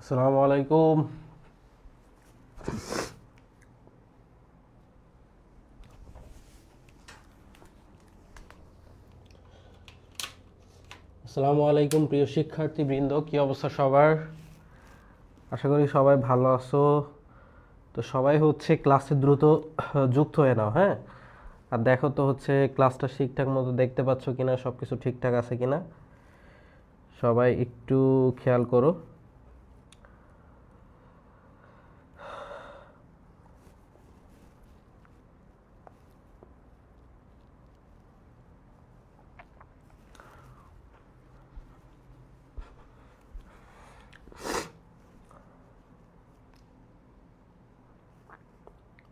আসসালামু আলাইকুম। আসসালামু আলাইকুম প্রিয় শিক্ষার্থীবৃন্দ, কি অবস্থা সবার? আশা করি সবাই ভালো আছো। তো সবাই হচ্ছে ক্লাসে দ্রুত যুক্ত হয়ে নাও, হ্যাঁ। আর দেখো তো হচ্ছে ক্লাসটা ঠিকঠাক মতো দেখতে পাচ্ছ কিনা, সব কিছু ঠিকঠাক আছে কিনা সবাই একটু খেয়াল করো।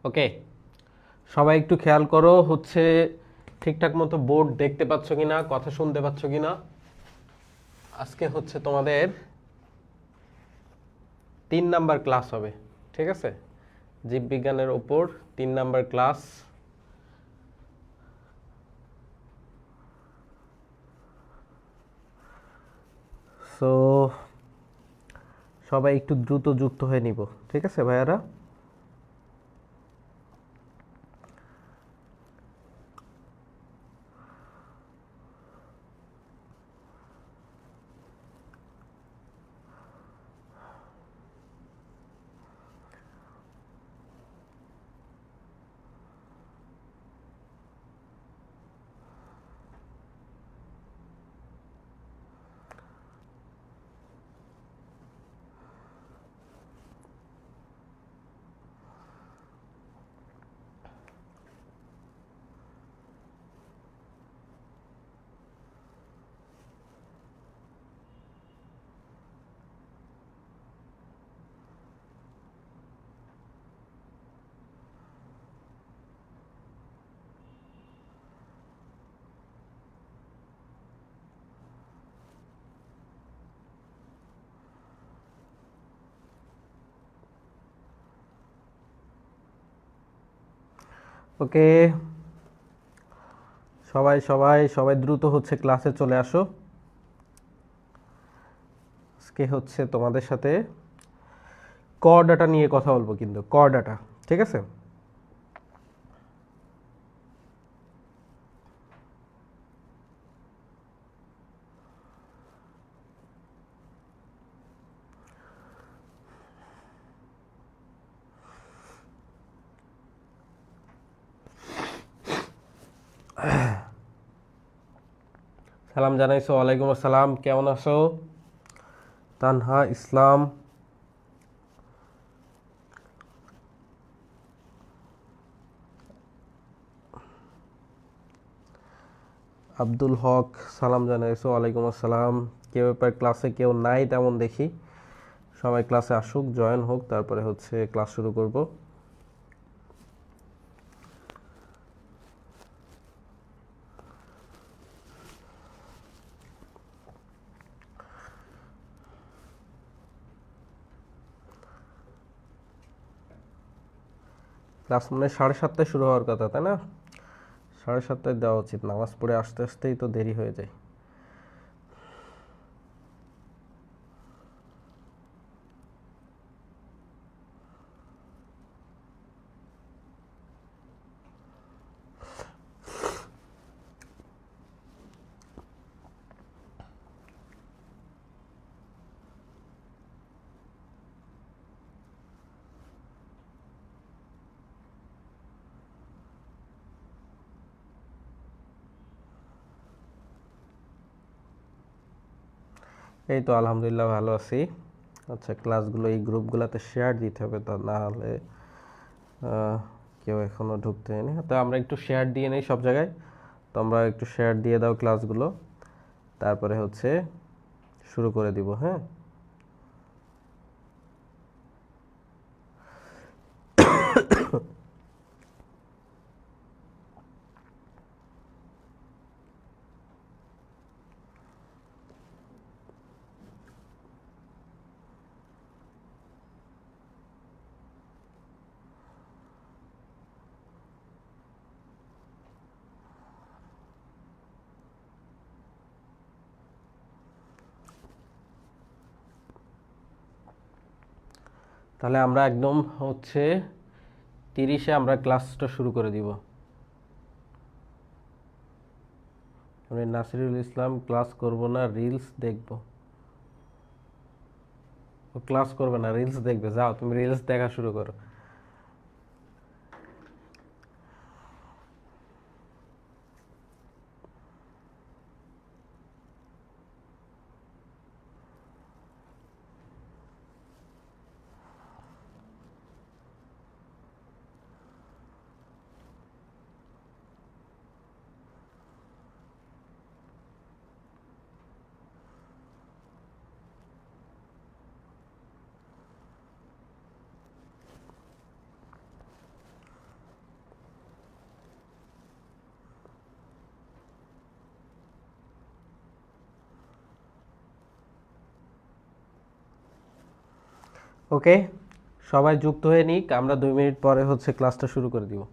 ওকে, সবাই একটু খেয়াল করো হচ্ছে ঠিকঠাক মতো বোর্ড দেখতে পাচ্ছ কিনা, কথা শুনতে পাচ্ছ কিনা। আজকে হচ্ছে তোমাদের 3 নাম্বার ক্লাস হবে, ঠিক আছে? জীববিজ্ঞানের ওপর 3 নাম্বার ক্লাস। সো সবাই একটু দ্রুত যুক্ত হয়ে নিব, ঠিক আছে ভাইয়ারা? ওকে, সবাই সবাই সবাই দ্রুত হচ্ছে ক্লাসে চলে আসো। আজকে হচ্ছে তোমাদের সাথে কর ডাটা নিয়ে কথা বলবো, কিন্তু কর ডাটা, ঠিক আছে? সালাম জানাইছো, ওয়ালাইকুম আসসালাম। কেমন আছো? তানহা ইসলাম, আব্দুল হক, সালাম জানাইছো, ওয়ালাইকুম আসসালাম। কেউ ব্যাপার ক্লাসে কেউ নাই তেমন দেখি। সবাই ক্লাসে আসুক, জয়েন হোক, তারপরে হচ্ছে ক্লাস শুরু করব। ক্লাস মানে 7:30টায় শুরু হওয়ার কথা, তাই না? 7:30টায় দেওয়া উচিত, নামাজ পড়ে আসতে আসতেই তো দেরি হয়ে যায়। এই তো আলহামদুলিল্লাহ ভালো আছি। আচ্ছা, ক্লাসগুলো এই গ্রুপগুলোতে শেয়ার দিতে হবে, তা না হলে কেউ এখনো ঢুকতে হয়নি। তো আমরা একটু শেয়ার দিয়ে নেই সব জায়গায়। তো আমরা একটু শেয়ার দিয়ে দাও ক্লাসগুলো, তারপরে হচ্ছে শুরু করে দিব, হ্যাঁ। তাহলে আমরা একদম হচ্ছে 30-এ আমরা ক্লাসটা শুরু করে দিব। আমি নাসিরুল ইসলাম ক্লাস করব না, রিলস দেখব। ও ক্লাস করবে না, রিলস দেখবে। যাও তুমি রিলস দেখা শুরু করো। ওকে, সবাই যুক্ত হয়ে নিক, আমরা 2 মিনিট পরে হচ্ছে ক্লাসটা শুরু করে দিব।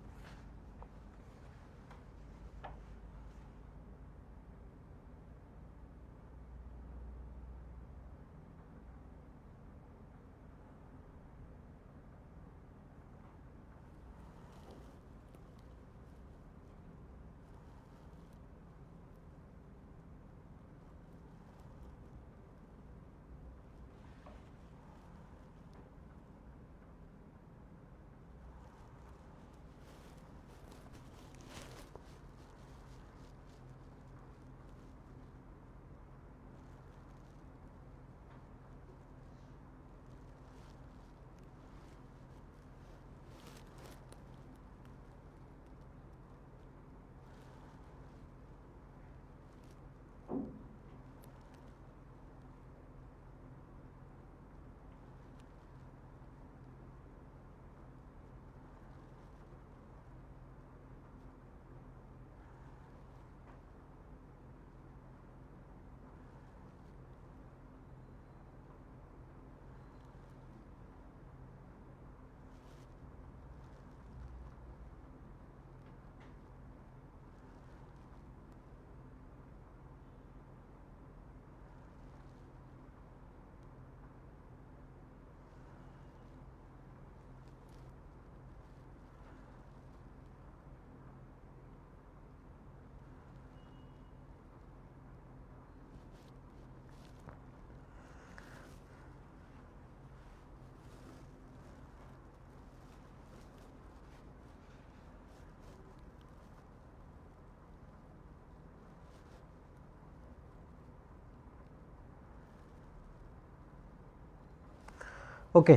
ওকে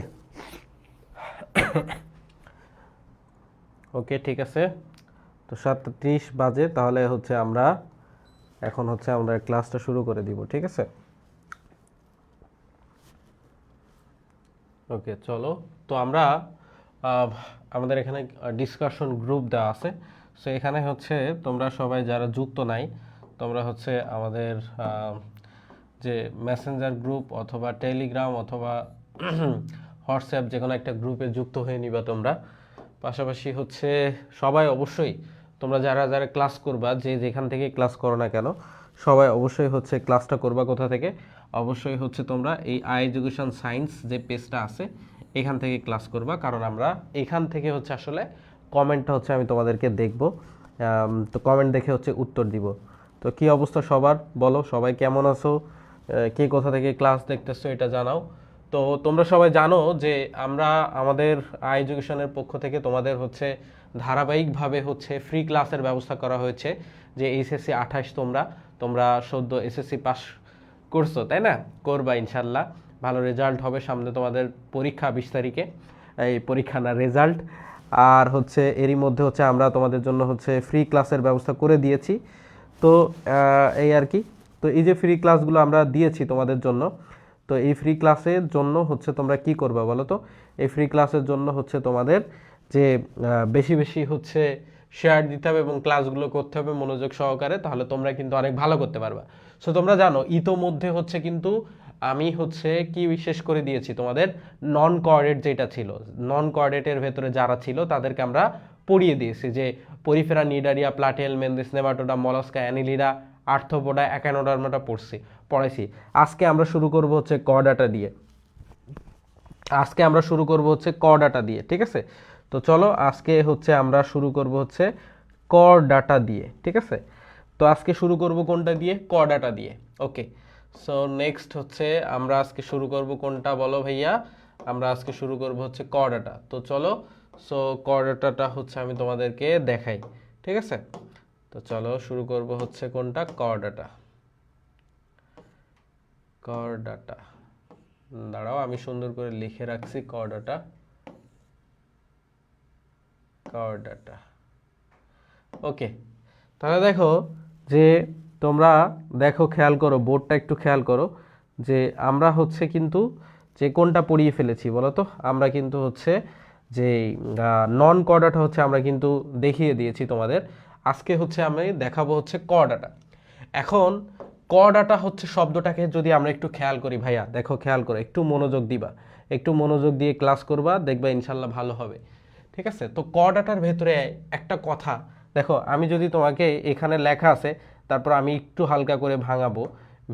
ওকে, ঠিক আছে। তো 7:30 বাজে, তাহলে হচ্ছে আমরা এখন হচ্ছে আমরা ক্লাসটা শুরু করে দিব, ঠিক আছে? ওকে, চলো। তো আমরা আমাদের এখানে ডিসকাশন গ্রুপ দেওয়া আছে। সো এখানে হচ্ছে তোমরা সবাই যারা যুক্ত নাই, তোমরা হচ্ছে আমাদের যে মেসেঞ্জার গ্রুপ অথবা টেলিগ্রাম অথবা হোয়াটসঅ্যাপ যে কোনো একটা গ্রুপে যুক্ত হয়ে নিবা তোমরা। পাশাপাশি হচ্ছে সবাই অবশ্যই তোমরা যারা যারা ক্লাস করবা, যে যেখান থেকে ক্লাস করো না কেন, সবাই অবশ্যই হচ্ছে ক্লাসটা করবা কোথা থেকে? অবশ্যই হচ্ছে তোমরা এই আই এডুকেশন সায়েন্স যে পেজটা আছে এখান থেকে ক্লাস করবা, কারণ আমরা এখান থেকে হচ্ছে আসলে কমেন্টটা হচ্ছে আমি তোমাদেরকে দেখব। তো কমেন্ট দেখে হচ্ছে উত্তর দিব। তো কি অবস্থা সবার, বলো সবাই কেমন আছো, কে কোথা থেকে ক্লাস দেখতেছো এটা জানাও। তো তোমরা সবাই জানো যে আমরা আমাদের আই এডুকেশনের পক্ষ থেকে তোমাদের হচ্ছে ধারাবাহিকভাবে হচ্ছে ফ্রি ক্লাসের ব্যবস্থা করা হয়েছে। যে এইচএসসি 28 তোমরা তোমরা সদ্য এসএসসি পাস করছো, তাই না? করবা ইনশাল্লাহ, ভালো রেজাল্ট হবে সামনে তোমাদের পরীক্ষা 20 তারিখে, এই পরীক্ষা না রেজাল্ট। আর হচ্ছে এরই মধ্যে হচ্ছে আমরা তোমাদের জন্য হচ্ছে ফ্রি ক্লাসের ব্যবস্থা করে দিয়েছি। তো এই আর কি। তো এই যে ফ্রি ক্লাসগুলো আমরা দিয়েছি তোমাদের জন্য, তো এই ফ্রি ক্লাসের জন্য হচ্ছে তোমরা কি করবা বলো তো? এই ফ্রি ক্লাসের জন্য হচ্ছে তোমাদের যে বেশি বেশি হচ্ছে শেয়ার দিতে হবে এবং ক্লাসগুলো করতে হবে মনোযোগ সহকারে, তাহলে তোমরা কিন্তু অনেক ভালো করতে পারবা। সো তোমরা জানো ইতোমধ্যে হচ্ছে কিন্তু আমি হচ্ছে কি বিশেষ করে দিয়েছি তোমাদের, নন কোঅর্ডিনেট যেটা ছিল, নন কোঅর্ডিনেটের ভেতরে যারা ছিল তাদেরকে আমরা পড়িয়ে দিয়েছি, যে Porifera, Cnidaria, Platyhelminthes, Nematoda, Mollusca, Annelida, Arthropoda, Echinodermata পড়াইছি। আজকে আমরা শুরু করব হচ্ছে কর্ডাটা দিয়ে। আজকে আমরা শুরু করব হচ্ছে করডাটা দিয়ে, ঠিক আছে? তো চলো আজকে হচ্ছে আমরা শুরু করব হচ্ছে করডাটা দিয়ে, ঠিক আছে? তো আজকে শুরু করব কোনটা দিয়ে? করডাটা দিয়ে। ওকে, সো নেক্সট হচ্ছে আমরা আজকে শুরু করব কোনটা বলো ভাইয়া? আমরা আজকে শুরু করব হচ্ছে করডাটা। তো চলো, সো করডাটাটা হচ্ছে আমি তোমাদেরকে দেখাই, ঠিক আছে? তো চলো শুরু করব হচ্ছে কোনটা? করডাটা। করডাটা, দাঁড়াও আমি সুন্দর করে লিখে রাখছি করডাটা। করডাটা, ওকে। তাহলে দেখো যে তোমরা দেখো, খেয়াল করো, বোর্ডটা একটু খেয়াল করো যে আমরা হচ্ছে কিন্তু যে কোনটা পড়িয়ে ফেলেছি বলো তো? আমরা কিন্তু হচ্ছে যে নন কর্ডাটা হচ্ছে আমরা কিন্তু দেখিয়ে দিয়েছি তোমাদের। আজকে হচ্ছে আমি দেখাবো হচ্ছে করডাটা। এখন করডাটা হচ্ছে শব্দটাকে যদি আমরা একটু খেয়াল করি ভাইয়া, দেখো খেয়াল করো, একটু মনোযোগ দিবা, একটু মনোযোগ দিয়ে ক্লাস করবা, দেখবা ইনশাল্লাহ ভালো হবে, ঠিক আছে? তো করডাটার ভেতরে একটা কথা দেখো, আমি যদি তোমাকে এখানে লেখা আছে, তারপর আমি একটু হালকা করে ভাঙাবো,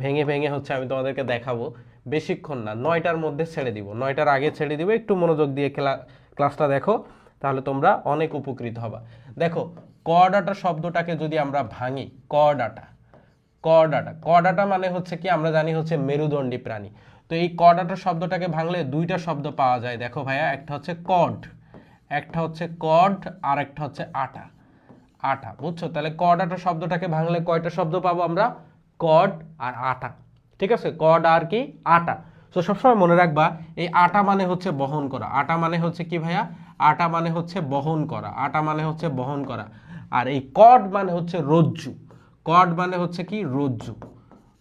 ভেঙে ভেঙে হচ্ছে আমি তোমাদেরকে দেখাবো, বেশিক্ষণ না, 9টার মধ্যে ছেড়ে দিব, 9টার আগে ছেড়ে দিব। একটু মনোযোগ দিয়ে ক্লাসটা দেখো, তাহলে তোমরা অনেক উপকৃত হবা। দেখো করডাটা শব্দটাকে যদি আমরা ভাঙি, করডাটা, করডাটা, করডাটা মানে হচ্ছে কি আমরা জানি হচ্ছে মেরুদণ্ডী প্রাণী। তো এই করডাটা শব্দটাকে ভাঙলে দুইটা শব্দ পাওয়া যায়, দেখো ভাইয়া, একটা হচ্ছে কড, একটা হচ্ছে কড, আর একটা হচ্ছে আটা। আটা, বুঝছো? তাহলে করডাটা শব্দটাকে ভাঙলে কয়টা শব্দ পাবো আমরা? কড আর আটা, ঠিক আছে? কড আর কি? আটা। তো সবসময় মনে রাখবা, এই আটা মানে হচ্ছে বহন করা। আটা মানে হচ্ছে কি ভাইয়া? আটা মানে হচ্ছে বহন করা। আটা মানে হচ্ছে বহন করা। আর এই কড মানে হচ্ছে রজ্জু। কড মানে হচ্ছে কি? রজ্জু,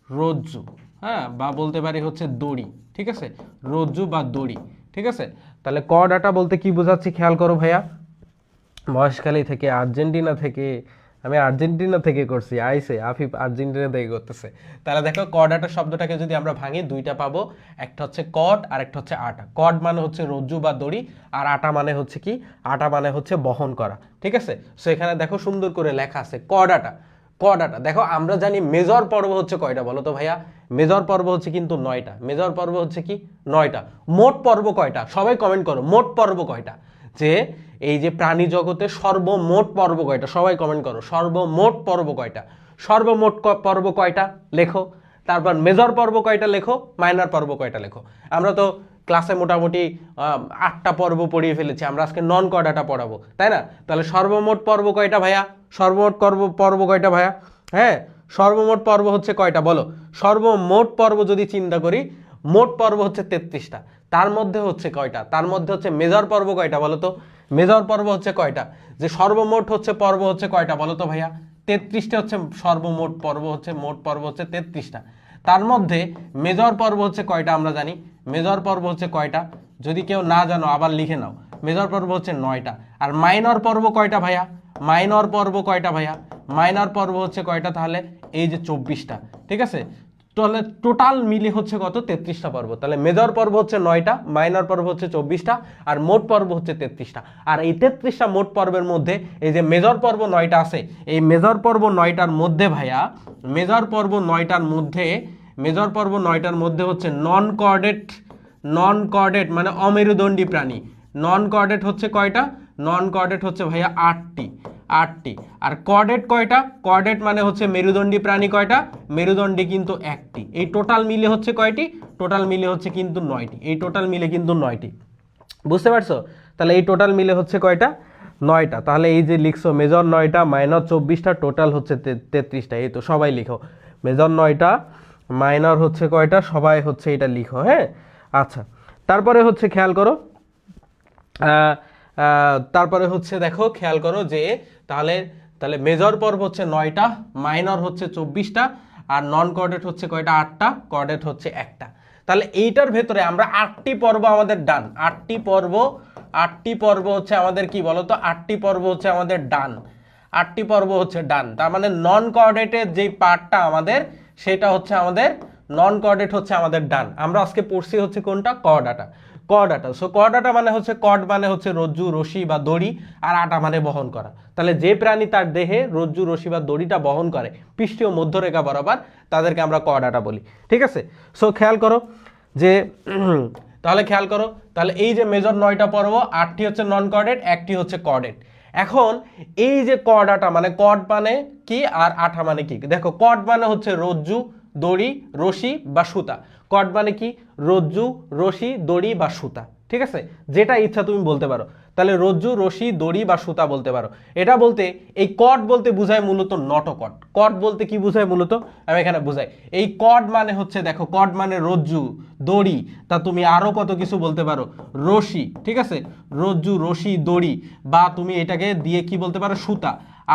রজ্জু, হ্যাঁ, বা বলতে পারি হচ্ছে দড়ি, ঠিক আছে? রজ্জু বা দড়ি, ঠিক আছে? তাহলে করডাটা বলতে কি বোঝাচ্ছি খেয়াল করো ভাইয়া। মহেশখালী থেকে, আর্জেন্টিনা থেকে, আমি আর্জেন্টিনা থেকে করছি, আইসে আফিফ আর্জেন্টিনা থেকে করতেছে। তাহলে দেখো করডাটা শব্দটাকে যদি আমরা ভাঙি, দুইটা পাবো, একটা হচ্ছে কড আর একটা হচ্ছে আটা। কড মানে হচ্ছে রজ্জু বা দড়ি, আর আটা মানে হচ্ছে কি? আটা মানে হচ্ছে বহন করা, ঠিক আছে? সো এখানে দেখো সুন্দর করে লেখা আছে করডাটা। করডাটা দেখো, আমরা জানি মেজর পর্ব হচ্ছে কয়টা বলো তো ভাইয়া? মেজর পর্ব হচ্ছে কিন্তু 9টা। মেজর পর্ব হচ্ছে কি? 9টা। মোট পর্ব কয়টা? সবাই কমেন্ট করো, মোট পর্ব কয়টা? যে এই যে প্রাণী জগতে সর্বমোট পর্ব কয়টা? সবাই কমেন্ট করো, সর্বমোট পর্ব কয়টা? সর্বমোট পর্ব কয়টা লেখো। তারপর মেজর পর্ব কয়টা লেখো, মাইনর পর্ব কয়টা লেখো। আমরা তো ক্লাসে মোটামুটি 8টা পর্ব পড়িয়ে ফেলেছি, আমরা আজকে নন কর্ডাটা পড়াবো, তাই না? তাহলে সর্বমোট পর্ব কয়টা ভাইয়া? সর্বমোট পর্ব কয়টা ভাইয়া? হ্যাঁ, সর্বমোট পর্ব হচ্ছে কয়টা বলো? সর্বমোট পর্ব যদি চিন্তা করি, মোট পর্ব হচ্ছে 33টা। তার মধ্যে হচ্ছে কয়টা? তার মধ্যে হচ্ছে মেজর পর্ব কয়টা বলো তো? মেজর পর্ব হচ্ছে কয়টা? যে সর্বমোট হচ্ছে পর্ব হচ্ছে কয়টা বলো তো ভাইয়া? 33টা হচ্ছে সর্বমোট পর্ব, হচ্ছে মোট পর্ব হচ্ছে 33টা। তার মধ্যে মেজর পর্ব হচ্ছে কয়টা আমরা জানি? মেজর পর্ব হচ্ছে কয়টা? যদি কেউ না জানো আবার লিখে নাও, মেজর পর্ব হচ্ছে 9টা। আর মাইনর পর্ব কয়টা ভাইয়া? মাইনর পর্ব কয়টা ভাইয়া? মাইনর পর্ব হচ্ছে কয়টা তাহলে? এই যে 24টা, ঠিক আছে? তাহলে টোটাল মিলে হচ্ছে কত? 33টা পর্ব। তাহলে মেজর পর্ব হচ্ছে 9টা, মাইনর পর্ব হচ্ছে 24টা, আর মোট পর্ব হচ্ছে 33টা। আর এই 33টা মোট পর্বের মধ্যে এই যে মেজর পর্ব 9টা আছে, এই মেজর পর্ব 9টার মধ্যে ভাইয়া, মেজর পর্ব 9টার মধ্যে, মেজর পর্ব 9টার মধ্যে হচ্ছে নন কর্ডেট, নন কর্ডেট মানে অমেরুদণ্ডী প্রাণী। নন কর্ডেট হচ্ছে কয়টা? নন কর্ডেট হচ্ছে ভাইয়া 8টি, 8টি। আর কর্ডেট কয়টা? কর্ডেট মানে হচ্ছে মেরুদণ্ডী প্রাণী কয়টা? মেরুদণ্ডী কিন্তু 1টি। এই টোটাল মিলে হচ্ছে কয়টি? টোটাল মিলে হচ্ছে কিন্তু 9টি। এই টোটাল মিলে কিন্তু 9টি, বুঝতে পারছো? তাহলে এই টোটাল মিলে হচ্ছে কয়টা? 9টা। তাহলে এই যে লিখছো মেজর 9টা, মাইনর 24টা, টোটাল হচ্ছে 33টা। এই তো সবাই লিখো, মেজর 9টা, মাইনর হচ্ছে কয়টা? সবাই হচ্ছে এটা লিখো, হ্যাঁ? আচ্ছা, তারপরে হচ্ছে খেয়াল করো, তারপরে হচ্ছে দেখো খেয়াল করো যে তাহলে তাহলে মেজর পর্ব হচ্ছে 9টা, মাইনর হচ্ছে 24টা, আর নন কর্ডেট হচ্ছে কয়টা? 8টা, কর্ডেট হচ্ছে 1টা। তাহলে এইটার ভেতরে আমরা 8টি পর্ব আমাদের ডান, 8টি পর্ব, 8টি পর্ব হচ্ছে আমাদের কি বলতো? 8টি পর্ব হচ্ছে আমাদের ডান, 8টি পর্ব হচ্ছে ডান। তার মানে নন কর্ডেটের যেই পার্টটা আমাদের, সেটা হচ্ছে আমাদের নন কর্ডেট হচ্ছে আমাদের ডান। আমরা আজকে পড়ছি হচ্ছে কোনটা? করডাটা। করডাটা, সো করডাটা মানে হচ্ছে, কর্ড মানে হচ্ছে রজ্জু, রশি বা দড়ি, আর আটা মানে বহন করা। তাহলে যে প্রাণী তার দেহে রজ্জু, রশি বা দড়িটা বহন করে পৃষ্ঠীয় মধ্যরেখা বরাবর, তাদেরকে আমরা করডাটা বলি, ঠিক আছে? সো খেয়াল করো যে তাহলে খেয়াল করো, তাহলে এই যে মেজর 9টা পর্ব, 8টি হচ্ছে নন কর্ডেড, একটি হচ্ছে কর্ডেড। এখন এই যে কর্ড আটা মানে কর্ড মানে কি আর আঠা মানে কি, দেখো কর্ড মানে হচ্ছে রজ্জু, দড়ি, রশি বা সুতা। কর্ড মানে কি, রজ্জু, রশি, দড়ি বা সুতা, ঠিক আছে, যেটা ইচ্ছা তুমি বলতে পারো। তাহলে রজ্জু, রশি, দড়ি বা সুতা বলতে পারো। এটা বলতে এই কর্ড বলতে বোঝায় মূলত নটকট। কর্ড বলতে কি বোঝায় মূলত, আমি এখানে বোঝাই এই কর্ড মানে হচ্ছে, দেখো কর্ড মানে রজ্জু, দড়ি, তা তুমি আরো কত কিছু বলতে পারো, রশি, ঠিক আছে, রজ্জু, রশি, দড়ি, বা তুমি এটাকে দিয়ে কি বলতে পারো, সুতা,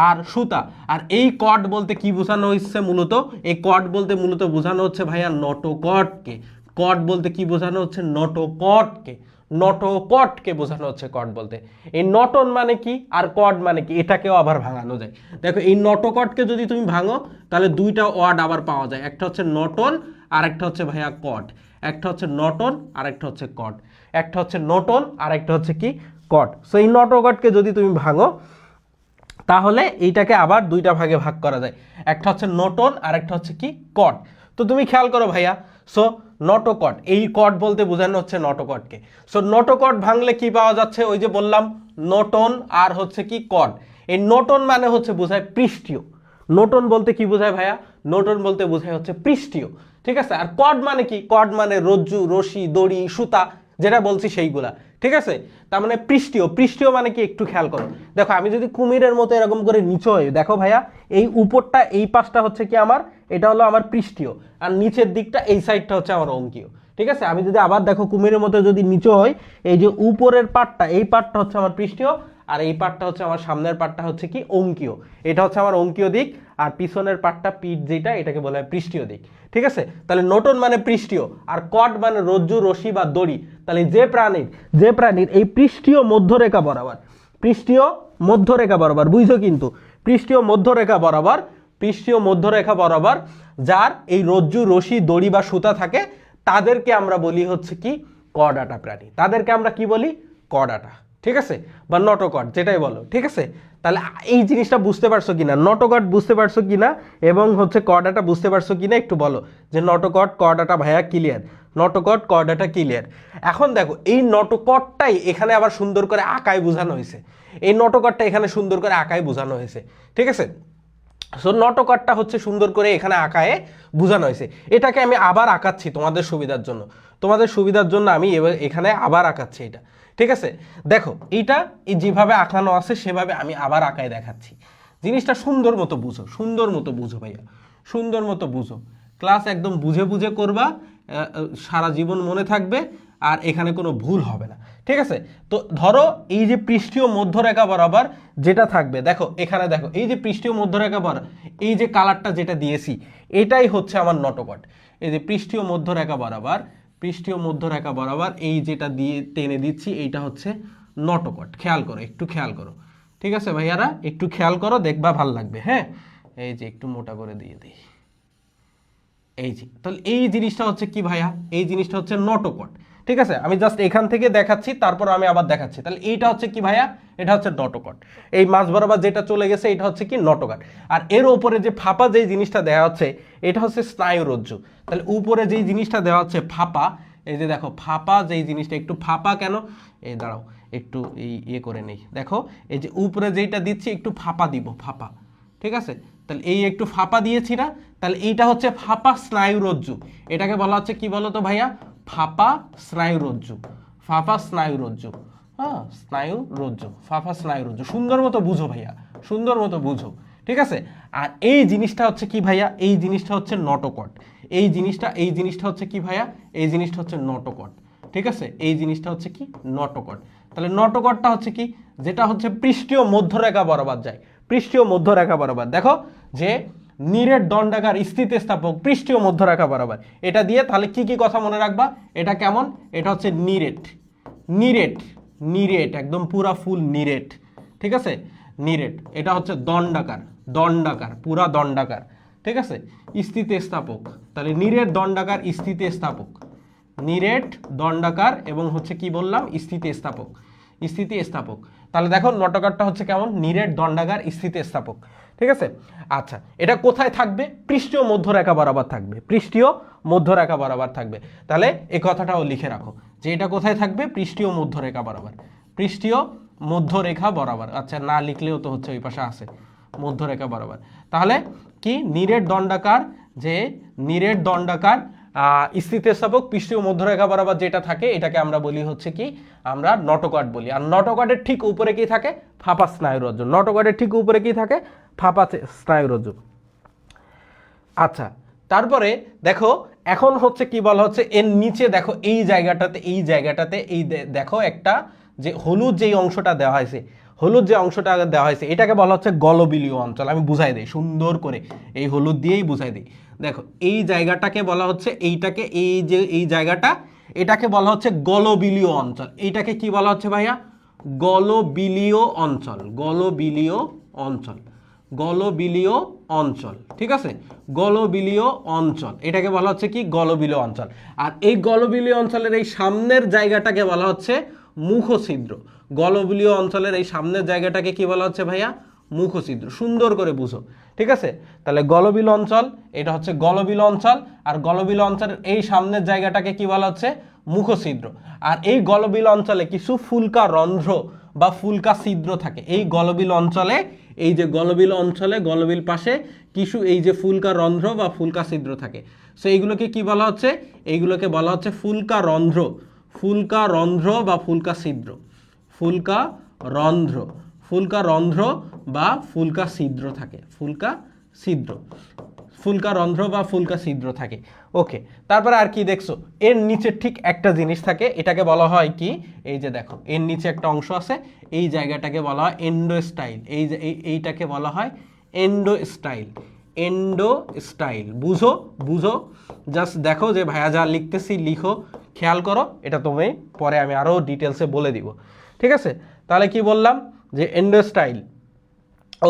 আর সুতা। আর এই কর্ড বলতে কি বোঝানো হচ্ছে মূলত, এই কর্ড বলতে মূলত বোঝানো হচ্ছে ভাইয়া নটকটকে। কর্ড বলতে কি বোঝানো হচ্ছে, নটকটকে, নটকটকে বোঝানো হচ্ছে কর্ড বলতে। এই নটন মানে কি আর কর্ড মানে কি, এটাকেও আবার ভাঙানো যায়। দেখো এই নটকটকে যদি তুমি ভাঙো তাহলে দুইটা ওয়ার্ড আবার পাওয়া যায়, একটা হচ্ছে নটন আর একটা হচ্ছে ভাইয়া কট। একটা হচ্ছে নটন আর একটা হচ্ছে কট, একটা হচ্ছে নটন আর একটা হচ্ছে কি কট। সো এই নটকটকে যদি তুমি ভাঙো তাহলে এইটাকে আবার দুইটা ভাগে ভাগ করা যায়, একটা হচ্ছে নটন আর একটা হচ্ছে কি কট। তো তুমি খেয়াল করো ভাইয়া, সো নটকট, এই কট বলতে বোঝানো হচ্ছে নটকটকে। সো নটকট ভাঙলে কি পাওয়া যাচ্ছে, ওই যে বললাম নটন আর হচ্ছে কি কট। এই নটন মানে হচ্ছে বোঝায় পৃষ্ঠীয়। নটন বলতে কি বোঝায় ভাইয়া, নটন বলতে বোঝায় হচ্ছে পৃষ্ঠীয়, ঠিক আছে। আর কর্ড মানে কি, কর্ড মানে রজ্জু, রশি, দড়ি, সুতা, যেটা বলছি সেইগুলা, ঠিক আছে। তার মানে পৃষ্ঠীয়, পৃষ্ঠীয় মানে কি একটু খেয়াল করো, দেখো আমি যদি কুমিরের মতো এরকম করে নিচে হই, দেখো ভাইয়া এই উপরটা এই পাশটা হচ্ছে কি আমার, এটা হলো আমার পৃষ্ঠীয়, আর নিচের দিকটা এই সাইডটা হচ্ছে আমার অঙ্কীয়, ঠিক আছে। আমি যদি আবার দেখো কুমিরের মতো যদি নিচে হই, এই যে উপরের পাটটা, এই পাটটা হচ্ছে আমার পৃষ্ঠীয়, আর এই পাটটা হচ্ছে আমার সামনের পাটটা হচ্ছে কি অঙ্কীয়, এটা হচ্ছে আমার অঙ্কীয় দিক, আর পিছনের পাটটা পিঠ যেটা, এটাকে বলা হয় পৃষ্ঠীয় দিক, ঠিক আছে। তাহলে নটন মানে পৃষ্ঠীয়, আর কট মানে রজ্জু, রশি বা দড়ি। তাহলে যে প্রাণীর এই পৃষ্ঠীয় মধ্যরেখা বরাবর, পৃষ্ঠীয় মধ্যরেখা বরাবর, বুঝছো কিন্তু, পৃষ্ঠীয় মধ্যরেখা বরাবর, পৃষ্ঠীয় মধ্যরেখা বরাবর যার এই রজ্জু, রশি, দড়ি বা সুতা থাকে, তাদেরকে আমরা বলি হচ্ছে কি কর্ডাটা প্রাণী, তাদেরকে আমরা কি বলি, কর্ডাটা, ঠিক আছে, বা নটকট যেটাই বলো, ঠিক আছে। তাহলে এই জিনিসটা বুঝতে পারছো কিনা, নটকট বুঝতে পারছো কিনা এবং হচ্ছে কর্ডাটা বুঝতে পারছো কিনা একটু বলো, যে নটকট কর্ডাটা ভাইয়া ক্লিয়ার, নটকট কর্ডাটা ক্লিয়ার। এখন দেখো এই নটকটটাই এখানে আবার সুন্দর করে আঁকায় বোঝানো হয়েছে, এই নটকটটা এখানে সুন্দর করে আঁকায় বোঝানো হয়েছে, ঠিক আছে। সো নটকটটা হচ্ছে সুন্দর করে এখানে আঁকায়ে বোঝানো হয়েছে, এটাকে আমি আবার আঁকাচ্ছি তোমাদের সুবিধার জন্য, তোমাদের সুবিধার জন্য আমি এখানে আবার আঁকাচ্ছি এটা, ঠিক আছে। দেখো এইটা এই যেভাবে আঁকানো আছে সেভাবে আমি আবার আঁকায় দেখাচ্ছি, জিনিসটা সুন্দর মতো বুঝো, সুন্দর মতো বুঝো ভাইয়া, সুন্দর মতো বুঝো, ক্লাস একদম বুঝে বুঝে করবা, সারা জীবন মনে থাকবে, আর এখানে কোনো ভুল হবে না, ঠিক আছে। তো ধরো এই যে পৃষ্ঠীয় মধ্যরেখা বরাবর যেটা থাকবে, দেখো এখানে দেখো এই যে পৃষ্ঠীয় মধ্যরেখা বরাবর এই যে কালারটা যেটা দিয়েছি, এটাই হচ্ছে আমার নটকট। এই যে পৃষ্ঠীয় মধ্যরেখা বরাবর, পৃষ্ঠীয় মধ্যরেখা বরাবর এই যেটা দিয়ে টেনে দিচ্ছি, এইটা হচ্ছে নটকট। খেয়াল করো, একটু খেয়াল করো, ঠিক আছে ভাইয়ারা, একটু খেয়াল করো, দেখবা ভাল লাগবে। হ্যাঁ, এই যে একটু মোটা করে দিয়ে দিই, এই যে, তাহলে এই জিনিসটা হচ্ছে কি ভাইয়া, এই জিনিসটা হচ্ছে নটকট, ঠিক আছে। আমি জাস্ট এখান থেকে দেখাচ্ছি, তারপর আমি আবার দেখাচ্ছি। তাহলে এইটা হচ্ছে কি ভাইয়া, এটা হচ্ছে নটকট, এই মাঝ বরাবর যেটা চলে গেছে এটা হচ্ছে কি নটকট। আর এর উপরে যে ফাঁপা যেই জিনিসটা দেওয়া হচ্ছে এটা হচ্ছে স্নায়ুরজ্জু। তাহলে উপরে যেই জিনিসটা দেওয়া হচ্ছে ফাঁপা, এই যে দেখো ফাঁপা যেই জিনিসটা, একটু ফাঁপা কেন, এই দাঁড়াও একটু এই ইয়ে করে নেই, দেখো এই যে উপরে যেইটা দিচ্ছি একটু ফাঁপা দিব, ফাঁপা, ঠিক আছে। তাহলে এই একটু ফাঁপা দিয়েছি না, তাহলে এইটা হচ্ছে ফাঁপা স্নায়ুরজ্জু, এটাকে বলা হচ্ছে কি বলো তো ভাইয়া, ফাঁপা স্নায়ুরজ্জু, ফাঁপা স্নায়ুরজ্জু, হ্যাঁ স্নায়ুরজ্জু, ফাঁপা স্নায়ুরজ্জু। সুন্দর মতো বুঝো ভাইয়া, সুন্দর মতো বুঝো, ঠিক আছে। আর এই জিনিসটা হচ্ছে কি ভাইয়া, এই জিনিসটা হচ্ছে নটকট, এই জিনিসটা হচ্ছে কি ভাইয়া, এই জিনিসটা হচ্ছে নটকট, ঠিক আছে। এই জিনিসটা হচ্ছে কি নটকট। তাহলে নটকটটা হচ্ছে কি, যেটা হচ্ছে পৃষ্ঠীয় মধ্যরেখা বরাবর যায়, পৃষ্ঠীয় মধ্যরেখা বরাবর, দেখো যে নিরেট দণ্ডাকার স্থিতিস্থাপক পৃষ্ঠীয় মধ্যরেখা বরাবর, এটা দিয়ে তাহলে কি কি কথা মনে রাখবা, এটা কেমন, এটা হচ্ছে নিরেট, নিরেট, নিরেট একদম পুরা ফুল নিরেট, ঠিক আছে, নিরেট। এটা হচ্ছে দণ্ডাকার, দণ্ডাকার পুরা দণ্ডাকার, ঠিক আছে, স্থিতিস্থাপক। তাহলে নিরেট দণ্ডাকার স্থিতিস্থাপক, নিরেট দণ্ডাকার এবং হচ্ছে কি বললাম স্থিতিস্থাপক, স্থিতিস্থাপক। তাহলে দেখো নটকটটা হচ্ছে কেমন, নিরেট দণ্ডাকার স্থিতিস্থাপক, ঠিক আছে। আচ্ছা, এটা কোথায় থাকবে, পৃষ্ঠীয় মধ্যরেখা বরাবর থাকবে, পৃষ্ঠীয় মধ্যরেখা বরাবর থাকবে। তাহলে এই কথাটাও লিখে রাখো, যে এটা কোথায় থাকবে, পৃষ্ঠীয় মধ্যরেখা বরাবর, পৃষ্ঠীয় মধ্যরেখা বরাবর। আচ্ছা না লিখলেও তো হচ্ছে, ওই পাশে আছে মধ্যরেখা বরাবর। তাহলে কি নিরেট দণ্ডাকার, যে নিরেট দণ্ডাকার স্থিতিস্থাপক পৃষ্ঠীয় মধ্যরেখা বরাবর যেটা থাকে এটাকে আমরা বলি হচ্ছে কি, আমরা নটোকর্ড বলি। আর নটোকর্ডের ঠিক উপরে কি থাকে, ফাঁপা স্নায়ুরজ্জু। নটোকর্ডের ঠিক উপরে কি থাকে, ফাঁপা স্নায়ুরজ্জু। আচ্ছা তারপরে দেখো এখন হচ্ছে কি বলা হচ্ছে, এর নিচে দেখো এই জায়গাটাতে, এই জায়গাটাতে এই দেখো একটা যে হলুদ যেই অংশটা দেওয়া হয়েছে, হলুদ যে অংশটা দেওয়া হয়েছে এটাকে বলা হচ্ছে গলবিলীয় অঞ্চল। আমি বুঝাই দিই সুন্দর করে, এই হলুদ দিয়েই বুঝাই দিই। দেখো এই জায়গাটাকে বলা হচ্ছে, এইটাকে, এই যে এই জায়গাটা, এটাকে বলা হচ্ছে গলবিলীয় অঞ্চল। এইটাকে কি বলা হচ্ছে ভাইয়া, গলবিলীয় অঞ্চল, গলবিলীয় অঞ্চল, গলবিলীয় অঞ্চল। ঠিক আছে, গলবিলীয় অঞ্চল এটাকে বলা হচ্ছে কি, গলবিলীয় অঞ্চল। আর এই গলবিলীয় অঞ্চলের এই সামনের জায়গাটাকে বলা হচ্ছে মুখছিদ্র। গলবিলীয় অঞ্চলের এই সামনের জায়গাটাকে কি বলা হচ্ছে ভাইয়া, মুখছিদ্র। সুন্দর করে বুঝো, ঠিক আছে। তাহলে গলবিল অঞ্চল, এটা হচ্ছে গলবিল অঞ্চল, আর গলবিল অঞ্চলের এই সামনের জায়গাটাকে কি বলা হচ্ছে, মুখছিদ্র। আর এই গলবিল অঞ্চলে কিছু ফুলকা রন্ধ্র বা ফুলকা ছিদ্র থাকে। এই গলবিল অঞ্চলে, এই যে গলবিল অঞ্চলে, গলবিল পাশে কিছু এই যে ফুলকা রন্ধ্র বা ফুলকা ছিদ্র থাকে। সো এইগুলোকে কি বলা হচ্ছে, এইগুলোকে বলা হচ্ছে ফুলকা রন্ধ্র, ফুলকা রন্ধ্র বা ফুলকা ছিদ্র, ফুলকা রন্ধ্র, ফুলকা রন্ধ্র বা ফুলকা ছিদ্র থাকে, ফুলকা ছিদ্র, ফুলকা রন্ধ্র বা ফুলকা ছিদ্র থাকে। ওকে, তারপরে আর কি দেখছো, এর নিচে ঠিক একটা জিনিস থাকে, এটাকে বলা হয় কি, এই যে দেখো এর নিচে একটা অংশ আছে, এই জায়গাটাকে বলা হয় এন্ডোস্টাইল। এই যে এইটাকে বলা হয় এন্ডোস্টাইল, এন্ডোস্টাইল। বুঝো বুঝো, জাস্ট দেখো যে ভাইয়া যা লিখতেছি লিখো, খেয়াল করো, এটা তুমি পরে আমি আরও ডিটেলসে বলে দিব। ঠিক আছে, তাহলে কি বললাম যে এন্ডোস্টাইল।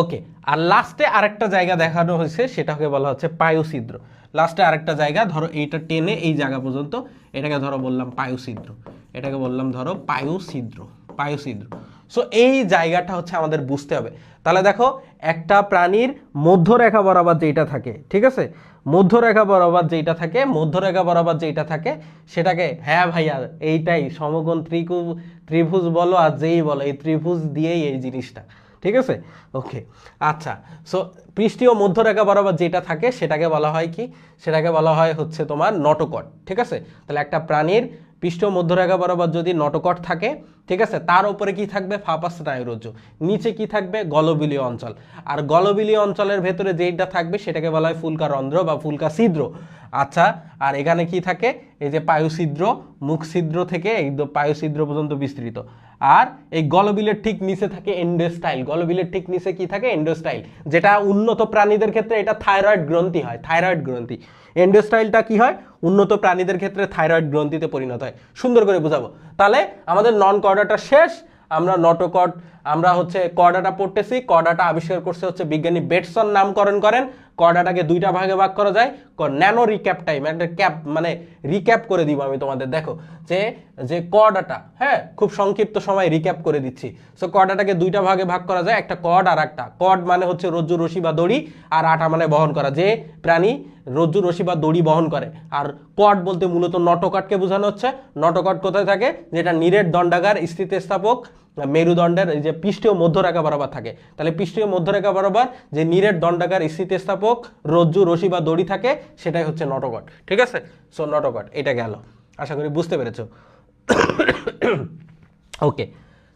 ওকে, আর লাস্টে আরেকটা জায়গা দেখানো হয়েছে, সেটাকে বলা হচ্ছে পায়ুছিদ্র। লাস্টে আরেকটা জায়গা, ধরো এইটা টেনে এই জায়গা পর্যন্ত, এটাকে ধরো বললাম পায়ুছিদ্র, এটাকে বললাম ধরো পায়ুছিদ্র, পায়ুছিদ্র। সো এই জায়গাটা হচ্ছে আমাদের বুঝতে হবে। তাহলে দেখো একটা প্রাণীর মধ্যরেখা বরাবর যেটা থাকে, ঠিক আছে, মধ্যরেখা বরাবর যেটা থাকে, মধ্যরেখা বরাবর যেটা থাকে সেটাকে, হ্যাঁ ভাইয়া এইটাই সমকোণ ত্রিভুজ বলো আর যেই বলো, এই ত্রিভুজ দিয়েই এই জিনিসটা, ঠিক আছে। ওকে, আচ্ছা, সো পৃষ্ঠীয় মধ্যরেখা বরাবর যেটা থাকে সেটাকে বলা হয় কি, সেটাকে বলা হয় হচ্ছে তোমার নটোকট। ঠিক আছে, তাহলে একটা প্রাণীর পৃষ্ঠীয় মধ্যরেখা বরাবর যদি নটোকট থাকে, ঠিক আছে, তার উপরে কি থাকবে, ফাঁপা স্নায়ুরজ্জু, নিচে কি থাকবে, গলবিলীয় অঞ্চল। আর গলবিলীয় অঞ্চলের ভেতরে যেটা থাকবে সেটাকে বলা হয় ফুলকা রন্ধ্র বা ফুলকা ছিদ্র। আচ্ছা, আর এখানে কি থাকে, এই যে পায়ুছিদ্র, মুখ ছিদ্র থেকে একদম পায়ুছিদ্র পর্যন্ত বিস্তৃত। আর এই গলবিলের ঠিক নিচে থাকে এন্ডোস্টাইল, গলবিলের ঠিক নিচে কি থাকে, এন্ডোস্টাইল, যেটা উন্নত প্রাণীদের ক্ষেত্রে এটা থাইরয়েড গ্রন্থি হয়, থাইরয়েড গ্রন্থি। এন্ডোস্টাইলটা কি হয়, উন্নত প্রাণীদের ক্ষেত্রে থাইরয়েড গ্রন্থিতে পরিণত হয়। সুন্দর করে বুঝাবো। তাহলে আমাদের নন কর্ডাটা শেষ, আমরা নটোকর্ড, আমরা হচ্ছে কর্ডাটা পড়তেছি। কর্ডাটা আবিষ্কার করছে হচ্ছে বিজ্ঞানী বেটসন, নামকরণ করেন। কর্ডাটাকে দুইটা ভাগে ভাগ করা যায়, ন্যানো রিক্যাপ টাইম, একটা ক্যাপ মানে রিক্যাপ করে দিব আমি তোমাদের। দেখো যে যে কর্ডাটা, হ্যাঁ খুব সংক্ষিপ্ত সময় রিক্যাপ করে দিচ্ছি। সো কর্ডাটাকে দুইটা ভাগে ভাগ করা যায়, একটা কর্ড আর একটা কর্ড মানে হচ্ছে রজ্জু, রশি বা দড়ি, আর আটা মানে বহন করা, যে প্রাণী রজ্জু, রশি বা দড়ি বহন করে। আর কর্ড বলতে মূলত নটোকটকে বোঝানো হচ্ছে। নটোকট কোথায় থাকে, যেটা নিরেট দণ্ডাকার স্থিতিস্থাপক মেরুদণ্ডের এই যে পৃষ্ঠীয় মধ্যরেখা বরাবর থাকে। তাহলে পৃষ্ঠীয় মধ্যরেখা বরাবর যে নিরেট দণ্ডাকার স্থিতিস্থাপক রজ্জু, রশি বা দড়ি থাকে, সেটাই হচ্ছে নটোকট। ঠিক আছে, সো নটোকট এটা গেল, আশা করি বুঝতে পেরেছো। ওকে,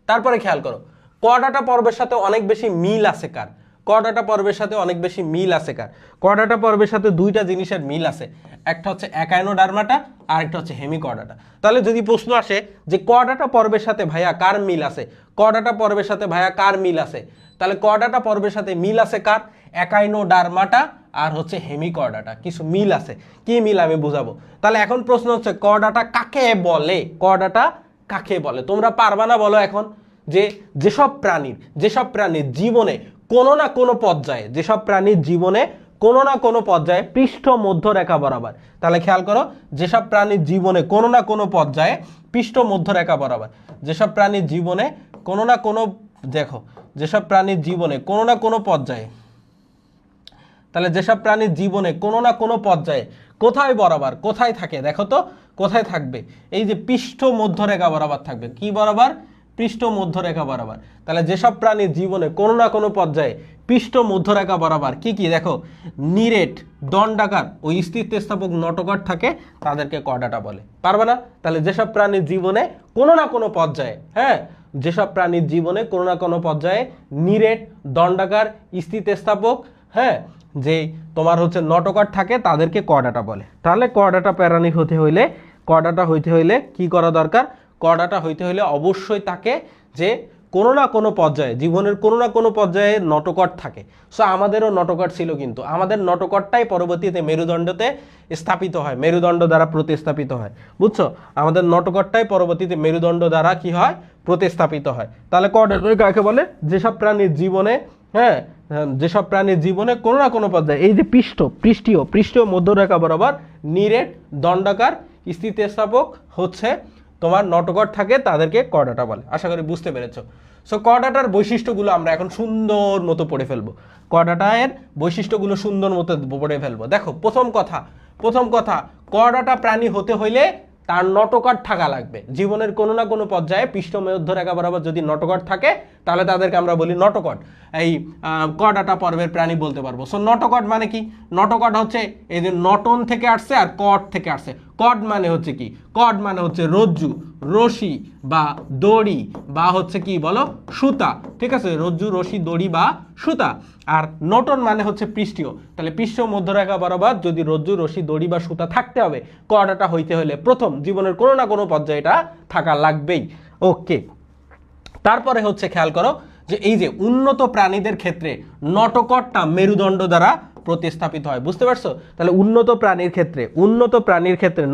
তারপরে খেয়াল করো, কর্ডাটা পর্বের সাথে অনেক বেশি মিল আছে কার, কর্ডাটা পর্বের সাথে অনেক বেশি মিল আছে কার, কর্ডাটা পর্বের সাথে দুইটা জিনিসের মিল আছে, একটা হচ্ছে একাইনোডার্মাটা আর একটা হচ্ছে হেমিকর্ডাটা। তাহলে যদি প্রশ্ন আসে যে কর্ডাটা পর্বের সাথে ভাইয়া কার মিল আছে, কর্ডাটা পর্বের সাথে ভাইয়া কার মিল আছে, তাহলে কর্ডাটা পর্বের সাথে মিল আছে কার, একাইনোডার্মাটা আর হচ্ছে হেমিকর্ডাটা, কিছু মিল আছে। কি মিল আমি বুঝাবো। তাহলে এখন প্রশ্ন হচ্ছে কর্ডাটা কাকে বলে, কর্ডাটা কাকে বলে, তোমরা পারবা না বলো এখন, যে যেসব প্রাণীর জীবনে কোনো না কোনো পর্যায়ে, যেসব প্রাণীর জীবনে কোনো না কোনো পর্যায়ে পৃষ্ঠ মধ্যরেখা বরাবর, তাহলে খেয়াল করো, যেসব প্রাণীর জীবনে কোনো না কোনো পর্যায়ে পৃষ্ঠ মধ্যরেখা বরাবর, যেসব প্রাণীর জীবনে কোনো না কোনো, দেখো যেসব প্রাণীর জীবনে কোনো না কোনো পর্যায়ে তাহলে যেসব প্রাণীর জীবনে কোনো না কোনো পর্যায়ে কোথায় বরাবর কোথায় থাকে দেখো তো, কোথায় থাকবে? এই যে পৃষ্ঠ মধ্যরেখা বরাবর থাকবে। কি বরাবর? পৃষ্ঠ মধ্যরেখা বরাবর। তাহলে যেসব প্রাণীর জীবনে কোনো না কোনো পর্যায়ে পৃষ্ঠ মধ্যরেখা বরাবর কি কি দেখো, নিরেট, দণ্ডাকার, ওই স্থিতিস্থাপক নটোকট থাকে, তাদেরকে কর্ডাটা বলে। পারবে না? তাহলে যেসব প্রাণীর জীবনে কোনো না কোনো পর্যায়ে, হ্যাঁ, যেসব প্রাণীর জীবনে কোনো না কোনো পর্যায়ে নিরেট, দণ্ডাকার, স্থিতিস্থাপক, হ্যাঁ, যে তোমার হচ্ছে নটোকট থাকে, তাদেরকে কর্ডাটা বলে। তাহলে কর্ডাটা প্রাণী হতে হইলে, কর্ডাটা হইতে হইলে কি করা দরকার? কর্ডাটা হইতে হইলে অবশ্যই তাকে যে কোনো না কোনো পর্যায়ে, জীবনের কোনো না কোনো পর্যায়ে নটোকট থাকে। সো আমাদেরও নটোকট ছিল, কিন্তু আমাদের নটোকটটাই পরবর্তীতে মেরুদণ্ডতে স্থাপিত হয়, মেরুদণ্ড দ্বারা প্রতিস্থাপিত হয়। বুঝছো? আমাদের নটোকটটাই পরবর্তীতে মেরুদণ্ড দ্বারা কি হয়? প্রতিস্থাপিত হয়। তাহলে কর্ডাটা কাকে বলে? যেসব প্রাণীর জীবনে, হ্যাঁ, যেসব প্রাণীর জীবনে কোনো না কোনো পর্যায়ে এই যে পৃষ্ঠীয় মধ্যরেখা বরাবর নিরেট, দণ্ডাকার, স্থিতিস্থাপক হচ্ছে তোমার নটোকট থাকে, তাদেরকে কর্ডাটা বলে। আশা করি বুঝতে পেরেছো। সো কর্ডাটার বৈশিষ্ট্যগুলো আমরা এখন সুন্দর মতো পড়ে ফেলবো। কর্ডাটার বৈশিষ্ট্যগুলো সুন্দর মতো পড়ে ফেলবো। দেখো, প্রথম কথা, কর্ডাটা প্রাণী হতে হইলে তার নটোকট থাকা লাগবে। জীবনের কোনো না কোনো পর্যায়ে পৃষ্ঠ মধ্যরেখা বরাবর যদি নটোকট থাকে, তাহলে তাদেরকে আমরা বলি নটোকট। এই কর্ডাটা পর্বের প্রাণী বলতে পারবো। সো নটোকট মানে কি? নটোকট হচ্ছে এই যে নটন থেকে আসছে আর কট থেকে আসছে। কট মানে হচ্ছে কি? কট মানে হচ্ছে রজ্জু, রশি বা দড়ি বা হচ্ছে কি বলো, সুতা। ঠিক আছে, রজ্জু, রশি, দড়ি বা সুতা। আর নটন মানে হচ্ছে পৃষ্ঠীয়। তাহলে পৃষ্ঠ মধ্যরেখা বরাবর যদি রজ্জু, রশি, দড়ি বা সুতা থাকতে হবে, কর্ডাটা হইতে হলে প্রথম জীবনের কোনো না কোনো পর্যায়ে এটা থাকা লাগবেই। ওকে, তারপরে হচ্ছে খেয়াল করো যে এই যে উন্নত প্রাণীদের ক্ষেত্রে নটোকটটা মেরুদণ্ড দ্বারা প্রতিস্থাপিত হয়। বুঝতে পারছো? তাহলে উন্নত প্রাণীর ক্ষেত্রে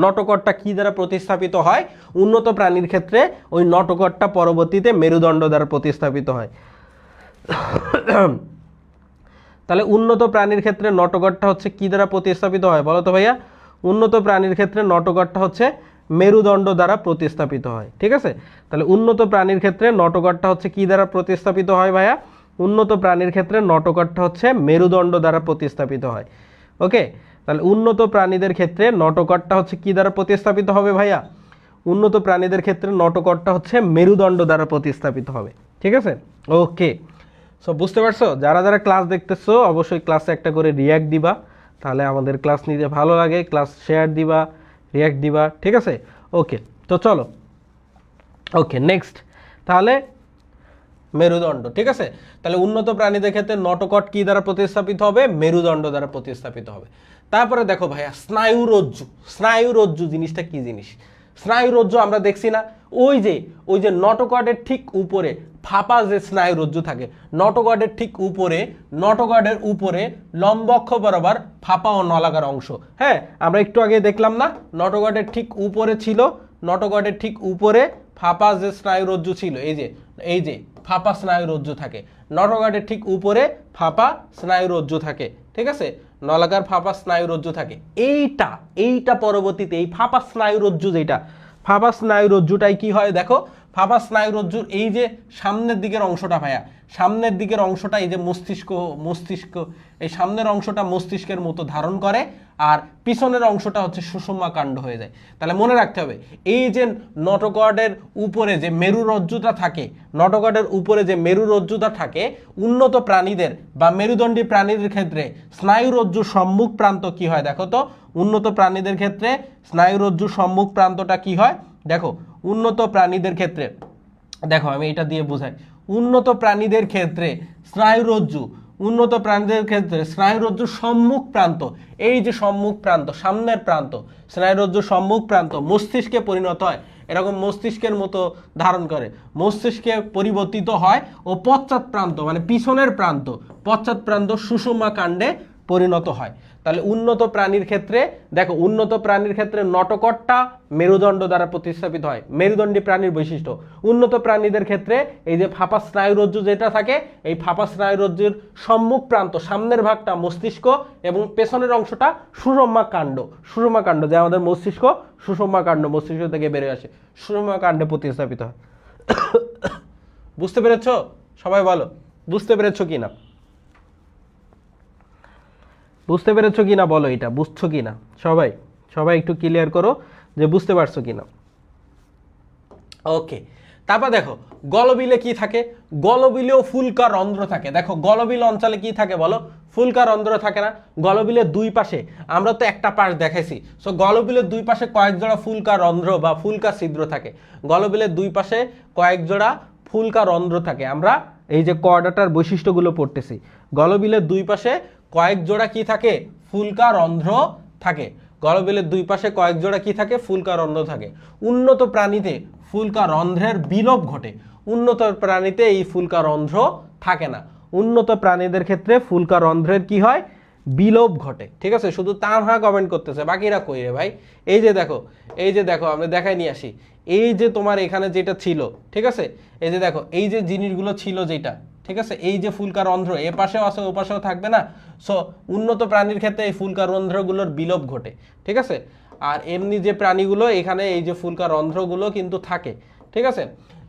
নটোকটটা কি দ্বারা প্রতিস্থাপিত হয়? উন্নত প্রাণীর ক্ষেত্রে ওই নটোকটটা পরবর্তীতে মেরুদণ্ড দ্বারা প্রতিস্থাপিত হয়। তাহলে উন্নত প্রাণীর ক্ষেত্রে নটোকটটা হচ্ছে কি দ্বারা প্রতিস্থাপিত হয় বলো তো ভাইয়া? উন্নত প্রাণীর ক্ষেত্রে নটোকটটা হচ্ছে মেরুদণ্ড দ্বারা প্রতিস্থাপিত হয়। ঠিক আছে, তাহলে উন্নত প্রাণীর ক্ষেত্রে নটোকটটা হচ্ছে কি দ্বারা প্রতিস্থাপিত হয় ভাইয়া? উন্নত প্রাণীর ক্ষেত্রে নটোকটটা হচ্ছে মেরুদণ্ড দ্বারা প্রতিস্থাপিত হয়। ওকে, তাহলে উন্নত প্রাণীদের ক্ষেত্রে নটোকটটা হচ্ছে কি দ্বারা প্রতিস্থাপিত হবে ভাইয়া? উন্নত প্রাণীদের ক্ষেত্রে নটোকটটা হচ্ছে মেরুদণ্ড দ্বারা প্রতিস্থাপিত হবে। ঠিক আছে, ওকে। সো বুঝতে পারছো? যারা যারা ক্লাস দেখতেছো অবশ্যই ক্লাসে একটা করে রিয়্যাক্ট দিবা, তাহলে আমাদের ক্লাস নিতে ভালো লাগে। ক্লাস শেয়ার দিবা, রিয়্যাক্ট দিবা। ঠিক আছে, ওকে। তো চলো, ওকে, নেক্সট। তাহলে মেরুদণ্ড। ঠিক আছে, তাহলে উন্নত প্রাণীদের ক্ষেত্রে নটোকট কি দ্বারা প্রতিস্থাপিত হবে? মেরুদণ্ড দ্বারা প্রতিস্থাপিত হবে। তারপরে দেখো ভাইয়া, স্নায়ুরজ্জু জিনিসটা কি জিনিস? স্নায়ুরজ্জু আমরা দেখছি না, ওই যে নটোকটের ঠিক উপরে ফাঁপা যে স্নায়ুরজ্জু থাকে, নটোকটের ঠিক উপরে, নটোকটের উপরে লম্বক্ষ বরাবর ফাঁপা ও নলাকার অংশ। হ্যাঁ, আমরা একটু আগে দেখলাম না, নটোকটের ঠিক উপরে ছিল, নটোকটের ঠিক উপরে ফাঁপা যে স্নায়ুরজ্জু ছিল, এই যে ফাঁপা স্নায়ুরজ্জু থাকে, নটোকটের ঠিক উপরে ফাঁপা স্নায়ুরজ্জু থাকে। ঠিক আছে, নলাকার ফাঁপা স্নায়ুরজ্জু থাকে। এইটা পরবর্তীতে এই ফাঁপা স্নায়ুরজ্জু, যেটা ফাঁপা স্নায়ুরজ্জুটাই কি হয় দেখো, ফাঁপা স্নায়ুরজ্জুর এই যে সামনের দিকের অংশটা ভাইয়া, সামনের দিকের অংশটা এই যে মস্তিষ্ক, এই সামনের অংশটা মস্তিষ্কের মতো ধারণ করে, আর পিছনের অংশটা হচ্ছে সুষুম্না কাণ্ড হয়ে যায়। তাহলে মনে রাখতে হবে, এই যে নটোকটের উপরে যে মেরুরজ্জুটা থাকে, নটোকটের উপরে যে মেরুরজ্জুটা থাকে, উন্নত প্রাণীদের বা মেরুদণ্ডী প্রাণীদের ক্ষেত্রে স্নায়ুরজ্জুর সম্মুখ প্রান্ত কি হয় দেখো তো? উন্নত প্রাণীদের ক্ষেত্রে স্নায়ুরজ্জুর সম্মুখ প্রান্তটা কি হয় দেখো? উন্নত প্রাণীদের ক্ষেত্রে দেখো, আমি এটা দিয়ে বোঝাই। উন্নত প্রাণীদের ক্ষেত্রে স্নায়ুরজ্জুর সম্মুখ প্রান্ত, এই যে সম্মুখ প্রান্ত, সামনের প্রান্ত, স্নায়ুরজ্জুর সম্মুখ প্রান্ত মস্তিষ্কে পরিণত হয়, এরকম মস্তিষ্কের মতো ধারণ করে, মস্তিষ্কে পরিবর্তিত হয়, ও পশ্চাৎ প্রান্ত মানে পিছনের প্রান্ত, পশ্চাৎ প্রান্ত সুষুম্না কাণ্ডে পরিণত হয়। তাহলে উন্নত প্রাণীর ক্ষেত্রে দেখো, উন্নত প্রাণীর ক্ষেত্রে নটোকটটা মেরুদণ্ড দ্বারা প্রতিস্থাপিত হয়, মেরুদণ্ডী প্রাণীর বৈশিষ্ট্য। উন্নত প্রাণীদের ক্ষেত্রে এই যে ফাঁপা স্নায়ুরজ্জু যেটা থাকে, এই ফাঁপা স্নায়ুরজ্জুর সম্মুখ প্রান্ত, সামনের ভাগটা মস্তিষ্ক এবং পেছনের অংশটা সুষুম্না কাণ্ড, যে আমাদের মস্তিষ্ক সুষুম্না কাণ্ড, মস্তিষ্ক থেকে বেরিয়ে আসে, সুষুম্না কাণ্ডে প্রতিস্থাপিত হয়। বুঝতে পেরেছো? সবাই বলো, বুঝতে পেরেছো কিনা? বুঝতে পেরেছো কিনা বলো, এটা বুঝছো কিনা সবাই? সবাই একটু ক্লিয়ার করো যে বুঝতে পারছো কিনা। ওকে, তারপর দেখো গলবিলে কি থাকে, গলবিলেও ফুলকা রন্ধ্র থাকে। দেখো গলবিল অঞ্চলে কি থাকে বলো, ফুলকা রন্ধ্র থাকে না? গলবিলের দুই পাশে, আমরা তো একটা পাশ দেখাইছি, সো গলবিলের দুই পাশে কয়েক জোড়া ফুলকা রন্ধ্র বা ফুলকা ছিদ্র থাকে। গলবিলের দুই পাশে কয়েক জোড়া ফুলকা রন্ধ্র থাকে। আমরা এই যে কর্ডাটার বৈশিষ্ট্যগুলো পড়তেছি, গলবিলের দুই পাশে কয়েক জোড়া কি থাকে, ফুলকা রন্ধ্র থাকে। গলবিলের দুই পাশে কয়েক জোড়া কি থাকে, ফুলকা রন্ধ্র থাকে। উন্নত প্রাণীতে ফুলকা রন্ধ্রের বিলোপ ঘটে, উন্নত প্রাণীতে এই ফুলকা রন্ধ্র থাকে না। উন্নত প্রাণীদের ক্ষেত্রে ফুলকা রন্ধ্রের কি হয়, বিলোপ ঘটে। ঠিক আছে, শুধু তা হ্যাঁ কমেন্ট করতেছে, বাকিরা কই রে ভাই? এই যে দেখো, এই যে দেখো, আমরা দেখাই নিয়ে আসি। এই যে তোমার এখানে যেটা ছিল, ঠিক আছে, এই যে দেখো, এই যে জিনিসগুলো ছিল যেটা, ঠিক আছে, এই যে ফুলকা রন্ধ্র এ পাশেও আছে ও পাশেও থাকবে না। সো উন্নত প্রাণীর ক্ষেত্রে এই ফুলকা রন্ধ্রগুলোর বিলোপ ঘটে। ঠিক আছে, আর এমনি যে প্রাণীগুলো এখানে এই যে ফুলকা রন্ধ্রগুলো কিন্তু থাকে। ঠিক আছে,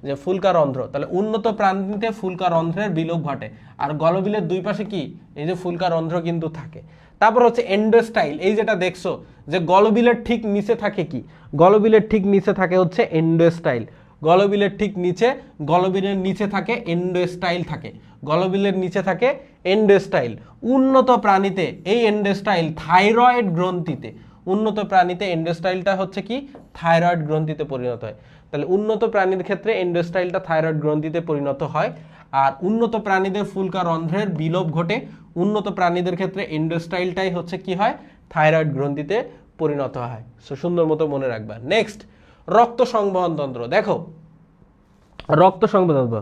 যে ফুলকা রন্ধ্র, তাহলে উন্নত প্রাণীতে ফুলকা রন্ধ্রের বিলোপ ঘটে। আর গলবিলের দুই পাশে কি, এই যে ফুলকা রন্ধ্র কিন্তু থাকে। তারপর হচ্ছে এন্ডোস্টাইল, এই যেটা দেখছো যে গলবিলের ঠিক নিচে থাকে কি, গলবিলের ঠিক নিচে থাকে হচ্ছে এন্ডোস্টাইল। গলবিলের ঠিক নিচে, গলবিলের নিচে থাকে এন্ডোস্টাইল থাকে, গলবিলের নিচে থাকে এন্ডোস্টাইল। উন্নত প্রাণীতে এই এন্ডোস্টাইল থাইরয়েড গ্রন্থিতে, উন্নত প্রাণীতে এন্ডোস্টাইলটা হচ্ছে কি, থাইরয়েড গ্রন্থিতে পরিণত হয়। তাহলে উন্নত প্রাণীর ক্ষেত্রে এন্ডোস্টাইলটা থাইরয়েড গ্রন্থিতে পরিণত হয়। আর উন্নত প্রাণীদের ফুলকা রন্ধ্রের বিলোপ ঘটে, উন্নত প্রাণীদের ক্ষেত্রে এন্ডোস্টাইলটাই হচ্ছে কি হয়, থাইরয়েড গ্রন্থিতে পরিণত হয়। সো সুন্দর মতো মনে রাখবা। নেক্সট, রক্ত সংবহন তন্ত্র। দেখো রক্ত সংবহন তন্ত্র,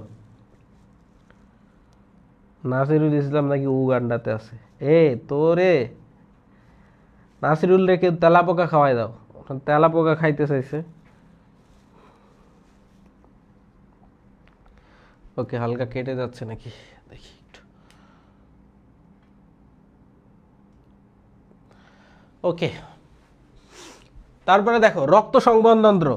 নাসিরুল ইসলাম নাকি উগান্ডাতে আছে। তোরে নাসিরুল রেখে তেলা পোকা খাওয়াই দাও, তেলা পোকা খাইতে চাইছে। ওকে, হালকা কেটে যাচ্ছে নাকি দেখি একটু। ওকে, তারপরে দেখো রক্ত সংবহন তন্ত্র।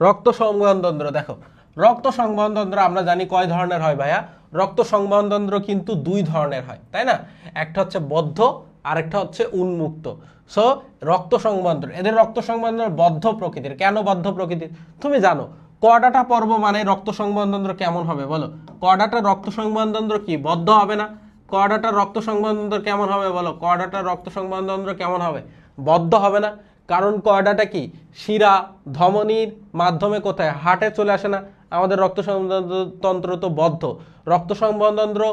রক্ত সংবহন তন্ত্র দেখো, রক্ত সংবহন তন্ত্র আমরা জানি কয় ধরনের হয় ভাইয়া, রক্ত সংবহন তন্ত্র কিন্তু দুই ধরনের হয়, তাই না? একটা হচ্ছে বদ্ধ, আরেকটা হচ্ছে উন্মুক্ত। সো রক্ত সংবহন তন্ত্র, এদের রক্ত সংবহন তন্ত্র বদ্ধ প্রকৃতির। কেন বদ্ধ প্রকৃতির? তুমি জানো কর্ডাটা পর্ব মানে রক্ত সংবহন তন্ত্র কেমন হবে বলো? কর্ডাটা রক্ত সংবহন তন্ত্র কি বদ্ধ হবে না? কর্ডাটার রক্ত সংবহন তন্ত্র কেমন হবে বলো? কর্ডাটার রক্ত সংবহন তন্ত্র কেমন হবে? বদ্ধ হবে না। কারণ কর্ডাটা কি শিরা ধমনীর মাধ্যমে কোথায়, হার্টে চলে আসে না? আমাদের রক্ত সংবহন তন্ত্র তো বদ্ধ। রক্ত সংবহন তন্ত্র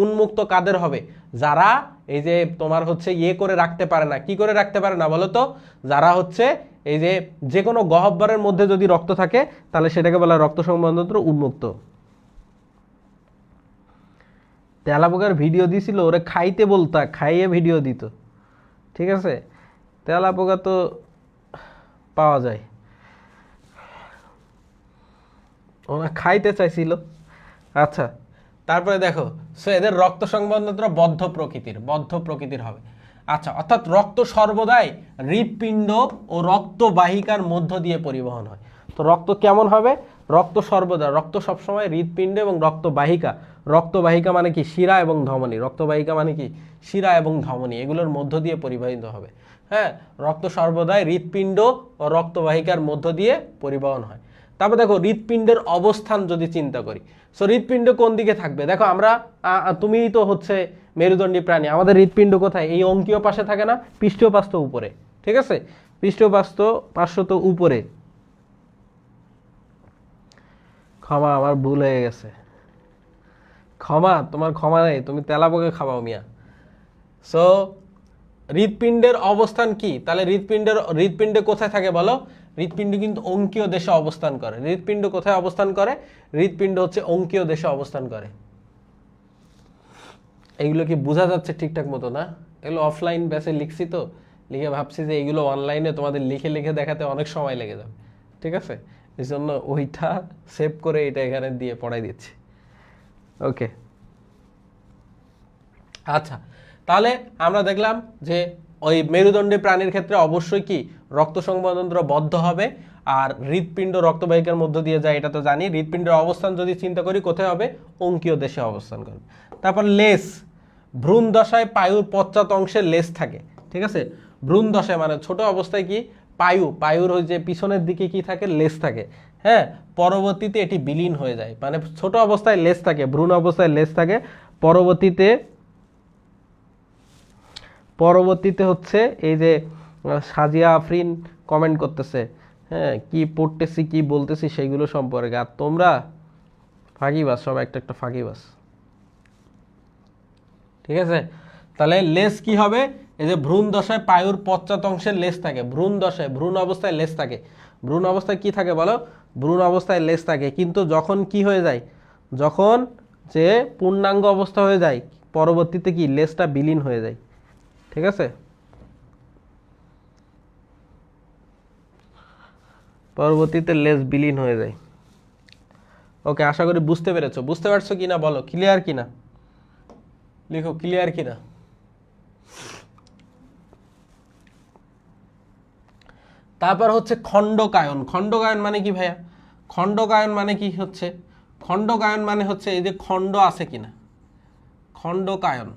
উন্মুক্ত কাদের হবে? যারা এই যে তোমার হচ্ছে ইয়ে করে রাখতে পারে না। কি করে রাখতে পারে না বলো তো? যারা হচ্ছে এই যে যে কোনো গহ্বরের মধ্যে যদি রক্ত থাকে তাহলে সেটাকে বলা রক্ত সংবহন তন্ত্র উন্মুক্ত। তেলাপোকার ভিডিও দিছিল, ওরে খাইতে বলতা, খাইয়ে ভিডিও দিত। ঠিক আছে, তেলাপোকা তো পাওয়া যায়, ওরা খাইতে চাইছিল। আচ্ছা, তারপরে দেখো, সো এদের রক্ত সংবহন তন্ত্র বদ্ধ প্রকৃতির, বদ্ধ প্রকৃতির হবে। আচ্ছা, অর্থাৎ রক্ত সর্বদাই হৃৎপিণ্ড ও রক্তবাহিকার মধ্য দিয়ে পরিবহন হয়। তো রক্ত কেমন হবে? রক্ত সর্বদা, রক্ত সবসময় হৃৎপিণ্ড এবং রক্তবাহিকা, রক্তবাহিকা মানে কি শিরা এবং ধমনী, রক্তবাহিকা মানে কি শিরা এবং ধমনী, এগুলোর মধ্য দিয়ে পরিবাহিত হবে। হ্যাঁ, রক্ত সর্বদাই হৃৎপিণ্ড ও রক্তবাহিকার মধ্য দিয়ে পরিবহন হয়। তারপর দেখো হৃৎপিণ্ডের অবস্থান যদি চিন্তা করি, সো হৃৎপিণ্ড কোন দিকে থাকবে? দেখো আমরা তুমিই তো হচ্ছে মেরুদণ্ডী প্রাণী, আমাদের হৃৎপিণ্ড কোথায়? এই অঙ্কীয় পাশে থাকে না, পৃষ্ঠীয় পাশ তো উপরে। ঠিক আছে, পৃষ্ঠীয় পাশ তো উপরে। ক্ষমা, আমার ভুল হয়ে গেছে, ক্ষমা, তোমার ক্ষমা নেই, তুমি তেলাপোকা খাওয়াও মিয়া। সো হৃৎপিণ্ডের অবস্থান কি? তাহলে হৃৎপিণ্ডে কোথায় থাকে বলো? হৃৎপিণ্ড কিন্তু অঙ্কীয় দেশে অবস্থান করে। হৃৎপিণ্ড কোথায় অবস্থান করে? হৃৎপিণ্ড হচ্ছে অঙ্কীয় দেশে অবস্থান করে। এইগুলো কি বোঝা যাচ্ছে ঠিকঠাক মতো না? এগুলো অফলাইন ব্যাচে লিখছি তো, লিখে ভাবছি যে এইগুলো অনলাইনে তোমাদের লিখে লিখে দেখাতে অনেক সময় লেগে যাবে। ঠিক আছে, এই জন্য ওইটা সেভ করে এটা এখানে দিয়ে পড়াই দিচ্ছি। ওকে, আচ্ছা, তাহলে আমরা দেখলাম যে ওই মেরুদণ্ডী প্রাণীর ক্ষেত্রে অবশ্যই কি রক্ত সংবহন তন্ত্র বদ্ধ হবে, আর হৃৎপিণ্ড রক্তবাহিকার মধ্য দিয়ে যায়, এটা তো জানি। হৃৎপিণ্ডের অবস্থান যদি চিন্তা করি কোথায় হবে? অঙ্কীয় দেশে অবস্থান করবে। তারপর লেজ, ভ্রূণ দশায় পায়ুর পশ্চাৎ অংশে লেজ থাকে। ঠিক আছে। ভ্রূণ দশায় মানে ছোট অবস্থায় কি পায়ু, পায়ুর ওই যে পিছনের দিকে কি থাকে, লেজ থাকে, হ্যাঁ, পরবর্তীতে এটি বিলীন হয়ে যায়। মানে ছোট অবস্থায় লেজ থাকে, ভ্রূণ অবস্থায় লেজ থাকে, পরবর্তীতে হচ্ছে এই যে সাজিয়া আফরিন কমেন্ট করতেছে, হ্যাঁ, কি পড়তেছি কি বলতেছি সেইগুলো সম্পর্কে, আর তোমরা ফাঁকিবাজ, সব একটা একটা ফাঁকিবাজ। ঠিক আছে, তাহলে লেজ কি হবে, এই যে ভ্রূণ দশায় পায়ুর পশ্চাৎ অংশের লেজ থাকে, ভ্রূণ দশায়, ভ্রূণ অবস্থায় লেজ থাকে। ভ্রূণ অবস্থায় কি থাকে বলো, ভ্রূণ অবস্থায় লেজ থাকে, কিন্তু যখন কি হয়ে যায়, যখন যে পূর্ণাঙ্গ অবস্থা হয়ে যায়, পরবর্তীতে কি লেজটা বিলীন হয়ে যায়। ঠিক আছে, পরবর্তীতে লেজ বিলীন হয়ে যায়। ওকে, আশা করি বুঝতে পেরেছো, বুঝতে পারছো কিনা বলো, ক্লিয়ার কিনা, লিখো ক্লিয়ার কিনা। তারপর হচ্ছে খণ্ডকায়ন। খণ্ডকায়ন মানে কি ভাইয়া, খণ্ডকায়ন মানে কি হচ্ছে, খণ্ডকায়ন মানে হচ্ছে এই যে খণ্ড আছে কিনা, খণ্ডকায়ন।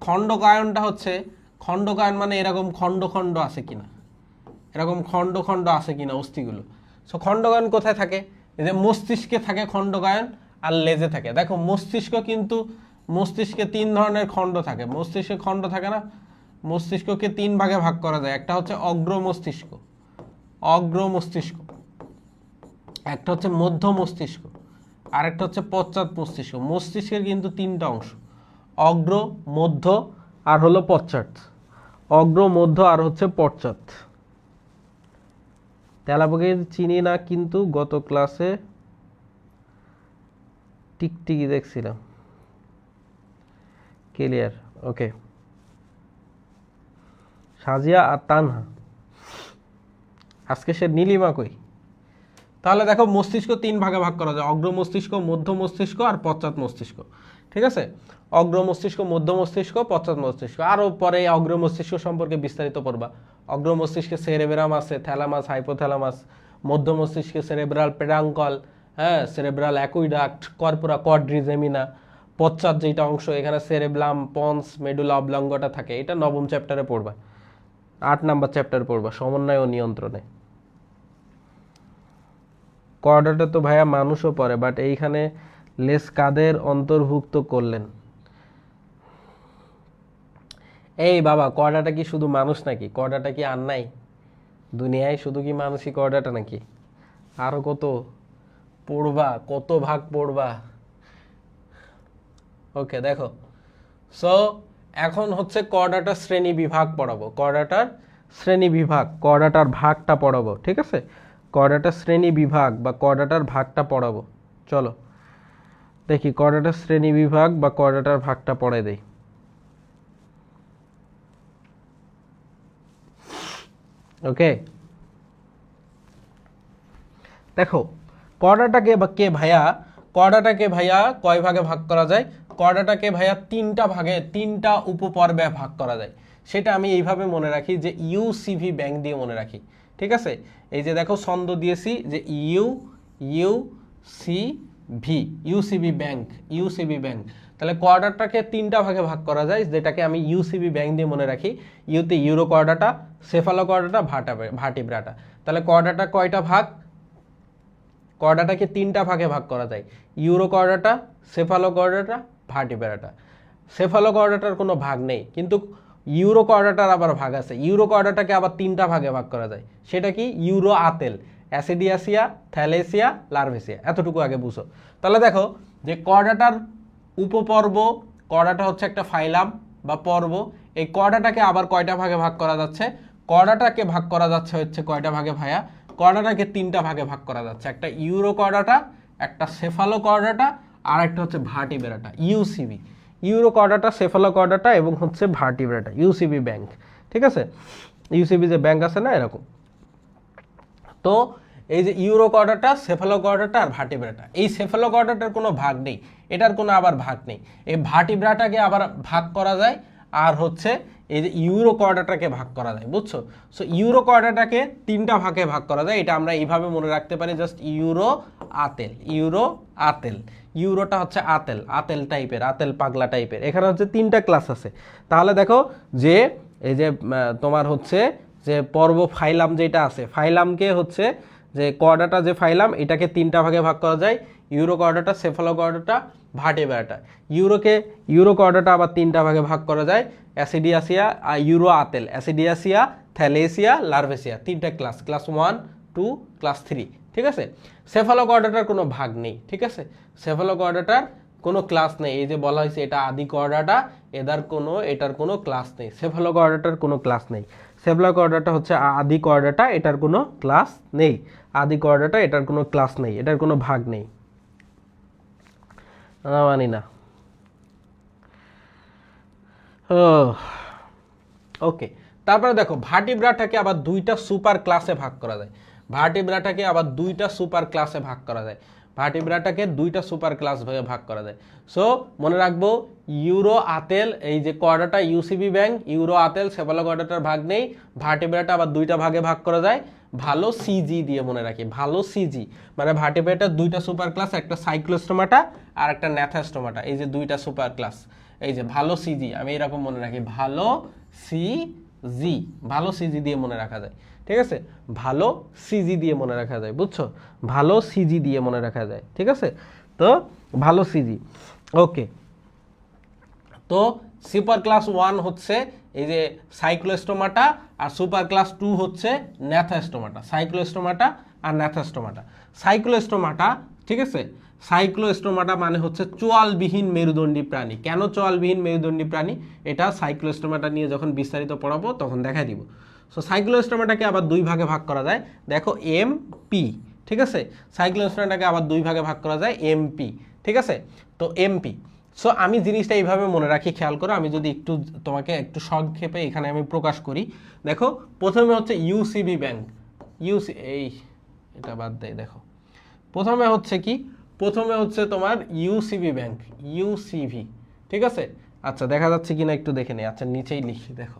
খণ্ডকায়নটা হচ্ছে, খণ্ডকায়ন মানে এরকম খণ্ড খণ্ড আছে কিনা, এরকম খণ্ড খণ্ড আছে কিনা অস্থিগুলো। সো খণ্ডকায়ন কোথায় থাকে, এই যে মস্তিষ্কে থাকে খণ্ডকায়ন, আর লেজে থাকে। দেখো মস্তিষ্ক কিন্তু, মস্তিষ্কে 3 ধরনের খণ্ড থাকে, মস্তিষ্কে খণ্ড থাকে না, মস্তিষ্ককে 3 ভাগে ভাগ করা যায়। একটা হচ্ছে অগ্র মস্তিষ্ক, অগ্র মস্তিষ্ক, একটা হচ্ছে মধ্য মস্তিষ্ক, আর একটা হচ্ছে পশ্চাৎ মস্তিষ্ক। মস্তিষ্কের কিন্তু 3টা অংশ, অগ্র, মধ্য আর হলো পশ্চাৎ। অগ্র, মধ্য আর হচ্ছে পশ্চাৎ। তেলাপোকে চিনি না, কিন্তু গত ক্লাসে টিকটিকি দেখছিলাম। ক্লিয়ার, ওকে। সাজিয়া আর তানহা, আজকে সে নীলিমা কই। তাহলে দেখো মস্তিষ্ক 3 ভাগে ভাগ করা যায়, অগ্র মস্তিষ্ক, মধ্য মস্তিষ্ক আর পশ্চাৎ মস্তিষ্ক। ঠিক আছে, অগ্র মস্তিষ্ক, মধ্য মস্তিষ্ক, পশ্চাৎ মস্তিষ্ক। আরও পরে অগ্র মস্তিষ্ক সম্পর্কে বিস্তারিত পড়বা। অগ্র মস্তিষ্কে সেরেবেরাম আছে, থ্যালামাস, হাইপোথ্যালামাস। মধ্য মস্তিষ্কে সেরেব্রাল পেডাঙ্কল, হ্যাঁ, সেরেব্রাল অ্যাকুইডাক্ট, কর্পোরা কোয়াড্রিজেমিনা। পশ্চাৎ যেটা অংশ, এখানে সেরেব্লাম, পন্স, মেডুলা অবলঙ্গটা থাকে। এটা 9ম চ্যাপ্টারে পড়বা, 8 নাম্বার চ্যাপ্টার পড়বা, সমন্বয় ও নিয়ন্ত্রণে। কর্ডাটা তো ভাইয়া মানুষও পড়ে, বাট এইখানে লেস কাদের অন্তর্ভুক্ত করলেন? এই বাবা, কর্ডাটা কি শুধু মানুষ নাকি? কর্ডাটা কি আর নাই দুনিয়ায়? শুধু কি মানুষই কর্ডাটা নাকি? আরো কত পড়বা, কত ভাগ পড়বা। ওকে, দেখো, সো এখন হচ্ছে কর্ডাটার শ্রেণী বিভাগ পড়াবো, কর্ডাটার শ্রেণী বিভাগ, কর্ডাটার ভাগটা পড়াবো। ঠিক আছে, কর্ডাটার শ্রেণী বিভাগ বা কর্ডাটার ভাগটা পড়াবো। চলো দেখি কর্ডাটার শ্রেণী বিভাগ বা কর্ডাটার ভাগটা পড়াই দেই। ওকে, দেখো কর্ডাটাকে বা কে ভাইয়া, কর্ডাটাকে ভাইয়া কয় ভাগে ভাগ করা যায়? কর্ডাটাকে ভাইয়া 3টা ভাগে, 3টা উপপর্বে ভাগ করা যায়। সেটা আমি এইভাবে মনে রাখি যে ইউসিভি ব্যাংক দিয়ে মনে রাখি। ঠিক আছে, এই যে দেখো ছন্দ দিয়েছি যে ইউসিভি, ইউসিবি ব্যাংক, ইউসিবি ব্যাংক। তাহলে কর্ডাটাকে 3টা ভাগে ভাগ করা যায়, যেটাকে আমি ইউসিবি ব্যাংক দিয়ে মনে রাখি। ইউতে euro chordata, cephalo chordata, Vertebrata. তাহলে কর্ডাটা কয়টা ভাগ? কর্ডাটাকে 3টা ভাগে ভাগ করা যায়, euro chordata, cephalo chordata, Vertebrata. Cephalo কর্ডাটার কোনো ভাগ নেই, কিন্তু ইউরো কর্ডাটার আবার ভাগ আছে। ইউরো কর্ডাটাকে আবার 3টা ভাগে ভাগ করা যায়। সেটা কি? ইউরো আতেল, অ্যাসিডিয়াসিয়া, থ্যালেসিয়া, লার্ভেসিয়া। এতটুকু আগে বুঝো। তাহলে দেখো যে কর্ডাটার উপপর্ব, কর্ডাটা হচ্ছে একটা ফাইলাম বা পর্ব। এই কর্ডাটাকে আবার কয়টা ভাগে ভাগ করা যাচ্ছে? কর্ডাটাকে ভাগ করা যাচ্ছে হচ্ছে কয়টা ভাগে ভাইয়া? কর্ডাটাকে 3টা ভাগে ভাগ করা যাচ্ছে, একটা ইউরো কর্ডাটা, একটা সেফালো কর্ডাটা, আর একটা হচ্ছে ভার্টিব্রাটা, ইউসিবি। ইউরো কর্ডাটা, সেফালো কর্ডাটা এবং হচ্ছে ভার্টিব্রাটা, ইউসিবি ব্যাংক। ঠিক আছে, ইউসিবি যে ব্যাংক আছে না, এরকম। তো এই যে ইউরো কর্ডাটা, সেফালো কর্ডাটা আর ভার্টিব্রাটা, এই সেফালো কর্ডাটার কোনো ভাগ নেই, এটার কোনো আবার ভাগ নেই। এই ভার্টিব্রাটাকে আবার ভাগ করা যায়, আর হচ্ছে এই যে ইউরো কর্ডাটাকে ভাগ করা যায়, বুঝছো? সো ইউরো কর্ডাটাকে 3টা ভাগে ভাগ করা যায়। এটা আমরা এইভাবে মনে রাখতে পারি, জাস্ট ইউরো আতেল, ইউরো আতেল। ইউরোটা হচ্ছে আতেল, আতেল টাইপের, আতেল পাগলা টাইপের। এখানে হচ্ছে 3টা ক্লাস আছে। তাহলে দেখো যে এই যে তোমার হচ্ছে যে পর্ব ফাইলাম যেটা আছে, ফাইলামকে হচ্ছে যে কর্ডাটা যে ফাইলাম এটাকে তিনটা ভাগে ভাগ করা যায়, euro chordata, Cephalochordata, ভার্টেব্রাটা। Euro chordata আবার তিনটা ভাগে ভাগ করা যায়, অ্যাসিডিয়াসিয়া আর ইউরো আতেল, অ্যাসিডিয়াসিয়া, থ্যালেসিয়া, লার্ভেসিয়া, তিনটা ক্লাস, ক্লাস 1, 2, ক্লাস 3, ঠিক আছে। সেফালোকর্ডাটার কোনো ভাগ নেই, ঠিক আছে, সেফালোকর্ডাটার কোনো ক্লাস নেই। এই যে বলা হয়েছে এটা আদি কর্ডাটা, এটার কোনো ক্লাস নেই, সেফালোকর্ডাটার কোনো ক্লাস নেই। সেফালোকর্ডাটা হচ্ছে আদি কর্ডাটা, এটার কোনো ক্লাস নেই, আদি কর্ডাটা এটার কোনো ক্লাস নেই, এটার কোনো ভাগ নেই, মানি না। ওকে, তারপরে দেখো ভার্টিব্রাটাকে আবার দুইটা সুপার ক্লাসে ভাগ করা যায়, ভার্টিব্রাটাকে আবার দুইটা সুপার ক্লাসে ভাগ করা যায়, ভার্টিব্রাটাকে দুইটা সুপার ক্লাস ভাগ করা যায়। সো মনে রাখবো ইউরো আতেল, এই যে কর্ডাটা ইউসিবি ব্যাংক, ইউরো আতেল সেফালোকর্ডাটার ভাগ নেই, ভার্টিব্রাটা আবার দুইটা ভাগে ভাগ করা যায়, ভালো সিজি দিয়ে মনে রাখি, ভালো সিজি মানে ভার্টিব্রাটার দুইটা সুপার ক্লাস, একটা সাইক্লোস্টোমাটা আর একটা ন্যাথাস্টোমাটা, এই যে দুইটা সুপার ক্লাস, এই যে ভালো সিজি, আমি এরকম মনে রাখি ভালো সিজি, ভালো সিজি দিয়ে মনে রাখা যায়, ঠিক আছে, ভালো সিজি দিয়ে মনে রাখা যায়, বুঝছো, ভালো সিজি দিয়ে মনে রাখা যায়, ঠিক আছে। তো ভালো সিজি, ওকে। তো সুপার ক্লাস 1 হচ্ছে এই যে সাইক্লোস্টোমাটা, আর সুপার ক্লাস 2 হচ্ছে ন্যাথাস্টোমাটা, সাইক্লোস্টোমাটা আর ন্যাথাস্টোমাটা। সাইক্লোস্টোমাটা, ঠিক আছে, সাইক্লোস্টোমাটা মানে হচ্ছে চোয়ালবিহীন মেরুদণ্ডী প্রাণী। কেন চোয়ালবিহীন মেরুদণ্ডী প্রাণী, এটা সাইক্লোস্টোমাটা নিয়ে যখন বিস্তারিত পড়াবো তখন দেখাই দিব। সো সাইক্লোস্টোমাটাকে আবার দুই ভাগে ভাগ করা যায়, দেখো এমপি, ঠিক আছে, সাইক্লোস্টোমাটাকে আবার দুই ভাগে ভাগ করা যায় এমপি, ঠিক আছে। তো এমপি, সো আমি জিনিসটা এইভাবে মনে রাখি, খেয়াল করো, আমি যদি একটু তোমাকে একটু সংক্ষেপে এখানে আমি প্রকাশ করি। দেখো প্রথমে হচ্ছে ইউসিবি ব্যাংক, এটা বাদ দেয়, দেখো প্রথমে হচ্ছে কি, প্রথমে হচ্ছে তোমার ইউসিবি ব্যাংক, ইউসিভি, ঠিক আছে। আচ্ছা দেখা যাচ্ছে কিনা একটু দেখে নেই, আচ্ছা নিচেই লিখি, দেখো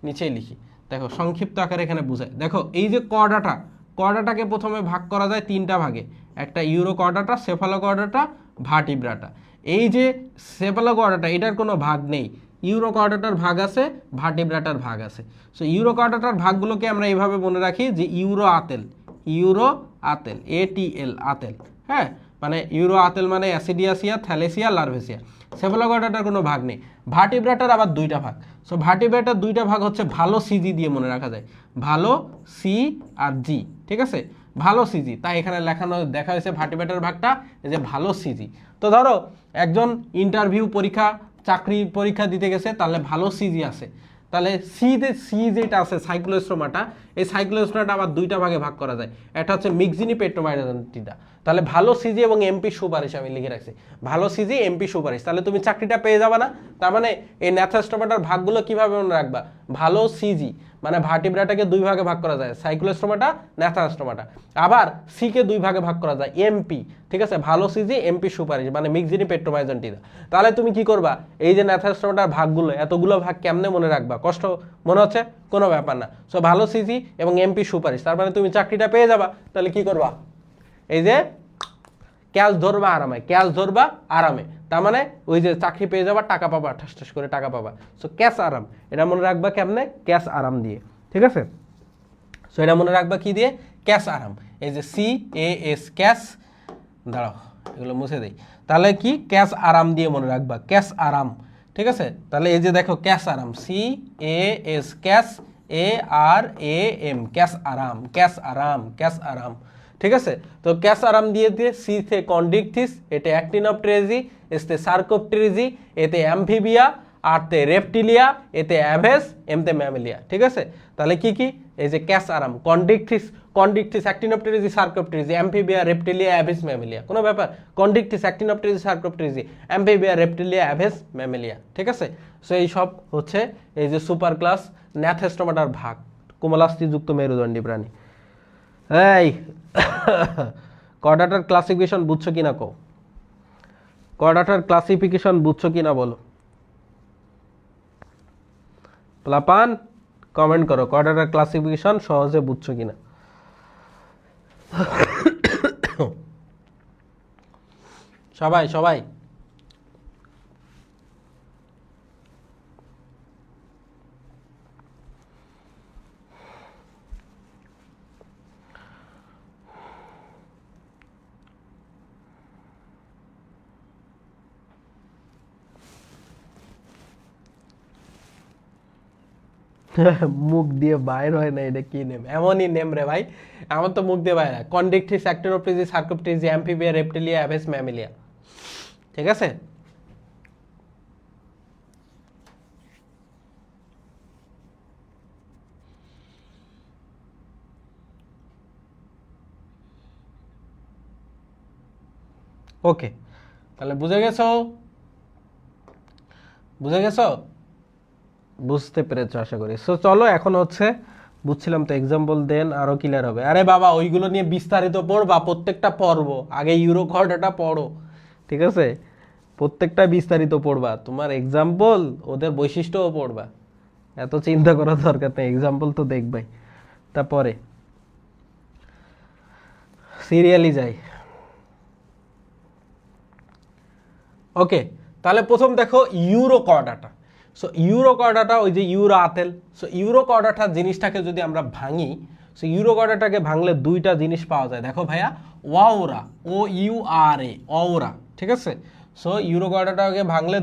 নিচেই লিখি, দেখো সংক্ষিপ্ত আকারে এখানে বোঝায়। দেখো এই যে কর্ডাটাকে প্রথমে ভাগ করা যায় তিনটা ভাগে, একটা ইউরো কর্ডাটা, সেফালোকর্ডাটা, ভার্টিব্রাটা। এই যে সেফালোকর্ডাটা এটার কোনো ভাগ নেই, ইউরো কর্ডাটার ভাগ আছে, ভার্টিব্রাটার ভাগ আছে। সো ইউরো কর্ডাটার ভাগগুলোকে আমরা এইভাবে মনে রাখি যে ইউরো আতেল, ইউরো আতেল, এটিএল আতেল, হ্যাঁ, মানে ইউরো আতেল মানে অ্যাসিডিয়াসিয়া, থ্যালেসিয়া, লার্ভেসিয়া। সেফালোকর্ডাটার কোনো ভাগ নেই। ভার্টিব্রাটার আবার দুইটা ভাগ। সো ভার্টিব্রাটার দুইটা ভাগ হচ্ছে ভালো সিজি দিয়ে মনে রাখা যায়, ভালো সি আর জি, ঠিক আছে, ভালো সিজি, তাই এখানে দেখা হয়েছে ভার্টিব্রাটার ভাগটা, এই যে ভালো সিজি। তো ধরো একজন ইন্টারভিউ পরীক্ষা, চাকরি পরীক্ষা দিতে গেছে, তাহলে ভালো সিজি আছে, তাহলে সি যেটা আছে সাইক্লোস্টোমাটা, এই সাইক্লোস্টোমাটা আবার দুইটা ভাগে ভাগ করা যায়, একটা হচ্ছে মিক্সিনি পেট্রোমাইজেন্টিটা। তাহলে ভালো সিজি এবং এমপি সুপারিশ আমি লিখে রাখছি, ভালো সিজি এমপি সুপারিশ, তাহলে তুমি চাকরিটা পেয়ে যাবে না। তার মানে এই ন্যাথাস্টোমাটার ভাগগুলো কিভাবে মনে রাখবা, ভালো সিজি মানে ভার্টিব্রাটাকে দুই ভাগে ভাগ করা যায়, সাইক্লোস্টোমাটা, ন্যাথাস্টোমাটা, আবার সি কে দুই ভাগে ভাগ করা যায় এমপি, ঠিক আছে, ভালো সিজি এমপি সুপারিশ মানে মিক্সিনি পেট্রোমাইজেন্টিটা। তাহলে তুমি কি করবা, এই যে ন্যাথাস্টোমাটার ভাগগুলো, এতগুলো ভাগ কেমনে মনে রাখবা, কষ্ট মনে হচ্ছে, কোনো ব্যাপার না। সো ভালো সিজি এবং এমপি সুপারিশ, তার মানে তুমি চাকরিটা পেয়ে যাবা। তাহলে কি করবা, এই যে ক্যাশ ধরবা আরামে, ক্যাশ ধরবা আরামে, তার মানে ওই যে চাকরি পেয়ে যাবা, টাকা পাবা, ঠাস ঠাস করে টাকা পাবা। সো ক্যাশ আরাম, এটা মনে রাখবা কেমনে, ক্যাশ আরাম দিয়ে, ঠিক আছে। সো এটা মনে রাখবা কি দিয়ে, ক্যাশ আরাম, এই যে সি এ এস ক্যাশ, দাঁড়াও এগুলো মুছে দেই, তাহলে কি ক্যাশ আরাম দিয়ে মনে রাখবা, ক্যাশ আরাম, ঠিক আছে। তাহলে এই যে দেখো ক্যাশ আরাম, C A S cash, A R A M, cash আরাম, ক্যাশ আরাম, ক্যাশ আরাম, ঠিক আছে। তো ক্যাশ আরাম দিয়ে সি তে কন্ডিকথিস, এতে অ্যাক্টিনোপটেরিজি, এতে সার্কোপটেরিজি, এতে অ্যামফিবিয়া, আর তে রেপটিলিয়া, এতে অ্যাভেস, এমতে ম্যামেলিয়া, ঠিক আছে। তাহলে কি কি, এই যে ক্যাশ আরাম, Chondrichthyes, Actinopterygii, Sarcopterygii, Amphibia, Reptilia, Aves, Mammalia, কোনো ব্যাপার, Chondrichthyes, Actinopterygii, Sarcopterygii, Amphibia, Reptilia, Aves, Mammalia, ঠিক আছে। সো এই সব হচ্ছে এই যে সুপার ক্লাস ন্যাথাস্টোমাটার ভাগ, কোমলাস্থিযুক্ত মেরুদণ্ডী প্রাণী। এই কর্ডাটার ক্লাসিফিকেশন বুঝছো কিনা কো, কর্ডাটার ক্লাসিফিকেশন বুঝছো কিনা বলো, প্লাপান কমেন্ট করো, কর্ডাটার ক্লাসিফিকেশন সহজে বুঝছো কিনা। সবাই সবাই মুখ দিয়ে বাইর হয় না, এটা কি নেম? এমনই নেম রে ভাই, আমার তো মুখ দিয়ে বাইরে। কন্ডিকটিস, অ্যাক্টিনোপ্টেজিস, সার্কোপটেজিয়া, অ্যাম্ফিবিয়া, রেপ্টিলিয়া, অ্যাভেস, ম্যামিলিয়া। ঠিক আছে, ওকে, তাহলে বুঝে গেছো? বুঝে গেছো? বুঝতে পেরেছো আশা করি। সো চলো এখন হচ্ছে, বুঝছিলাম তো এক্সাম্পল দেন আরো ক্লিয়ার হবে। আরে বাবা ওইগুলো নিয়ে বিস্তারিত পড়বা, প্রত্যেকটা পর্ব আগে ইউরোকর্ডাটা পড়ো, ঠিক আছে? প্রত্যেকটা বিস্তারিত পড়বা, তোমার এক্সাম্পল ওদের বৈশিষ্ট্যও পড়বা, এত চিন্তা করার দরকার নেই, এক্সাম্পল তো দেখবাই। তারপরে সিরিয়ালি যাই। ওকে, তাহলে প্রথম দেখো ইউরোকর্ডাটা। সো ইউরোকর্ডাটা ওই যে ইউরো আতেল। সো ইউরোকর্ডাটা জিনিসটাকে যদি আমরা ভাঙি, সো ইউরোকর্ডাটাকে ভাঙলে দুইটা জিনিস পাওয়া যায়। দেখো ভাইয়া, ওয়াওরা, ও ইউ আর এ, ওরা, ঠিক আছে? সো ইউরোকর্ডাটাকে ভাঙলে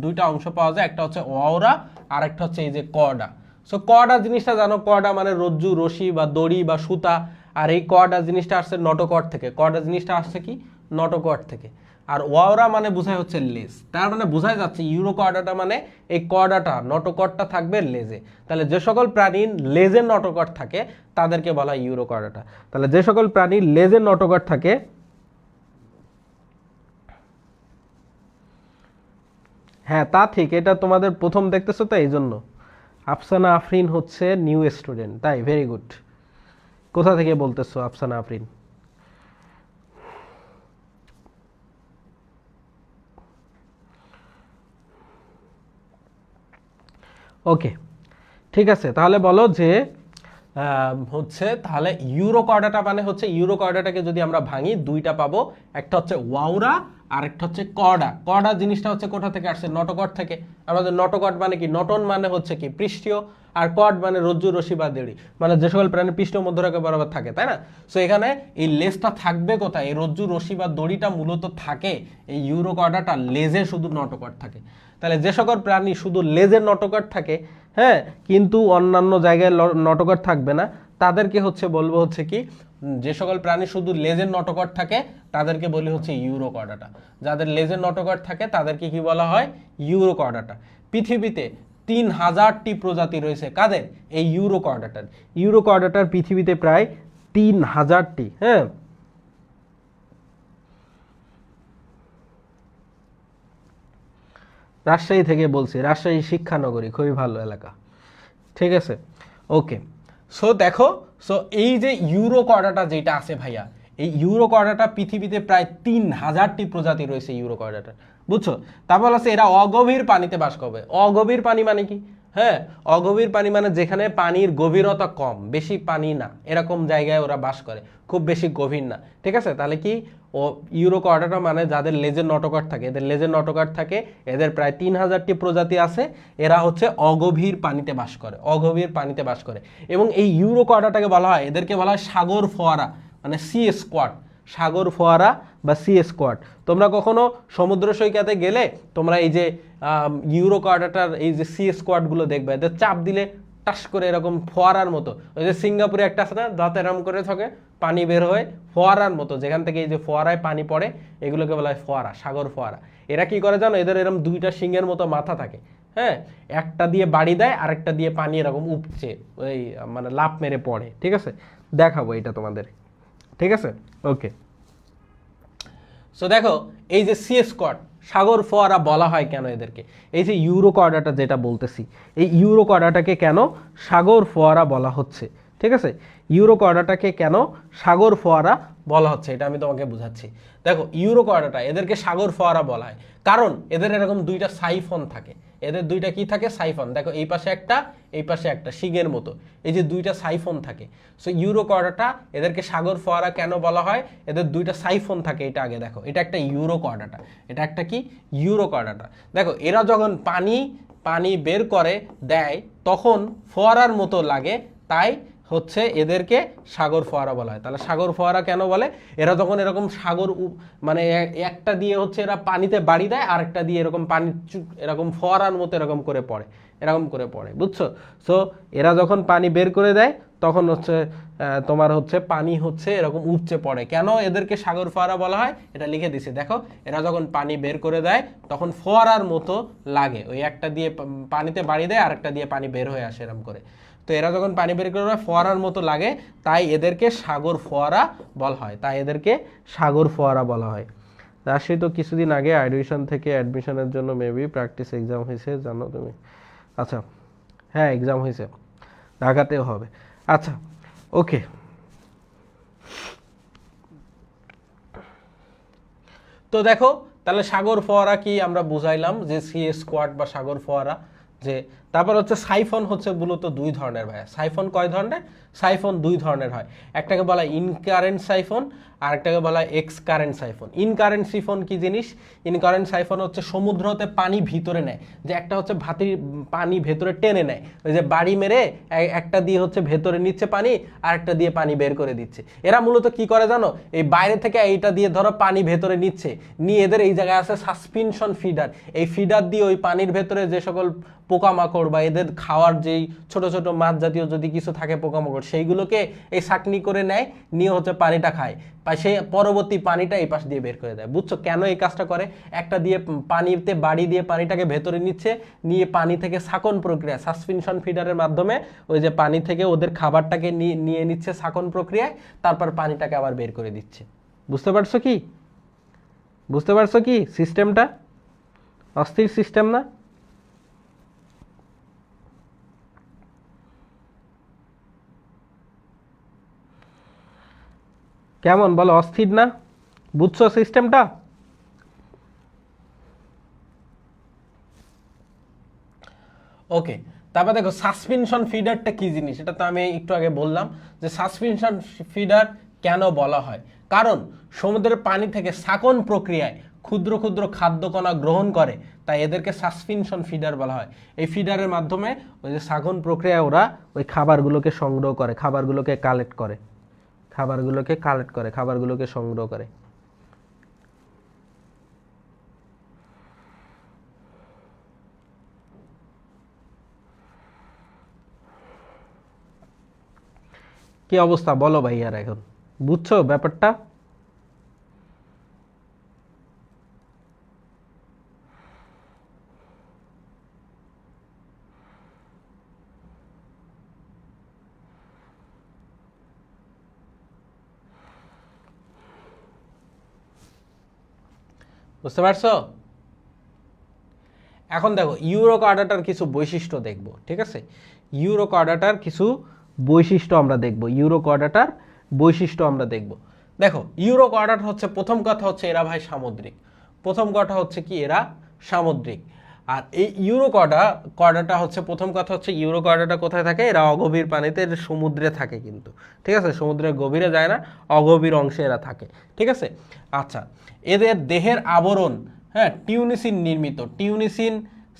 দুইটা অংশ পাওয়া যায়, একটা হচ্ছে ওয়াওরা আর একটা হচ্ছে এই যে কর্ডা। সো কর্ডা জিনিসটা জানো, কর্ডা মানে রজ্জু, রশি বা দড়ি বা সুতা। আর এই কর্ডা জিনিসটা আসছে নটোকর্ড থেকে। কর্ডা জিনিসটা আসছে কি? নটোকর্ড থেকে। আর ওয়াওরা মানে বোঝায় হচ্ছে লেজ। তার মানে বোঝাই যাচ্ছে ইউরোকর্ডাটা মানে এই কর্ডাটা, নটোকর্ডটা থাকবে লেজে। তাহলে যে সকল প্রাণীর লেজের নটোকর্ড থাকে তাদেরকে বলা হয় ইউরোকর্ডাটা। তাহলে যে সকল প্রাণীর লেজের নটোকর্ড থাকে, হ্যাঁ তা ঠিক, এটা তোমাদের প্রথম দেখতেছো তো এই জন্য। আফসানা আফরিন হচ্ছে নিউ স্টুডেন্ট, তাই? Very good. কোথা থেকে বলতেছো আফসানা আফরিন? ওকে, ঠিক আছে, তাহলে বলো যে হচ্ছে তাহলে ইউরোকর্ডাটা মানে হচ্ছে, ইউরোকর্ডাটাকে যদি আমরা ভাঙি দুইটা পাবো, একটা হচ্ছে ওয়াউরা আর একটা হচ্ছে কর্ডা। কর্ডা জিনিসটা হচ্ছে কোথা থেকে আসছে? নটোকর্ড থেকে। আমাদের নটোকর্ড মানে কি? নটন মানে হচ্ছে কি? পৃষ্ঠীয়। আর কর্ড মানে রজ্জু, রশি বা দড়ি, মানে যে সকল প্রাণীর পৃষ্ঠ মধ্যরেখা বরাবর থাকে, তাই না? সো এখানে এই লেজটা থাকবে কোথায়? এই রজ্জু, রশি বা দড়িটা মূলত থাকে এই ইউরোকর্ডাটা লেজে, শুধু নটোকর্ড থাকে। তাহলে যে সকল প্রাণী শুধু লেজের নটোকর্ড থাকে, হ্যাঁ, কিন্তু অন্যান্য জায়গায় নটোকর্ড থাকবে না, তাদেরকে হচ্ছে বলবো হচ্ছে কি, যে সকল প্রাণী শুধু লেজের নটোকর্ড থাকে তাদেরকে বলি হচ্ছে ইউরোকর্ডাটা। যাদের লেজের নটোকর্ড থাকে তাদেরকে কি বলা হয়? ইউরোকর্ডাটা। পৃথিবীতে 3000টি প্রজাতি রয়েছে কাদের? এই ইউরোকর্ডাটার। ইউরোকর্ডাটার পৃথিবীতে প্রায় 3000টি, হ্যাঁ। রাজশাহী থেকে বলছি, রাজশাহী শিক্ষানগরী, খুবই ভালো এলাকা, ঠিক আছে? ওকে, সো দেখো, সো এই যে ইউরোকর্ডাটা যেটা আছে ভাইয়া, এই ইউরোকর্ডাটা পৃথিবীতে প্রায় 3000টি প্রজাতি রয়েছে ইউরোকর্ডাটার, বুঝছো? তারপর আছে এরা অগভীর পানিতে বাস করবে। অগভীর পানি মানে কি? হ্যাঁ, অগভীর পানি মানে যেখানে পানির গভীরতা কম, বেশি পানি না, এরকম জায়গায় ওরা বাস করে, খুব বেশি গভীর না, ঠিক আছে? তাহলে কি ও ইউরোকর্ডাটা মানে যাদের লেজের নটোকর্ড থাকে, এদের লেজের নটোকর্ড থাকে, এদের প্রায় 3000টি প্রজাতি আছে, এরা হচ্ছে অগভীর পানিতে বাস করে, অগভীর পানিতে বাস করে। এবং এই ইউরোকর্ডাটাকে বলা হয়, এদেরকে বলা হয় সাগর ফোয়ারা, মানে সি স্কোয়াড, সাগর ফোয়ারা বা সি স্কোয়াড। তোমরা কখনো সমুদ্র সৈকতে গেলে তোমরা এই যে ইউরোকর্ডাটার এই যে সি স্কোয়াডগুলো দেখবে, এদের চাপ দিলে টাস করে এরকম ফোয়ারার মতো, ওই যে সিঙ্গাপুরে একটা আছে না, দাঁতে এরকম করে থাকে, পানি বের হয়ে ফোয়ারার মতো, যেখান থেকে এই যে ফোয়ারায় পানি পড়ে, এগুলোকে বলা হয় ফোয়ারা, সাগর ফোয়ারা। এরা কি করে জানো? এদের এরকম দুইটা সিংহের মতো মাথা থাকে, হ্যাঁ, একটা দিয়ে বাড়ি দেয় আরেকটা দিয়ে পানি এরকম উপচে ওই মানে লাফ মেরে পড়ে, ঠিক আছে? দেখাবো এটা তোমাদের, ঠিক আছে? ওকে, সো দেখো এই যে সি স্কোয়াড, সাগর ফোয়ারা বলা হয় কেন এদেরকে? এই যে ইউরোকর্ডাটা যেটা বলতেছি, এই ইউরোকর্ডাটাকে কেন সাগর ফোয়ারা বলা হচ্ছে, ঠিক আছে? ইউরোকর্ডাটাকে কেন সাগর ফোয়ারা বলা হচ্ছে এটা আমি তোমাকে বুঝাচ্ছি। দেখো ইউরোকর্ডাটা এদেরকে সাগর ফোয়ারা বলা হয় কারণ এদের এরকম দুইটা সাইফন থাকে। এদের দুইটা কি থাকে? সাইফন। দেখো এই পাশে একটা, এই পাশে একটা, শিগের মতো, এই যে দুইটা সাইফন থাকে। সো ইউরোকর্ডাটা এদেরকে সাগর ফোয়ারা কেন বলা হয়? এদের দুইটা সাইফন থাকে। এটা আগে দেখো, এটা একটা ইউরোকর্ডাটা, এটা একটা কি? ইউরোকর্ডাটা। দেখো এরা যখন পানি বের করে দেয় তখন ফোয়ারার মতো লাগে, তাই হচ্ছে এদেরকে সাগর ফোয়ারা বলা হয়। তাহলে সাগর ফোয়ারা কেন বলে? এরা যখন এরকম সাগর মানে একটা দিয়ে হচ্ছে এরা পানিতে বাড়ি দেয়, আরেকটা দিয়ে এরকম পানি এরকম ফোয়ারার মতো এরকম করে পড়ে, এরকম করে পড়ে, বুঝছো? সো এরা যখন পানি বের করে দেয় তখন হচ্ছে তোমার হচ্ছে পানি হচ্ছে এরকম উপচে পড়ে। কেন এদেরকে সাগর ফোয়ারা বলা হয় এটা লিখে দিছি, দেখো এরা যখন পানি বের করে দেয় তখন ফোয়ারার মতো লাগে, ওই একটা দিয়ে পানিতে বাড়ি দেয় আর একটা দিয়ে পানি বের হয়ে আসে এরকম করে। তো এরা যখন পানি বের করে দেয় ফোয়ারার মতো লাগে, তাই এদেরকে সাগর ফোয়ারা বলা হয়, তাই এদেরকে সাগর ফোয়ারা বলা হয়। রাজশাহী তো কিছুদিন আগে অ্যাডমিশন থেকে অ্যাডমিশনের জন্য মেবি প্র্যাকটিস এক্সাম হয়েছে, জানো তুমি? আচ্ছা, হ্যাঁ এক্সাম হয়েছে, ঢাকাতেও হবে। আচ্ছা ওকে, তো দেখো তাহলে সাগর ফোয়ারা কি আমরা বুঝাইলাম যে সি স্কোয়াড বা সাগর ফোয়ারা। যে তারপর হচ্ছে সাইফন হচ্ছে মূলত দুই ধরনের ভাইয়া। সাইফন কয় ধরনের? সাইফন দুই ধরনের হয়, একটাকে বলা হয় ইনকারেন্ট সাইফন আর একটাকে বলা হয় এক্স কারেন্ট সাইফন। ইনকারেন্ট সাইফন কি জিনিস? ইনকারেন্ট সাইফন হচ্ছে সমুদ্রতে পানি ভিতরে নেয়, যে একটা হচ্ছে ভাতির পানি ভেতরে টেনে নেয়, ওই যে বাড়ি মেরে একটা দিয়ে হচ্ছে ভেতরে নিচ্ছে পানি আর একটা দিয়ে পানি বের করে দিচ্ছে। এরা মূলত কি করে জানো, এই বাইরে থেকে এইটা দিয়ে ধরো পানি ভেতরে নিচ্ছে, নিয়ে এদের এই জায়গায় আছে সাসপেনশন ফিডার, এই ফিডার দিয়ে ওই পানির ভেতরে যে সকল পোকামাকড় বা এদের খাওয়ার যেই ছোট ছোট মাছ জাতীয় যদি কিছু থাকে পোকামাকড়, সেইগুলোকে এই ছাঁকনি করে নেয়, নিয়ে হচ্ছে পানিটা খায়, সে পরবর্তী পানিটা এই পাশ দিয়ে বের করে দেয়। বুঝছো কেন এই কাজটা করে? একটা দিয়ে পানিতে বাড়ি দিয়ে পানিটাকে ভেতরে নিচ্ছে, নিয়ে পানি থেকে ছাঁকন প্রক্রিয়া সাসপেনশন ফিডারের মাধ্যমে ওই যে পানি থেকে ওদের খাবারটাকে নিয়ে নিচ্ছে ছাঁকন প্রক্রিয়ায়, তারপর পানিটাকে আবার বের করে দিচ্ছে। বুঝতে পারছো কি? বুঝতে পারছো কি সিস্টেমটা? অস্থির সিস্টেম না? কেমন বলো, অস্থির না? বুঝছো সিস্টেমটা? ওকে, তারপর দেখো সাসপেনশন ফিডারটা কি জিনিস, এটা তো আমি একটু আগে বললাম যে সাসপেনশন ফিডার কেন বলা হয়, কারণ সমুদ্রের পানি থেকে ছাঁকন প্রক্রিয়ায় ক্ষুদ্র ক্ষুদ্র খাদ্যকণা গ্রহণ করে, তাই এদেরকে সাসপেনশন ফিডার বলা হয়। এই ফিডারের মাধ্যমে ওই যে ছাঁকন প্রক্রিয়ায় ওরা ওই খাবারগুলোকে সংগ্রহ করে, খাবারগুলোকে কালেক্ট করে, খাবারগুলোকে সংগ্রহ করে। কি অবস্থা বলো ভাই, আর এখন বুঝছো ব্যাপারটা? বুঝতে পারছো? এখন দেখো ইউরোকার্ডাটার কিছু বৈশিষ্ট্য দেখব, ঠিক আছে? ইউরোকার্ডাটার কিছু বৈশিষ্ট্য আমরা দেখব, ইউরোকার্ডাটার বৈশিষ্ট্য আমরা দেখব। দেখো ইউরোকার্ডাটা হচ্ছে, প্রথম কথা হচ্ছে এরা ভাই সামুদ্রিক, প্রথম কথা হচ্ছে কি এরা সামুদ্রিক। আর এই কর্ডাটা হচ্ছে, প্রথম কথা হচ্ছে ইউরোকর্ডাটা কোথায় থাকে? এরা অগভীর পানিতে, সমুদ্রে থাকে কিন্তু, ঠিক আছে? সমুদ্রের গভীরে যায় না, অগভীর অংশে এরা থাকে, ঠিক আছে? আচ্ছা, এদের দেহের আবরণ, হ্যাঁ, টিউনিসিন নির্মিত, টিউনিসিন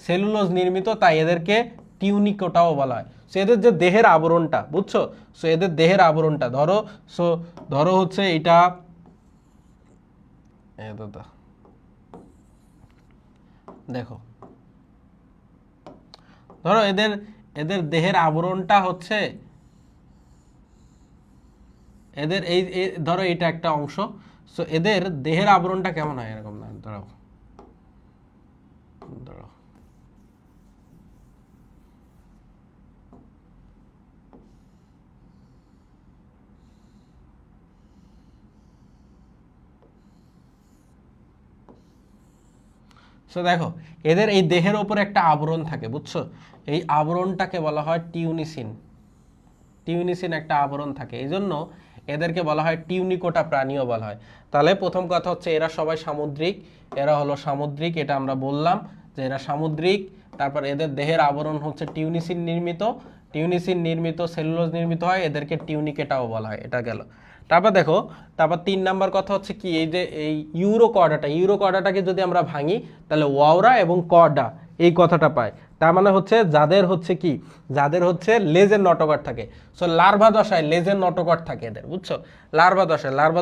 সেলুলোজ নির্মিত, তাই এদেরকে টিউনিকোটাও বলা হয়। সো এদের যে দেহের আবরণটা, বুঝছো? সো এদের দেহের আবরণটা ধরো হচ্ছে এটা দেখো, ধরো এদের এদের দেহের আবরণটা হচ্ছে এদের এই ধরো এটা একটা অংশ। সো এদের দেহের আবরণটা কেমন হয় এরকম, না ধরো ধরো সো দেখো এদের এই দেহের ওপর একটা আবরণ থাকে, বুঝছো? এই আবরণটাকে বলা হয় টিউনিসিন, টিউনিসিন একটা আবরণ থাকে, এই জন্য এদেরকে বলা হয় টিউনিকোটা প্রাণীও বলা হয়। তাহলে প্রথম কথা হচ্ছে এরা সবাই সামুদ্রিক, এরা হলো সামুদ্রিক, এটা আমরা বললাম যে এরা সামুদ্রিক। তারপর এদের দেহের আবরণ হচ্ছে টিউনিসিন নির্মিত, টিউনিসিন নির্মিত, সেলুলোজ নির্মিত হয়, এদেরকে টিউনিকেটাও বলা হয়। এটা গেল। তারপর দেখো, তারপর 3 নাম্বার কথা হচ্ছে কি, এই যে এই ইউরোকর্ডাটাকে যদি আমরা ভাঙি তাহলে ওয়াওরা এবং কর্ডা, এই কথাটা পায়। তার মানে হচ্ছে যাদের হচ্ছে কি, যাদের হচ্ছে লেজের নটকট থাকে, সো লার্ভা দশায় লেজের নটকট থাকে এদের, বুঝছো? লার্ভা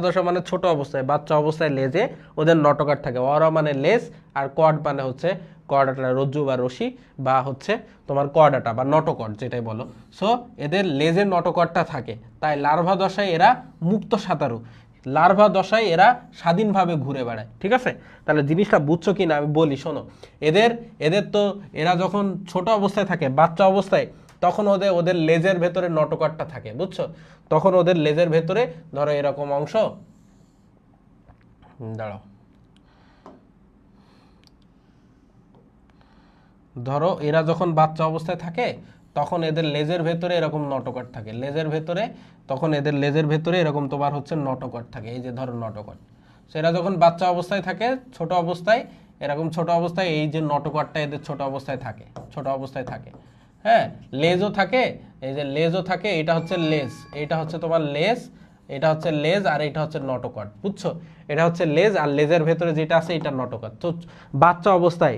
দশা মানে ছোট অবস্থায়, বাচ্চা অবস্থায় লেজে ওদের নটকট থাকে। অরা মানে লেজ, আর কর্ড মানে হচ্ছে কর্ডাটা, রজ্জু বা রশি, বা হচ্ছে তোমার কর্ডাটা বা নটকট যেটাই বলো। সো এদের লেজের নটকটটা থাকে, তাই লার্ভা দশায় এরা মুক্ত সাঁতারু, লার্ভা দশায় এরা স্বাধীনভাবে ঘুরে বেড়ায়। ঠিক আছে, তাহলে জিনিসটা বুঝছো কি না আমি বলি, শোনো। এদের এদের তো এরা যখন ছোট অবস্থায় থাকে, বাচ্চা অবস্থায়, তখন ওদের ওদের লেজের ভেতরে নটকটটা থাকে, বুঝছো? তখন ওদের লেজের ভেতরে ধরো এরকম অংশ, দাঁড়াও, ধরো এরা যখন বাচ্চা অবস্থায় থাকে তখন এদের লেজের ভেতরে এরকম নটকট থাকে, লেজের ভেতরে, তখন এদের লেজের ভেতরে এরকম তোমার হচ্ছে নটকট থাকে, এই যে ধরো নটকট। সেটা যখন বাচ্চা অবস্থায় থাকে, ছোট অবস্থায়, এরকম ছোট অবস্থায় এই যে নটকটটা এদের ছোট অবস্থায় থাকে, ছোট অবস্থায় থাকে। হ্যাঁ, লেজও থাকে, এই যে লেজও থাকে, এটা হচ্ছে লেজ, এটা হচ্ছে তোমার লেজ, এটা হচ্ছে লেজ, আর এটা হচ্ছে নটকট, বুঝছো? এটা হচ্ছে লেজ, আর লেজের ভেতরে যেটা আছে এটা নটকট। তো বাচ্চা অবস্থায়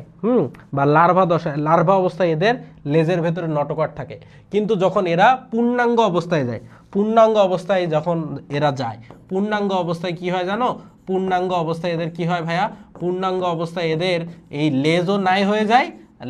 বা লার্ভা দশায়, লার্ভা অবস্থায় এদের লেজের ভেতরে নটকট থাকে। কিন্তু যখন এরা পূর্ণাঙ্গ অবস্থায় যায়, পূর্ণাঙ্গ অবস্থায় যখন এরা যায়, পূর্ণাঙ্গ অবস্থায় কি হয় জানো? পূর্ণাঙ্গ অবস্থায় এদের কি হয় ভাইয়া? পূর্ণাঙ্গ অবস্থায় এদের এই লেজও নাই হয়ে যায়,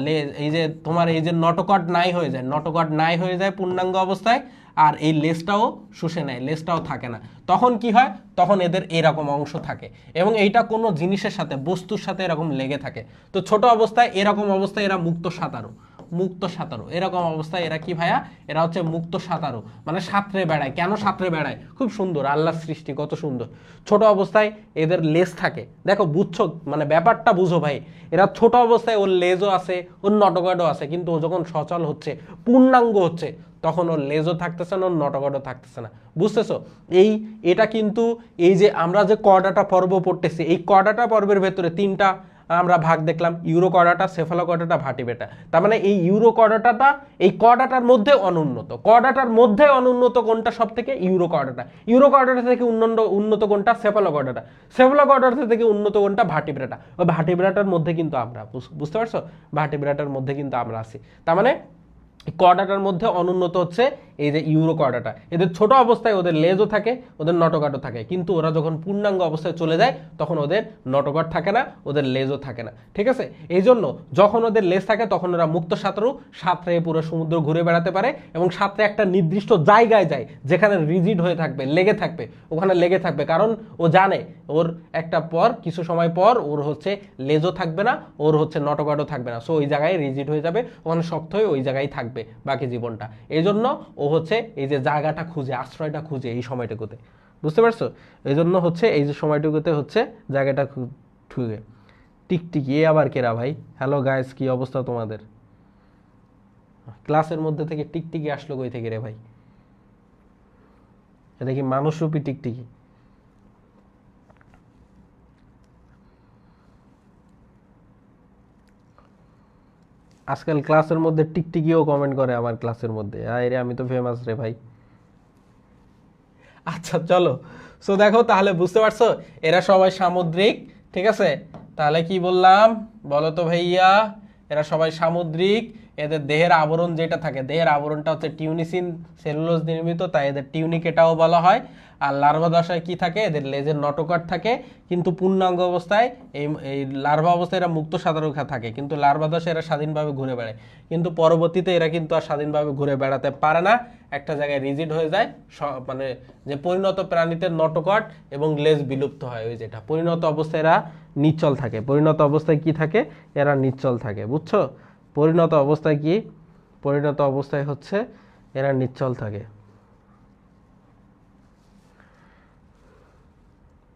লেজ, এই যে তোমার এই যে নটকট নাই হয়ে যায়, নটকট নাই হয়ে যায় পূর্ণাঙ্গ অবস্থায়, আর এই লেজটাও শুষে নেয়, লেজটাও থাকে না। তখন কি হয়? তখন এদের এরকম অংশ থাকে, এবং এইটা কোনো জিনিসের সাথে, বস্তুর সাথে এরকম লেগে থাকে। তো ছোট অবস্থায় এরকম অবস্থায় এরা মুক্ত সাঁতারু, মুক্ত সাঁতারু এরকম অবস্থায় এরা কি ভাইয়া? এরা হচ্ছে মুক্ত সাঁতারু, মানে সাঁতরে বেড়ায়। কেন সাঁতরে বেড়ায়? খুব সুন্দর, আল্লাহর সৃষ্টি কত সুন্দর। ছোট অবস্থায় এদের লেজ থাকে, দেখো বুঝছো, মানে ব্যাপারটা বুঝো ভাই। এরা ছোট অবস্থায় ওর লেজও আছে, ওর নটকটও আছে, কিন্তু ও যখন সচল হচ্ছে, পূর্ণাঙ্গ হচ্ছে, তখন ওর লেজও থাকতেছে না, ওর নটকটও থাকতেছে না, বুঝতেছো? এটা কিন্তু এই যে আমরা যে কর্ডাটা পর্ব পড়তেছি, এই কর্ডাটা পর্বের ভেতরে তিনটা আমরা ভাগ দেখলাম, ইউরো কর্ডাটা, সেফালোকর্ডাটা, ভার্টিব্রেটা। তার মানে এই ইউরো কর্ডাটাটা এই কর্ডাটার মধ্যে অনুন্নত, কর্ডাটার মধ্যে অনুন্নত কোনটা সব থেকে? Euro chordata. ইউরো কর্ডাটা থেকে উন্নত কোনটা? সেফালোকর্ডাটা। সেফালোকর্ডাটা থেকে উন্নত কোনটা? ভার্টিব্রেটা। ওই ভার্টিব্রেটার মধ্যে কিন্তু আমরা, বুঝতে পারছো? ভার্টিব্রেটার মধ্যে কিন্তু আমরা আছি। তার মানে কর্ডাটার মধ্যে অনুন্নত হচ্ছে এই যে ইউরো কর্ডাটা। এদের ছোট অবস্থায় ওদের লেজও থাকে, ওদের নটকটও থাকে, কিন্তু ওরা যখন পূর্ণাঙ্গ অবস্থায় চলে যায় তখন ওদের নটকট থাকে না, ওদের লেজও থাকে না। ঠিক আছে, এই জন্য যখন ওদের লেজ থাকে তখন ওরা মুক্ত সাঁতারু, সাঁতরে পুরো সমুদ্র ঘুরে বেড়াতে পারে, এবং সাঁতরে একটা নির্দিষ্ট জায়গায় যায় যেখানে রিজিড হয়ে থাকবে, লেগে থাকবে, ওখানে লেগে থাকবে, কারণ ও জানে ওর একটা পর, কিছু সময় পর ওর হচ্ছে লেজও থাকবে না, ওর হচ্ছে নটকটও থাকবে না, সো ওই জায়গায় রিজিড হয়ে যাবে, ওখানে শক্ত হয়ে ওই জায়গায় থাকবে বাকি জীবনটা। এই জন্য ও হচ্ছে এই যে জায়গাটা খুঁজে, আশ্রয়টা খুঁজে এই সময়টুকুতে, বুঝতে পারছো? এই জন্য হচ্ছে এই যে সময়টুকুতে হচ্ছে জায়গাটা খুঁজে। টিকটিকি, এ আবার কেরা ভাই? হ্যালো গাইস, কি অবস্থা তোমাদের? ক্লাসের মধ্যে থেকে টিকটিকি আসলো কই থেকে রে ভাই? এটা কি মানুষরূপী টিকটিকি? আজকাল ক্লাসের মধ্যে টিকটিকিও কমেন্ট করে আমার ক্লাসের মধ্যে, আরে আমি তো ফেমাস রে ভাই। আচ্ছা চলো, সো দেখো তাহলে বুঝতে পারছো এরা সবাই সামুদ্রিক। ঠিক আছে, তাহলে কি বললাম বলো তো ভাইয়া? এরা সবাই সামুদ্রিক। এদের দেহের আবরণ যেটা থাকে, দেহের আবরণটা হচ্ছে টিউনিসিন সেলুলোজ নির্মিত, তাই এদের টিউনিক এটাও বলা হয়। আর লার্ভা দশায় কি থাকে? এদের লেজের নটকট থাকে, কিন্তু পূর্ণাঙ্গ অবস্থায় এই লার্ভা অবস্থায় এরা মুক্ত সাঁতারু থাকে, কিন্তু লার্ভা দশায় এরা স্বাধীনভাবে ঘুরে বেড়ায়। কিন্তু পরবর্তীতে এরা কিন্তু আর স্বাধীনভাবে ঘুরে বেড়াতে পারে না, একটা জায়গায় রিজিড হয়ে যায়। মানে যে পরিণত প্রাণীতে নটকট এবং লেজ বিলুপ্ত হয়, ওই যেটা পরিণত অবস্থায় এরা নিশ্চল থাকে। পরিণত অবস্থায় কি থাকে? এরা নিশ্চল থাকে, বুঝছো? পরিণত অবস্থায় কি? পরিণত অবস্থায় হচ্ছে এরা নিশ্চল থাকে।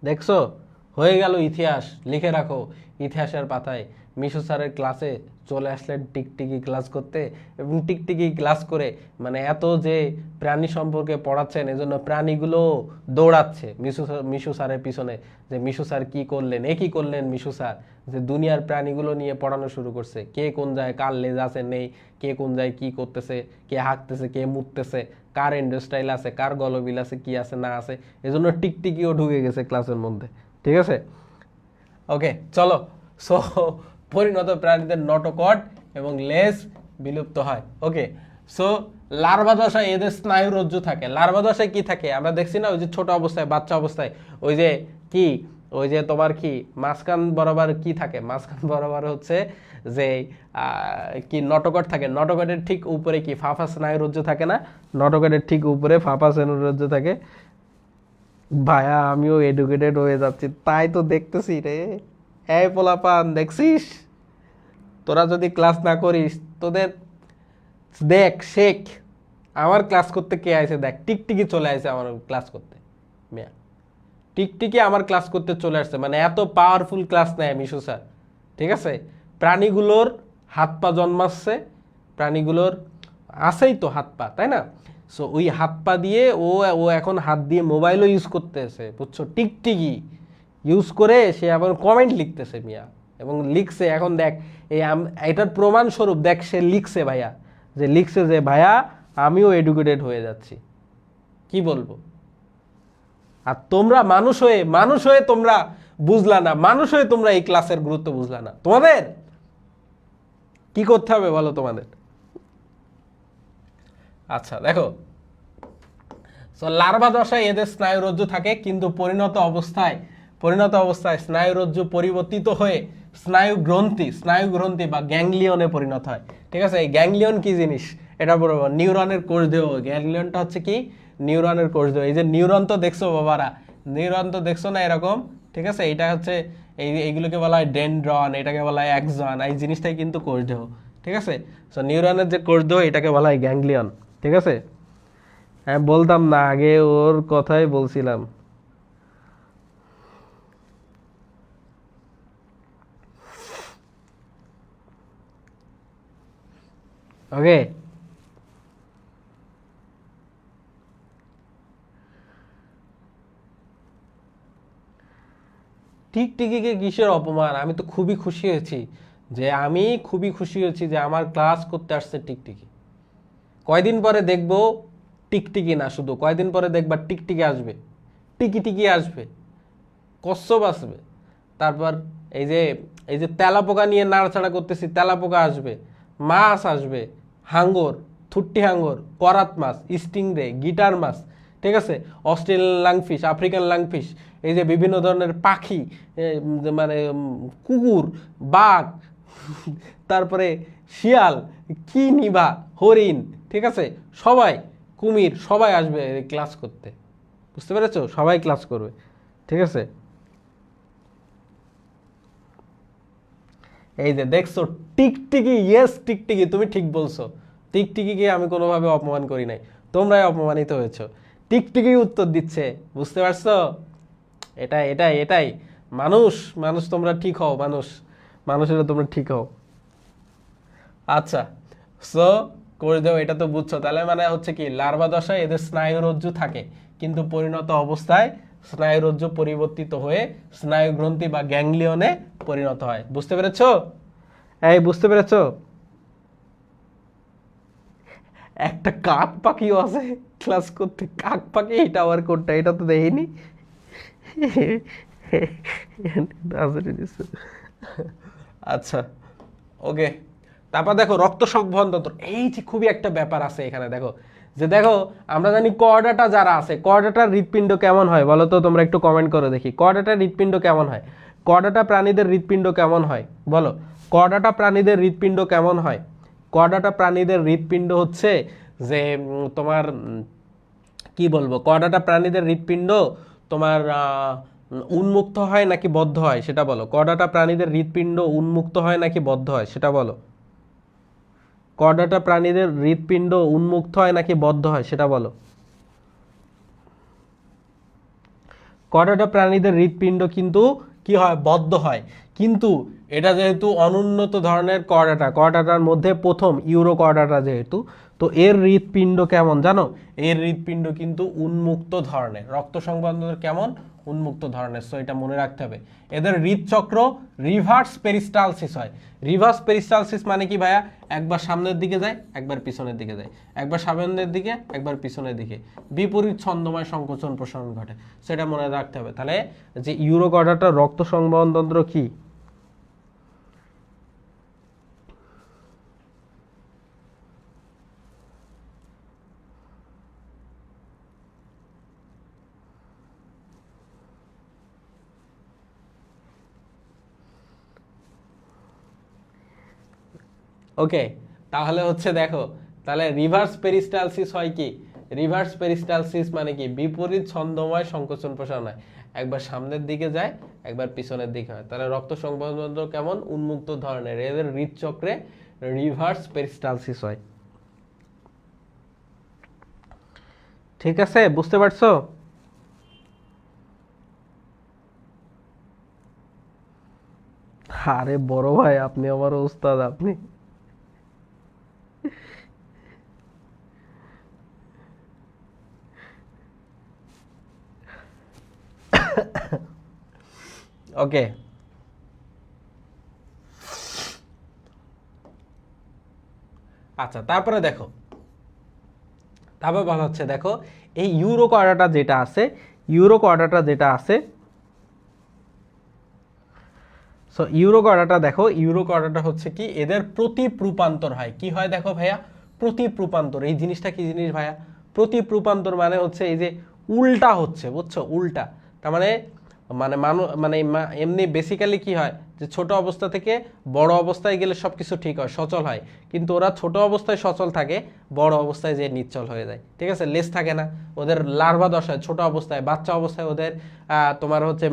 দেখছো, হয়ে গেল ইতিহাস, লিখে রাখো ইতিহাসের পাতায়। মিশু স্যারের ক্লাসে চলে আসলেন টিকটিকি ক্লাস করতে, এবং টিকটিকি ক্লাস করে মানে এত যে প্রাণী সম্পর্কে পড়াচ্ছেন, এজন্য প্রাণীগুলো দৌড়াচ্ছে মিশু স্যারের পিছনে, যে মিশু স্যার কি করলেন, কি করলেন মিশু স্যার, যে দুনিয়ার প্রাণীগুলো নিয়ে পড়ানো শুরু করছে, কে কোন যায়, কার লেজ আছে নেই, কে কোন যায় কি করতেছে, কে হাঁকতেছে, কে মুততেছে, কার এন্ডোস্টাইল আছে, কার গলবিল আছে, কি আছে না আছে। এজন্য টিকটিকিও ঢুকে গেছে ক্লাসের মধ্যে। ঠিক আছে, ওকে চলো। সো পরিণত প্রাণীদের নটকট এবং লেজ বিলুপ্ত হয়। ওকে, সো লার্ভা দশায় এদের স্নায়ু রজ্জু থাকে। লার্ভা দশায় কি থাকে আমরা দেখছি না, ওই যে ছোট অবস্থায়, বাচ্চা অবস্থায়, ওই যে কি, ওই যে তোমার কি মাঝখান বরাবর কি থাকে, মাঝখান বরাবর হচ্ছে যে কি নটোকট থাকে, নটোকটের ঠিক উপরে কি ফাফা স্নায়ু রজ্জু থাকে না, নটোকটের ঠিক উপরে ফাফা স্নায়ু রজ্জু থাকে। ভাইয়া আমিও এডুকেটেড হয়ে যাচ্ছি, তাই তো দেখতেছি রে। এই পোলাপান দেখছিস, তোরা যদি ক্লাস না করিস তোদের দেখ শেখ, আমার ক্লাস করতে কে আছে দেখ, টিকটিকি চলে আসে আমার ক্লাস করতে, মিয়া টিকটিকি আমার ক্লাস করতে চলে আসছে, মানে এত পাওয়ারফুল ক্লাস নেয় মিশু স্যার। ঠিক আছে, প্রাণীগুলোর হাত পা জন্মাচ্ছে, প্রাণীগুলোর আছেই তো হাত পা, তাই না? সো ওই হাত পা দিয়ে ও ও এখন হাত দিয়ে মোবাইলও ইউজ করতেছে, বুঝছো, টিকটিকি ইউজ করে সে আবার কমেন্ট লিখতেছে মিয়া, এবং লিখছে এখন দেখ, এই এটার প্রমাণস্বরূপ দেখ সে লিখছে ভাইয়া, যে লিখছে যে ভাইয়া আমিও এডুকেটেড হয়ে যাচ্ছি। কি বলবো? আর তোমরা মানুষ হয়ে তোমরা বুঝলা না, মানুষ হয়ে তোমরা এই ক্লাসের গুরুত্ব বুঝলা না। তোমাদের কি করতে হবে বলো তোমাদের? আচ্ছা দেখো, লার্ভা দশায় এদের স্নায়ুরজ্জু থাকে, কিন্তু পরিণত অবস্থায় স্নায়ুরজ্জু পরিবর্তিত হয়ে স্নায়ু গ্রন্থি বা গ্যাংলিয়নে পরিণত হয়। ঠিক আছে, এই গ্যাংলিয়ন কি জিনিস এটা বলবো, নিউরনের কোষ দেহ। গ্যাংলিয়নটা হচ্ছে কি, নিউরনের কোষ দেহ। এই যে নিউরন তো দেখছো বাবারা, নিউরন তো দেখছো না এরকম, ঠিক আছে, এটা হচ্ছে এইগুলোকে বলা হয় ডেনড্রন, এটাকে বলা হয় অ্যাক্সন, এই জিনিসটাই কিন্তু কোষ দেহ। ঠিক আছে, সো নিউরনের যে কোষ দেহ এটাকে বলা হয় গ্যাংলিয়ন। ঠিক আছে, হ্যাঁ বলতাম না, আগে ওর কথাই বলছিলাম। ওকে, টিকটিকিকে কিসের অপমান? আমি তো খুবই খুশি হয়েছি যে আমার ক্লাস করতে আসছে টিকটিকি। কয়দিন পরে দেখবো টিকটিকি না, শুধু কয়দিন পরে দেখবা টিকটিকি আসবে, টিকি আসবে, কচ্ছপ আসবে, তারপর এই যে তেলাপোকা নিয়ে নাড়াচাড়া করতেছি, তেলাপোকা আসবে, মাছ আসবে, হাঙ্গর, থুট্টি হাঙ্গর, করাত মাছ, স্টিংরে, গিটার মাছ, ঠিক আছে, অস্ট্রেলিয়ান লাংফিশ, আফ্রিকান লাংফিশ, এই যে বিভিন্ন ধরনের পাখি, মানে কুকুর, বাঘ, তারপরে শিয়াল, কি নিবা, হরিণ, ঠিক আছে, সবাই, কুমির, সবাই আসবে ক্লাস করতে। বুঝতে পেরেছো? সবাই ক্লাস করবে। ঠিক আছে, এই যে দেখছো টিকটিকি, ইয়েস টিকটিকি, তুমি ঠিক বলছো, টিকটিকিকে আমি কোনোভাবে অপমান করি নাই, তোমরাই অপমানিত হয়েছো। টিকটিকি উত্তর দিচ্ছে, বুঝতে পারছো? এটাই মানুষ তোমরা ঠিক হও, মানুষেরা তোমরা ঠিক হও। আচ্ছা, সো করে দেও, এটা তো বুঝছো। তাহলে মানে হচ্ছে কি, লার্ভা দশায় এদের স্নায়ুরজ্জু থাকে, কিন্তু পরিণত অবস্থায় স্নায়ুরজ্জু পরিবর্তিত হয়ে স্নায়ু গ্রন্থি বা গ্যাংলিয়নে পরিণত হয়। বুঝতে পেরেছো? এই বুঝতে পেরেছো? একটা কাক পাখিও আছে ক্লাস করতে, কাক পাখি, এটা আবার কোনটা, এটা তো দেখিনি। আচ্ছা, ওকে, তারপর দেখো রক্ত সংবহন তন্ত্র, এই যে খুবই একটা ব্যাপার আছে এখানে। দেখো যে দেখো, আমরা জানি কর্ডাটা যারা আছে, কর্ডাটার হৃৎপিণ্ড কেমন হয় বলো তো, তোমরা একটু কমেন্ট করে দেখি, কর্ডাটার হৃৎপিণ্ড কেমন হয়, কর্ডাটা প্রাণীদের হৃৎপিণ্ড কেমন হয় বলো, কর্ডাটা প্রাণীদের হৃৎপিণ্ড কেমন হয়? কর্ডাটা প্রাণীদের হৃৎপিণ্ড হচ্ছে যে তোমার কি বলবো, কর্ডাটা প্রাণীদের হৃৎপিণ্ড তোমার উন্মুক্ত হয় নাকি বদ্ধ হয় সেটা বলো। কর্ডাটা প্রাণীদের হৃৎপিণ্ড উন্মুক্ত হয় নাকি বদ্ধ হয় সেটা বলো। কর্ডাটা প্রাণীদের হৃৎপিণ্ড উন্মুক্ত হয় নাকি বদ্ধ হয় সেটা বলো। কর্ডাটা প্রাণীদের হৃৎপিণ্ড কিন্তু কি হয়, বদ্ধ হয়। কিন্তু এটা যেহেতু অনুন্নত ধরনের কর্ডাটার মধ্যে প্রথম ইউরোকর্ডাটা যেহেতু, তো এর হৃৎপিণ্ড কেমন জানো? এর হৃৎপিণ্ড কিন্তু উন্মুক্ত ধরনের। রক্ত সংবহন কেমন? উন্মুক্ত ধরনের। সো এটা মনে রাখতে হবে। এদের হৃদচক্র রিভার্স পেরিস্টালসিস হয়। রিভার্স পেরিস্টালসিস মানে কি ভাইয়া? একবার সামনের দিকে যায়, একবার পিছনের দিকে যায়, একবার সামনের দিকে, একবার পিছনের দিকে, বিপরীত ছন্দময় সংকোচন প্রসারণ ঘটে। সেটা মনে রাখতে হবে। তাহলে যে ইউরোকর্ডাটার রক্ত সংবহন তন্ত্র কি? ওকে, তাহলে হচ্ছে দেখো, তাহলে রিভার্স পেরিস্টালসিস হয় কি? রিভার্স পেরিস্টালসিস মানে কি? বিপরীত ছন্দময় সংকোচন প্রসারণ হয়, একবার সামনের দিকে যায় একবার পিছনের দিকে হয়। তাহলে রক্ত সংবহন কেমন? উন্মুক্ত ধরনের। এদের হৃদচক্রে রিভার্স পেরিস্টালসিস হয়। ঠিক আছে, বুঝতে পারছো? আরে বড় ভাই, আপনি আমার ওস্তাদ, আপনি। ওকে, আচ্ছা তারপরে দেখো, তারপর বলা হচ্ছে দেখো, এই ইউরোকর্ডাটা যেটা আছে, ইউরোকর্ডাটা যেটা আছে, সো ইউরোকর্ডাটা দেখো, ইউরোকর্ডাটা হচ্ছে কি, এদের প্রতিপ্রূপান্তর হয়। কি হয় দেখো ভাইয়া? প্রতিপ্রূপান্তর। এই জিনিসটা কি জিনিস ভাইয়া? প্রতিপ্রূপান্তর মানে হচ্ছে এই যে উল্টা হচ্ছে, বুঝছো? উল্টা। তার মানে মানে মানুষ মানে এমনি বেসিক্যালি কি হয়, যে ছোট অবস্থা থেকে বড় অবস্থায় গেলে সবকিছু ঠিক হয়, সচল হয়, কিন্তু ওরা ছোট অবস্থায় সচল থাকে, বড় অবস্থায় যে নিশ্চল হয়ে যায়। ঠিক আছে, লেজ থাকে না ওদের, লার্ভা দশায় ছোট অবস্থায়, বাচ্চা অবস্থায় ওদের তোমার হচ্ছে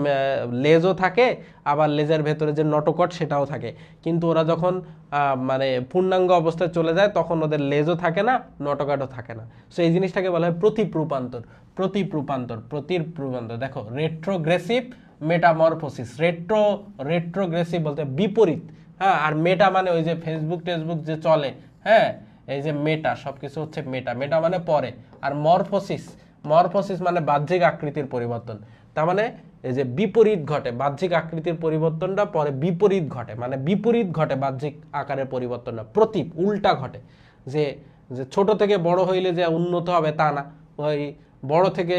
লেজও থাকে, আবার লেজের ভেতরে যে নটোকট সেটাও থাকে, কিন্তু ওরা যখন মানে পূর্ণাঙ্গ অবস্থায় চলে যায় তখন ওদের লেজও থাকে না, নটোকটও থাকে না। সো এই জিনিসটাকে বলা হয় প্রতিপ্রূপান্তর। প্রতিপ্রূপান্তর দেখো, রেট্রোগ্রেসিভ মেটামরফোসিস। রেট্রোগ্রেসিভ বলতে বিপরীত, হ্যাঁ। আর মেটা মানে ওই যে ফেসবুক টেসবুক যে চলে, হ্যাঁ, এই যে মেটা, সবকিছু হচ্ছে মেটা। মেটা মানে পরে। আর মরফোসিস, মরফোসিস মানে বাহ্যিক আকৃতির পরিবর্তন। তার মানে এই যে বিপরীত ঘটে, বাহ্যিক আকৃতির পরিবর্তনটা পরে বিপরীত ঘটে, মানে বিপরীত ঘটে বাহ্যিক আকারের পরিবর্তনটা, উল্টা ঘটে। যে যে ছোট থেকে বড় হইলে যে উন্নত হবে তা না, ওই বড় থেকে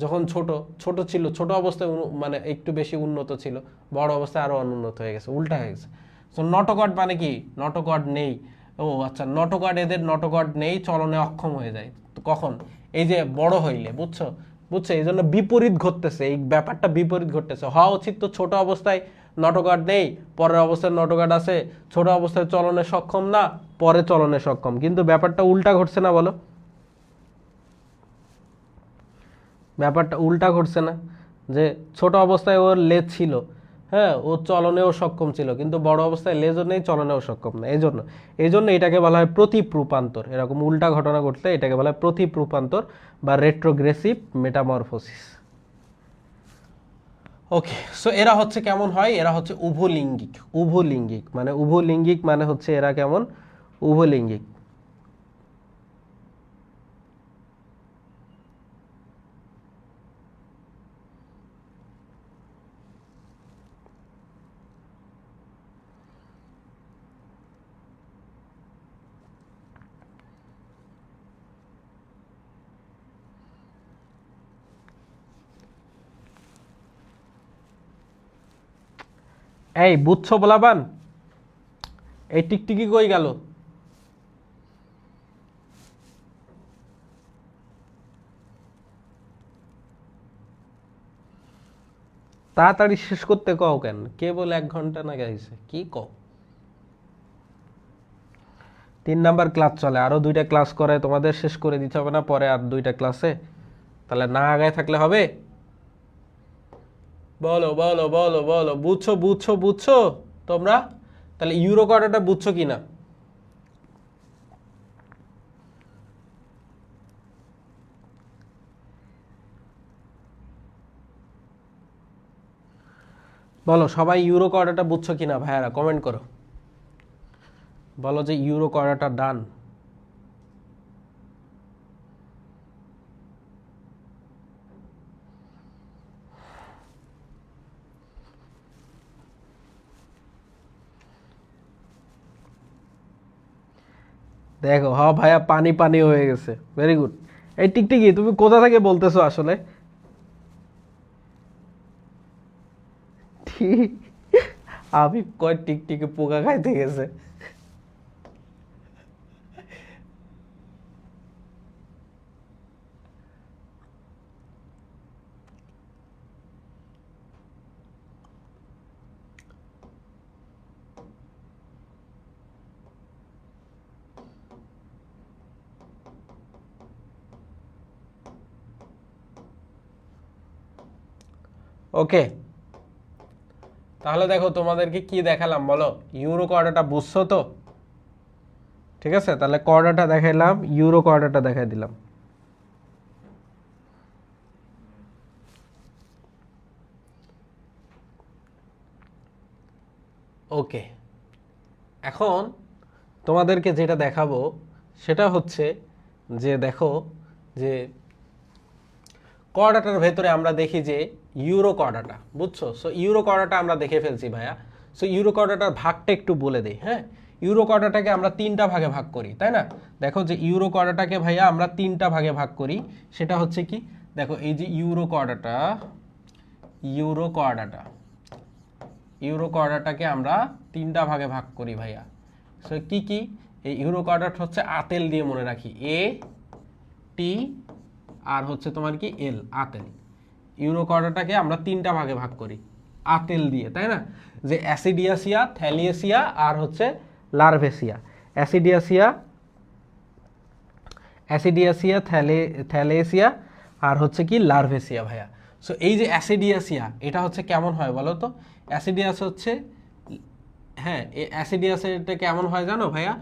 যখন ছোট ছোট ছিল, ছোট অবস্থায় মানে একটু বেশি উন্নত ছিল, বড় অবস্থায় আরো অনুন্নত হয়ে গেছে, উল্টা হয়ে গেছে। তো নটোকট মানে কি? নটোকট নেই। ও আচ্ছা, নটোকট, এদের নটোকট নেই, চলনে অক্ষম হয়ে যায়। তো কখন? এই যে বড় হইলে, বুঝছো? বুঝছো, এই জন্য বিপরীত ঘটতেছে, এই ব্যাপারটা বিপরীত ঘটতেছে। হওয়া উচিত তো ছোট অবস্থায় নটোকট নেই, পরের অবস্থায় নটোকট আছে, ছোট অবস্থায় চলনে সক্ষম না, পরে চলনে সক্ষম, কিন্তু ব্যাপারটা উল্টা ঘটছে না, বলো? ব্যাপারটা উল্টা ঘটছে না? যে ছোট অবস্থায় ওর লেজ ছিল, হ্যাঁ, ও চলনেও সক্ষম ছিল, কিন্তু বড় অবস্থায় লেজও নেই, চলনেও সক্ষম না। এই জন্য এটাকে বলা হয় প্রতিপ্রূপান্তর। এরকম উল্টা ঘটনা ঘটলে এটাকে বলা হয় প্রতিপ্রূপান্তর বা রেট্রোগ্রেসিভ মেটামরফোসিস। ওকে, সো এরা হচ্ছে কেমন হয়? এরা হচ্ছে উভলিঙ্গিক। উভলিঙ্গিক মানে, উভলিঙ্গিক মানে হচ্ছে এরা কেমন? উভলিঙ্গিক। এই বুঝছো বলাবান? এই টিকটিকি কই গেল? তাড়াতাড়ি শেষ করতে কও কেন? কেবল 1 ঘন্টা না গাইছে, কি কও? 3 নাম্বার ক্লাস চলে, আরো 2টা ক্লাস করে তোমাদের শেষ করে দিতে হবে না পরে আর 2টা ক্লাসে? তাহলে না আগায় থাকলে হবে? বলো বলো বলো বলো, বুঝছো বুঝছো বুঝছো তোমরা? তাহলে ইউরো কোয়ার্টারটা বুঝছো কিনা? বলো সবাই, ইউরো কোয়ার্টারটা বুঝছো কিনা ভাইয়ারা? কমেন্ট করো, বলো যে ইউরো কোয়ার্টারটা ডান। দেখো, হ ভাইয়া, পানি পানি হয়ে গেছে, ভেরি গুড। এই টিকটিকি, তুমি কোথা থেকে বলতেছো আসলে? আমি কয় টিকটিকি পোকা খাইতে গেছে। ওকে, তাহলে দেখো তোমাদেরকে কি দেখালাম বলো, ইউরো কোঅর্ডিনেটটা বুঝছো তো? ঠিক আছে, তাহলে কোঅর্ডিনেটটা দেখাইলাম, ইউরো কোঅর্ডিনেটটা দেখাই দিলাম। ওকে, এখন তোমাদেরকে যেটা দেখাবো সেটা হচ্ছে যে দেখো যে কোঅর্ডিনেটের ভেতরে আমরা দেখি যে ইউরো কোঅর্ডিনেট, বুঝছো? সো ইউরো কোঅর্ডিনেট আমরা দেখে ফেলছি ভাইয়া। সো ইউরো কোঅর্ডিনেটের ভাগটা একটু বলে দেই। হ্যাঁ, ইউরো কোঅর্ডিনেটটাকে আমরা তিনটা ভাগে ভাগ করি, তাই না? দেখো যে ইউরো কোঅর্ডিনেটটাকে ভাইয়া আমরা তিনটা ভাগে ভাগ করি। সেটা হচ্ছে কি, দেখো এই যে ইউরো কোঅর্ডিনেটটাকে আমরা তিনটা ভাগে ভাগ করি ভাইয়া। সো কি কি, এই ইউরো কোঅর্ডিনেট হচ্ছে আতেল দিয়ে মনে রাখি, এ টি আর হচ্ছে তোমার কি এল, আতেল। ইউরো কোঅর্ডিনেটটাকে আমরা তিনটা ভাগে ভাগ করি আতেল দিয়ে, তাই না? যে অ্যাসিডিয়াসিয়া, থ্যালিয়েসিয়া আর হচ্ছে লার্ভেসিয়া। অ্যাসিডিয়াসিয়া, থ্যালেসিয়া আর হচ্ছে কি লার্ভেসিয়া ভাইয়া। সো এই যে অ্যাসিডিয়াসিয়া, এটা হচ্ছে কেমন হয় বলো তো? অ্যাসিডিয়াস হচ্ছে, হ্যাঁ, এই অ্যাসিডিয়াসটা কেমন হয় জানো ভাইয়া?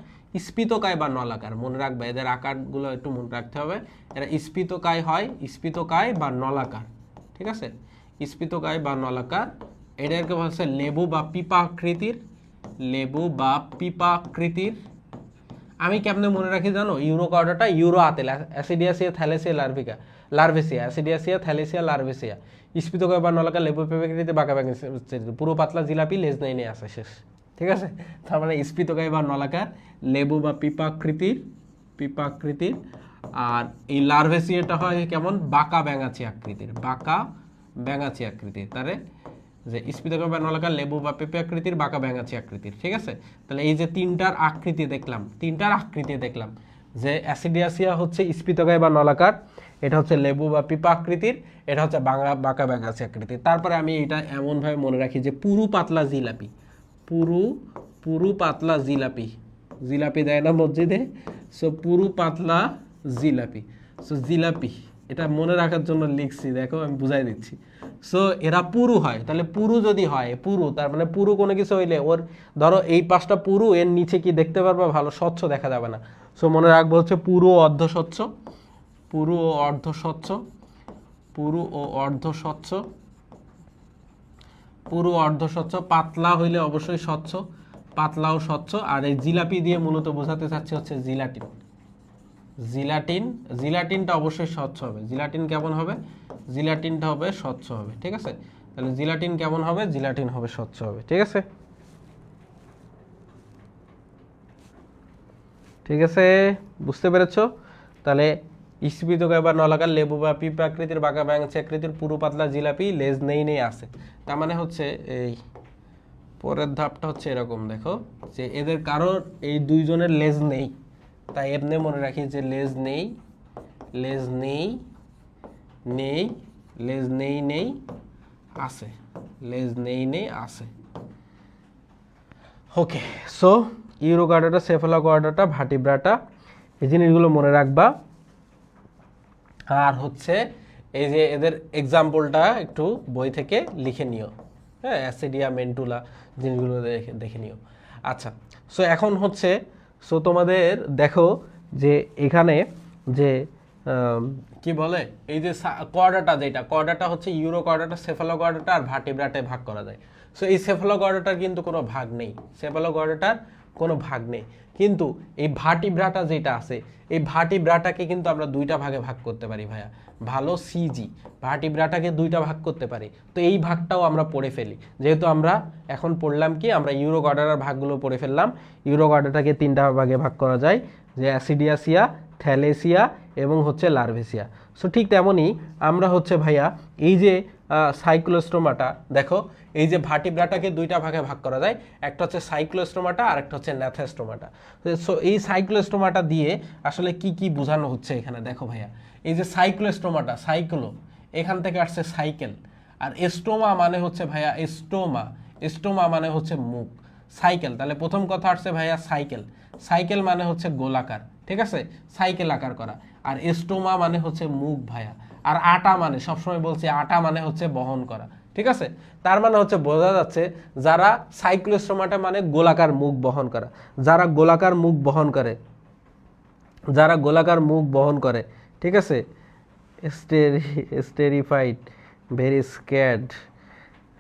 স্ফীতকায় বা নলাকার, মনে রাখবে এদের আকারগুলো একটু মনে রাখতে হবে। এরা স্ফীতকায় হয়, স্ফীতকায় বা নলাকার, ঠিক আছে? স্ফীতকায় বা নলাকার। এদেরকে বলছে লেবু বা পিপাকৃতির। আমি কেমনে মনে রাখি জানো? ইউরো কোঅর্ডিনেটটা ইউরো আতেল, অ্যাসিডিয়াসিয়া, থ্যালেসিয়া, লার্ভেসিয়া, অ্যাসিডিয়াসিয়া, থ্যালেসিয়া, লার্ভেসিয়া, স্ফীতকায় বা নলাকার, লেবু পিপাকৃতির, বাঁকা বাঁকা, পুরো পাতলা জিলাপি, লেজ নেই আছে, শেষ। ঠিক আছে, তার মানে স্ফীতকায় বা নলাকার, লেবু বা পিপাকৃতির। আর এই লার্ভেসিয়াটা হয় কেমন? বাঁকা ব্যাঙাচি আকৃতির। তারে যে স্ফীতকায় বা নলাকার, লেবু বা পেঁপে আকৃতির, বাঁকা ব্যাঙাচি আকৃতির। ঠিক আছে, তাহলে এই যে তিনটার আকৃতি দেখলাম যে অ্যাসিডিয়াসিয়া হচ্ছে স্ফীতকায় বা নলাকার, এটা হচ্ছে লেবু বা পিপা আকৃতির, এটা হচ্ছে বাঁকা ব্যাঙাচি আকৃতির। তারপরে আমি এটা এমনভাবে মনে রাখি যে পুরু পাতলা জিলাপি দেয় না মসজিদে? সো পুরু পাতলা জিলাপি, এটা মনে রাখার জন্য লিখছি, দেখো আমি বুঝাই দিচ্ছি। সো এরা পুরু হয়, তাহলে পুরু যদি হয়, পুরু তার মানে পুরু কোনো কিছু হইলে ওর ধরো এই পাশটা পুরু, এর নিচে কি দেখতে পারবা? ভালো স্বচ্ছ দেখা যাবে না। সো মনে রাখবো হচ্ছে পুরু ও অর্ধস্বচ্ছ, পাতলা হইলে অবশ্যই স্বচ্ছ, পাতলা ও স্বচ্ছ। আর এই জিলাপি দিয়ে মূলত বোঝাতে চাচ্ছি হচ্ছে জিলাটিনটা অবশ্যই স্বচ্ছ হবে। জিলাটিন কেমন হবে? জিলাটিনটা হবে স্বচ্ছ হবে। ঠিক আছে, তাহলে জিলাটিন কেমন হবে? জিলাটিন হবে স্বচ্ছ হবে। ঠিক আছে, বুঝতে পেরেছো? তাহলে স্ফীতকায় বা নলাকার, লেবু বা পিঁপড়া আকৃতির, বাঁকা ব্যাঙাচি আকৃতির, পুরু পাতলা জিলাপি, লেজ নেই আছে। তার মানে হচ্ছে এই পরের ধাপটা হচ্ছে এরকম, দেখো যে এদের কারোর এই দুইজনের লেজ নেই, তাই এমনি মনে রাখি যে লেজ নেই আছে। ওকে, সো ইউরো কোঅর্ডিনেটটা, সেফালো কোঅর্ডিনেটটা, ভার্টিব্রাটা, এই জিনিসগুলো মনে রাখবা। আর হচ্ছে এই যে এদের এক্সাম্পলটা একটু বই থেকে লিখে নিও। হ্যাঁ, অ্যাসিডিয়া, মেন্টুলা জিনিসগুলো দেখে নিও। আচ্ছা, সো এখন হচ্ছে তোমাদের দেখো যে এখানে যে কি বলে, এই যে কোঅর্ডিনেটটা হচ্ছে ইউরো কোঅর্ডিনেটটা, সেফালো কোঅর্ডিনেটটা আর ভার্টিব্রাটায় ভাগ করা যায়। সো এই সেফালো কোঅর্ডিনেটটার কিন্তু কোনো ভাগ নেই, কিন্তু এই ভার্টিব্রাটা যেটা আছে, এই ভার্টিব্রাটাকে কিন্তু আমরা দুইটা ভাগে ভাগ করতে পারি ভাইয়া। ভালো সিজি, ভার্টিব্রাটাকে দুইটা ভাগ করতে পারি। তো এই ভাগটাও আমরা পড়ে ফেলি, যেহেতু আমরা এখন পড়লাম কি, আমরা ইউরো কোঅর্ডিনেটের ভাগগুলো পড়ে ফেললাম। ইউরো কোঅর্ডিনেটটাকে তিনটা ভাগে ভাগ করা যায়, যে অ্যাসিডিয়াসিয়া, থ্যালেসিয়া এবং হচ্ছে লার্ভেসিয়া। সো ঠিক তেমনই আমরা হচ্ছে ভাইয়া এই যে সাইক্লোস্টোমাটা, দেখো এই যে ভার্টিব্রাটাকে দুইটা ভাগে ভাগ করা যায়, একটা হচ্ছে সাইক্লোস্টোমাটা আর একটা হচ্ছে ন্যাথাস্টোমাটা। সো এই সাইক্লোস্টোমাটা দিয়ে আসলে কি কি বোঝানো হচ্ছে এখানে দেখো ভাইয়া। এই যে সাইক্লোস্টোমাটা, এখান থেকে আসছে সাইকেল, আর এস্টোমা মানে হচ্ছে ভাইয়া এস্টোমা মানে হচ্ছে মুখ, সাইকেল। তাহলে প্রথম কথা আসছে ভাইয়া সাইকেল মানে হচ্ছে গোলাকার, ঠিক আছে, সাইকেল আকার করা। আর এস্টোমা মানে হচ্ছে মুখ ভাইয়া। আর আটা মানে, সবসময় বলছি আটা মানে হচ্ছে বহন করা, ঠিক আছে, তার মানে হচ্ছে বোঝা যাচ্ছে যারা সাইক্লোস্টোমাটা মানে গোলাকার মুখ বহন করে, যারা গোলাকার মুখ বহন করে, যারা গোলাকার মুখ বহন করে, ঠিক আছে, স্টেরিফাইড, ভেরি স্ক্যাড,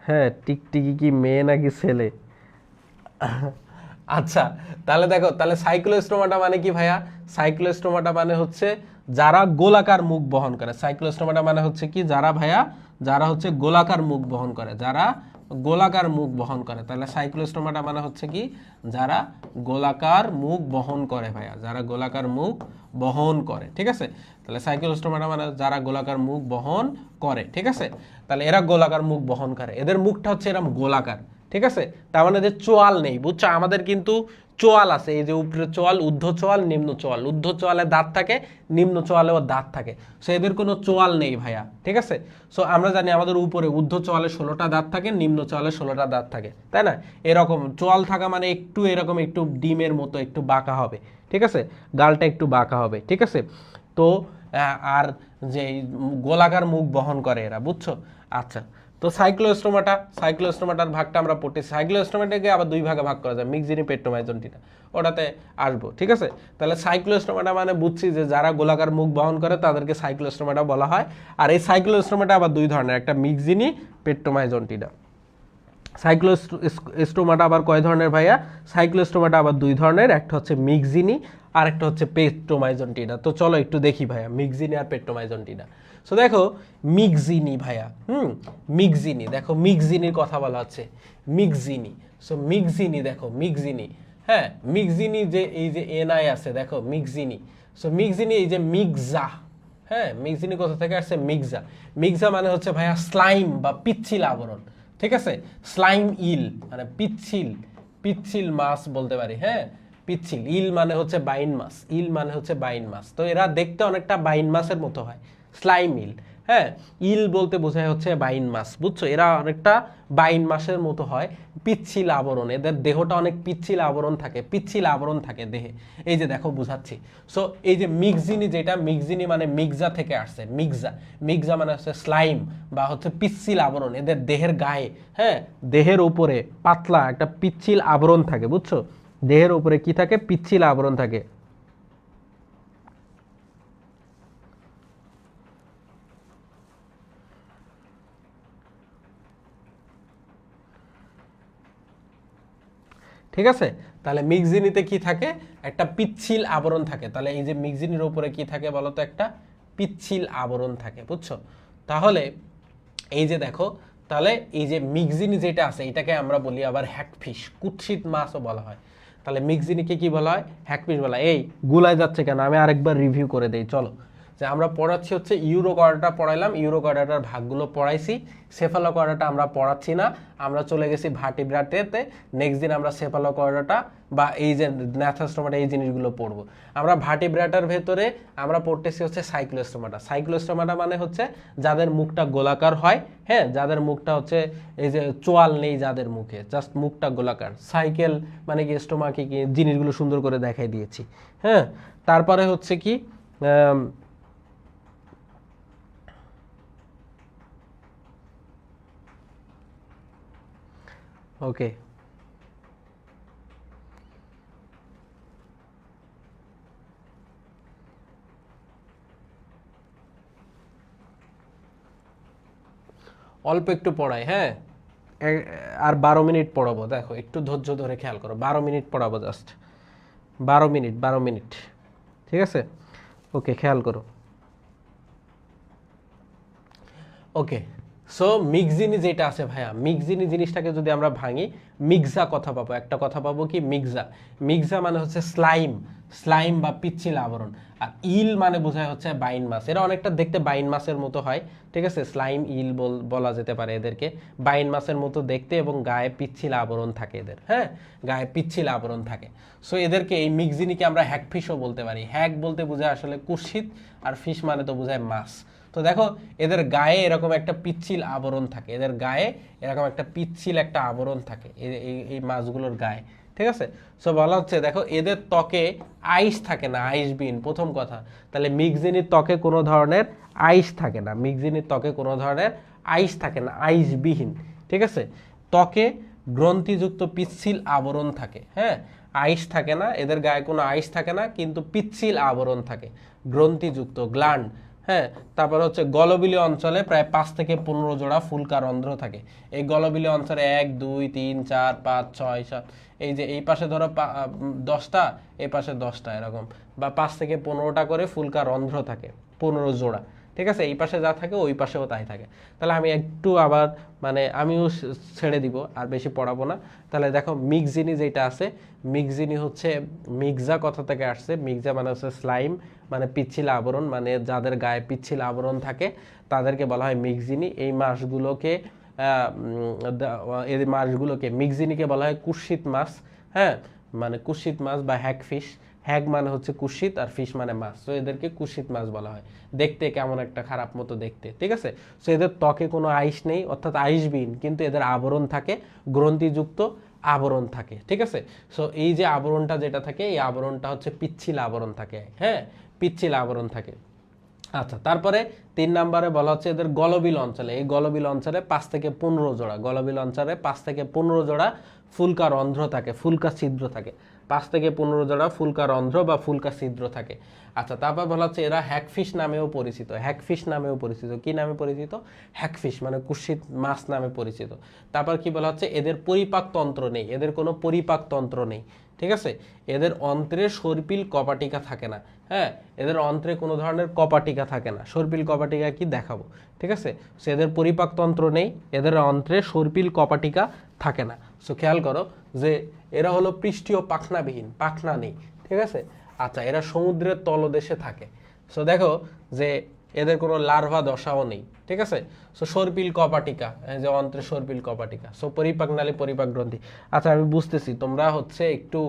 হ্যাঁ, টিকটিকি কি মেয়ে নাকি ছেলে? আচ্ছা, তাহলে দেখো, তাহলে সাইক্লোস্টোমাটা মানে কি ভাইয়া? সাইক্লোস্টোমাটা মানে হচ্ছে যারা গোলাকার মুখ বহন করে। সাইক্লোস্টোমাটা মানে হচ্ছে কি, যারা ভাইয়া, যারা হচ্ছে গোলাকার মুখ বহন করে, যারা গোলাকার মুখ বহন করে। তাহলে সাইক্লোস্টোমাটা মানে হচ্ছে কি, যারা গোলাকার মুখ বহন করে ভাইয়া, যারা গোলাকার মুখ বহন করে, ঠিক আছে। তাহলে সাইক্লোস্টোমাটা মানে যারা গোলাকার মুখ বহন করে, ঠিক আছে। তাহলে এরা গোলাকার মুখ বহন করে, এদের মুখটা হচ্ছে এরকম গোলাকার, ঠিক আছে। তার মানে যে চোয়াল নেই, বুঝছো, আমাদের কিন্তু চোয়াল আছে, এই যে উপরে চোয়াল, ঊর্ধ্ব চোয়াল, নিম্ন চোয়াল, ঊর্ধ্ব চোয়ালে দাঁত থাকে, নিম্ন চোয়ালেও দাঁত থাকে। সো এদের কোনো চোয়াল নেই ভাইয়া, ঠিক আছে। সো আমরা জানি আমাদের উপরে ঊর্ধ্ব চোয়ালে 16টা দাঁত থাকে, নিম্ন চোয়ালে 16টা দাঁত থাকে, তাই না? এরকম চোয়াল থাকা মানে একটু এরকম একটু ডিমের মতো একটু বাঁকা হবে, ঠিক আছে, গালটা একটু বাঁকা হবে, ঠিক আছে। তো আর যে গোলাকার মুখ বহন করে এরা, বুঝছো? আচ্ছা, তো সাইক্লোস্টোমাটার ভাগটা আমরা পড়তেছি। সাইক্লোস্টোমাটাকে আবার দুই ভাগে ভাগ করা যায়, মিক্সিনি, পেট্রোমাইজনটিনা, ওটাতে আসবো, ঠিক আছে। তাহলে সাইক্লোস্টোমাটা মানে বুঝছি যে যারা গোলাকার মুখ বহন করে তাদেরকে সাইক্লোস্টোমাটা বলা হয়। আর এই সাইক্লোস্টোমাটা আবার দুই ধরনের, একটা মিক্সিনি, পেট্রোমাইজনটিনা। সাইক্লোস্টোমাটা আবার কয় ধরনের ভাইয়া? সাইক্লোস্টোমাটা আবার দুই ধরনের, একটা হচ্ছে মিক্সিনি আর একটা হচ্ছে পেট্রোমাইজনটিনা। তো চলো একটু দেখি ভাইয়া মিক্সিনি আর পেট্রোমাইজনটিনা। সো দেখো মিক্সিনি ভাইয়া, মিক্সিনি, দেখো মিক্সিনির কথা বলা হচ্ছে, মিক্সিনি। সো মিক্সিনি, দেখো মিক্সিনি, হ্যাঁ, মিক্সিনি যে এই যে এনআই আছে, দেখো মিক্সিনি। সো মিক্সিনি এই যে মিক্সা, হ্যাঁ, মিক্সিনি কোথা থেকে আসছে? মিক্সা। মিক্সা মানে হচ্ছে ভাইয়া স্লাইম বা পিচ্ছিল আবরণ, ঠিক আছে। স্লাইম ইল মানে পিচ্ছিল, পিচ্ছিল মাছ বলতে পারি, হ্যাঁ, পিচ্ছিল। ইল মানে হচ্ছে বাইন মাছ, ইল মানে হচ্ছে বাইন মাছ। তো এরা দেখতে অনেকটা বাইন মাছের মতো হয়, স্লাইম ইল, হ্যাঁ। ইল বলতে বোঝায় হচ্ছে বাইন মাছ, বুঝছো, এরা অনেকটা বাইন মাছের মতো হয়, পিচ্ছিল আবরণ, এদের দেহটা অনেক পিচ্ছিল আবরণ থাকে, পিচ্ছিল আবরণ থাকে দেহে। এই যে দেখো বুঝাচ্ছি। সো এই যে মিক্সিনি, যেটা মিক্সিনি মানে মিক্সা থেকে আসছে, মিক্সা, মিক্সা মানে হচ্ছে স্লাইম বা হচ্ছে পিচ্ছিল আবরণ, এদের দেহের গায়ে, হ্যাঁ, দেহের উপরে পাতলা একটা পিচ্ছিল আবরণ থাকে, বুঝছো, দেহের উপরে কি থাকে? পিচ্ছিল আবরণ থাকে। ঠিক আছে, তাহলে মিক্সিনিতে কি থাকে? একটা পিচ্ছিল আবরণ থাকে। তাহলে এই যে মিক্সিনির উপরে কি থাকে বলতো? একটা পিচ্ছিল আবরণ থাকে, বুঝছো। তাহলে এই যে দেখো, তাহলে এই যে মিক্সিনি যেটা আছে এটাকে আমরা বলি আবার হ্যাকফিশ, কুৎসিত মাছও বলা হয়। তাহলে মিক্সিনিকে কি বলা হয়? হ্যাকফিশ বলা হয়। এই গুলায় যাচ্ছে কেন? আমি আরেকবার রিভিউ করে দেই, চলো। যে আমরা পড়াচ্ছি হচ্ছে ইউরোকর্ডাটা পড়াইলাম, ইউরোকর্ডাটার ভাগগুলো পড়াইছি, সেফালোকর্ডাটা আমরা পড়াচ্ছি না, আমরা চলে গেছি ভার্টিব্রাটেতে। নেক্সট দিন আমরা সেফালোকর্ডাটা বা এই যে ন্যাথাস্টোমাটা এই জিনিসগুলো পড়বো। আমরা ভার্টিব্রাটার ভেতরে আমরা পড়তেছি হচ্ছে সাইক্লোস্টোমাটা। সাইক্লোস্টোমাটা মানে হচ্ছে যাদের মুখটা গোলাকার হয়, হ্যাঁ, যাদের মুখটা হচ্ছে এই যে চোয়াল নেই যাদের মুখে, জাস্ট মুখটা গোলাকার। সাইকেল মানে কি, স্টোমাকে কি, জিনিসগুলো সুন্দর করে দেখাই দিয়েছি, হ্যাঁ। তারপরে হচ্ছে কি, ওকে, অল্প একটু পড়াই, হ্যাঁ, আর 12 মিনিট পড়াবো। দেখো একটু ধৈর্য ধরে খেয়াল করো, 12 মিনিট পড়াবো, জাস্ট 12 মিনিট, 12 মিনিট, ঠিক আছে। ওকে, খেয়াল করো। ওকে, সো মিক্সিনি যেটা আছে ভাইয়া, মিক্সিনি জিনিসটাকে যদি আমরা ভাঙি, মিক্সা কথা পাবো, একটা কথা পাবো কি? মিক্সা। মিক্সা মানে হচ্ছে স্লাইম, স্লাইম বা পিচ্ছিল আবরণ। আর ইল মানে বোঝায় হচ্ছে বাইন মাছ। এরা অনেকটা দেখতে বাইন মাছের মতো হয়, ঠিক আছে। স্লাইম ইল বলা যেতে পারে এদেরকে, বাইন মাছের মতো দেখতে, এবং গায়ে পিচ্ছিল আবরণ থাকে এদের, হ্যাঁ, গায়ে পিচ্ছিল আবরণ থাকে। সো এদেরকে, এই মিক্সিনিকে আমরা হ্যাকফিশও বলতে পারি। হ্যাক বলতে বোঝায় আসলে কুৎসিত, আর ফিশ মানে তো বোঝায় মাছ। তো দেখো এদের গায়ে এরকম একটা পিচ্ছিল আবরণ থাকে, এদের গায়ে এরকম একটা পিচ্ছিল একটা আবরণ থাকে এই মাছগুলোর গায়ে, ঠিক আছে। সো বলা হচ্ছে দেখো এদের ত্বকে আইস থাকে না, আইসবিহীন, প্রথম কথা। তাহলে মিক্সজিনির ত্বকে কোনো ধরনের আইস থাকে না, মিক্সজিনির ত্বকে কোনো ধরনের আইস থাকে না, আইসবিহীন। ঠিক আছে। ত্বকে গ্রন্থিযুক্ত পিচ্ছিল আবরণ থাকে। হ্যাঁ, আইস থাকে না, এদের গায়ে কোনো আইস থাকে না, কিন্তু পিচ্ছিল আবরণ থাকে, গ্রন্থিযুক্ত, গ্ল্যান্ড। হ্যাঁ, তারপর হচ্ছে গলবিলীয় অঞ্চলে প্রায় 5 থেকে 15 জোড়া ফুলকা রন্ধ্র থাকে। এই গলবিলীয় অঞ্চলে 1 2 3 4 5 6 7, এই যে এই পাশে ধরো 10টা, এই পাশে 10টা, এরকম, বা 5 থেকে 15টা করে ফুলকা রন্ধ্র থাকে, 15 জোড়া। ঠিক আছে, এই পাশে যা থাকে ওই পাশেও তাই থাকে। তাহলে আমি একটু আবার মানে আমিও ছেড়ে দিব, আর বেশি পড়াবো না। তাহলে দেখো মিক্সজিনি যেটা আছে, মিক্সজিনি হচ্ছে মিক্সা কথা থেকে আসছে। মিক্সা মানে হচ্ছে স্লাইম, মানে পিচ্ছিল আবরণ, মানে যাদের গায়ে পিচ্ছিল আবরণ থাকে তাদেরকে বলা হয় মিক্সজিনি। এই মাছগুলোকে এই মাছগুলোকে মিক্সজিনিকে বলা হয় কুৎসিত মাছ। হ্যাঁ, মানে কুৎসিত মাছ বা হ্যাগফিশ। হ্যাগ মানে হচ্ছে কুৎসিত, আর ফিশ মানে মাছ। তো এদেরকে কুৎসিত মাছ বলা হয়। দেখতে কেমন একটা খারাপ মতো দেখতে। ঠিক আছে। সো এদের ত্বকে কোনো আইস নেই, অর্থাৎ আইসবিহীন, কিন্তু এদের আবরণ থাকে, গ্রন্থিযুক্ত আবরণ থাকে। ঠিক আছে। সো এই যে আবরণটা যেটা থাকে, এই আবরণটা হচ্ছে পিচ্ছিল আবরণ থাকে। হ্যাঁ, পিচ্ছিল আবরণ থাকে। আচ্ছা, তারপরে 3 নম্বরে বলা হচ্ছে এদের গলবিল অঞ্চলে, এই গলবিল অঞ্চলে 5 থেকে 15 জোড়া, গলবিল অঞ্চলে 5 থেকে 15 জোড়া ফুলকা রন্ধ্র থাকে, ফুলকা ছিদ্র থাকে। 5 থেকে 15 জোড়া ফুলকা রন্ধ্র বা ফুলকা ছিদ্র থাকে। আচ্ছা, তারপর বলা হচ্ছে এরা হ্যাগফিশ নামেও পরিচিত। হ্যাগফিশ নামেও পরিচিত। কি নামে পরিচিত? হ্যাগফিশ, মানে কুৎসিত মাছ নামে পরিচিত। তারপর কি বলা হচ্ছে এদের পরিপাক তন্ত্র নেই, এদের কোনো পরিপাক তন্ত্র নেই। ঠিক আছে। এদের অন্ত্রে সর্পিল কপাটিকা থাকে না। হ্যাঁ, এদের অন্ত্রে কোনো ধরনের কপাটিকা থাকে না। সর্পিল কপাটিকা কি দেখাবো। ঠিক আছে। সো এদের পরিপাক তন্ত্র নেই, এদের অন্ত্রে সর্পিল কপাটিকা থাকে না। সো খেয়াল করো যে এরা হলো পৃষ্ঠীয় পাখনাবিহীন, পাখনা নেই। ঠিক আছে। আচ্ছা, এরা সমুদ্রের তলদেশে থাকে। সো দেখো যে এদের কোনো লার্ভা দশাও নেই। ঠিক আছে। সো সর্পিল কপাটিকা, যে অন্ত্রে সর্পিল কপাটিকা। সো পরিপাক নালী, পরিপাক গ্রন্থি। আচ্ছা, আমি বুঝতেছি তোমরা হচ্ছে একটু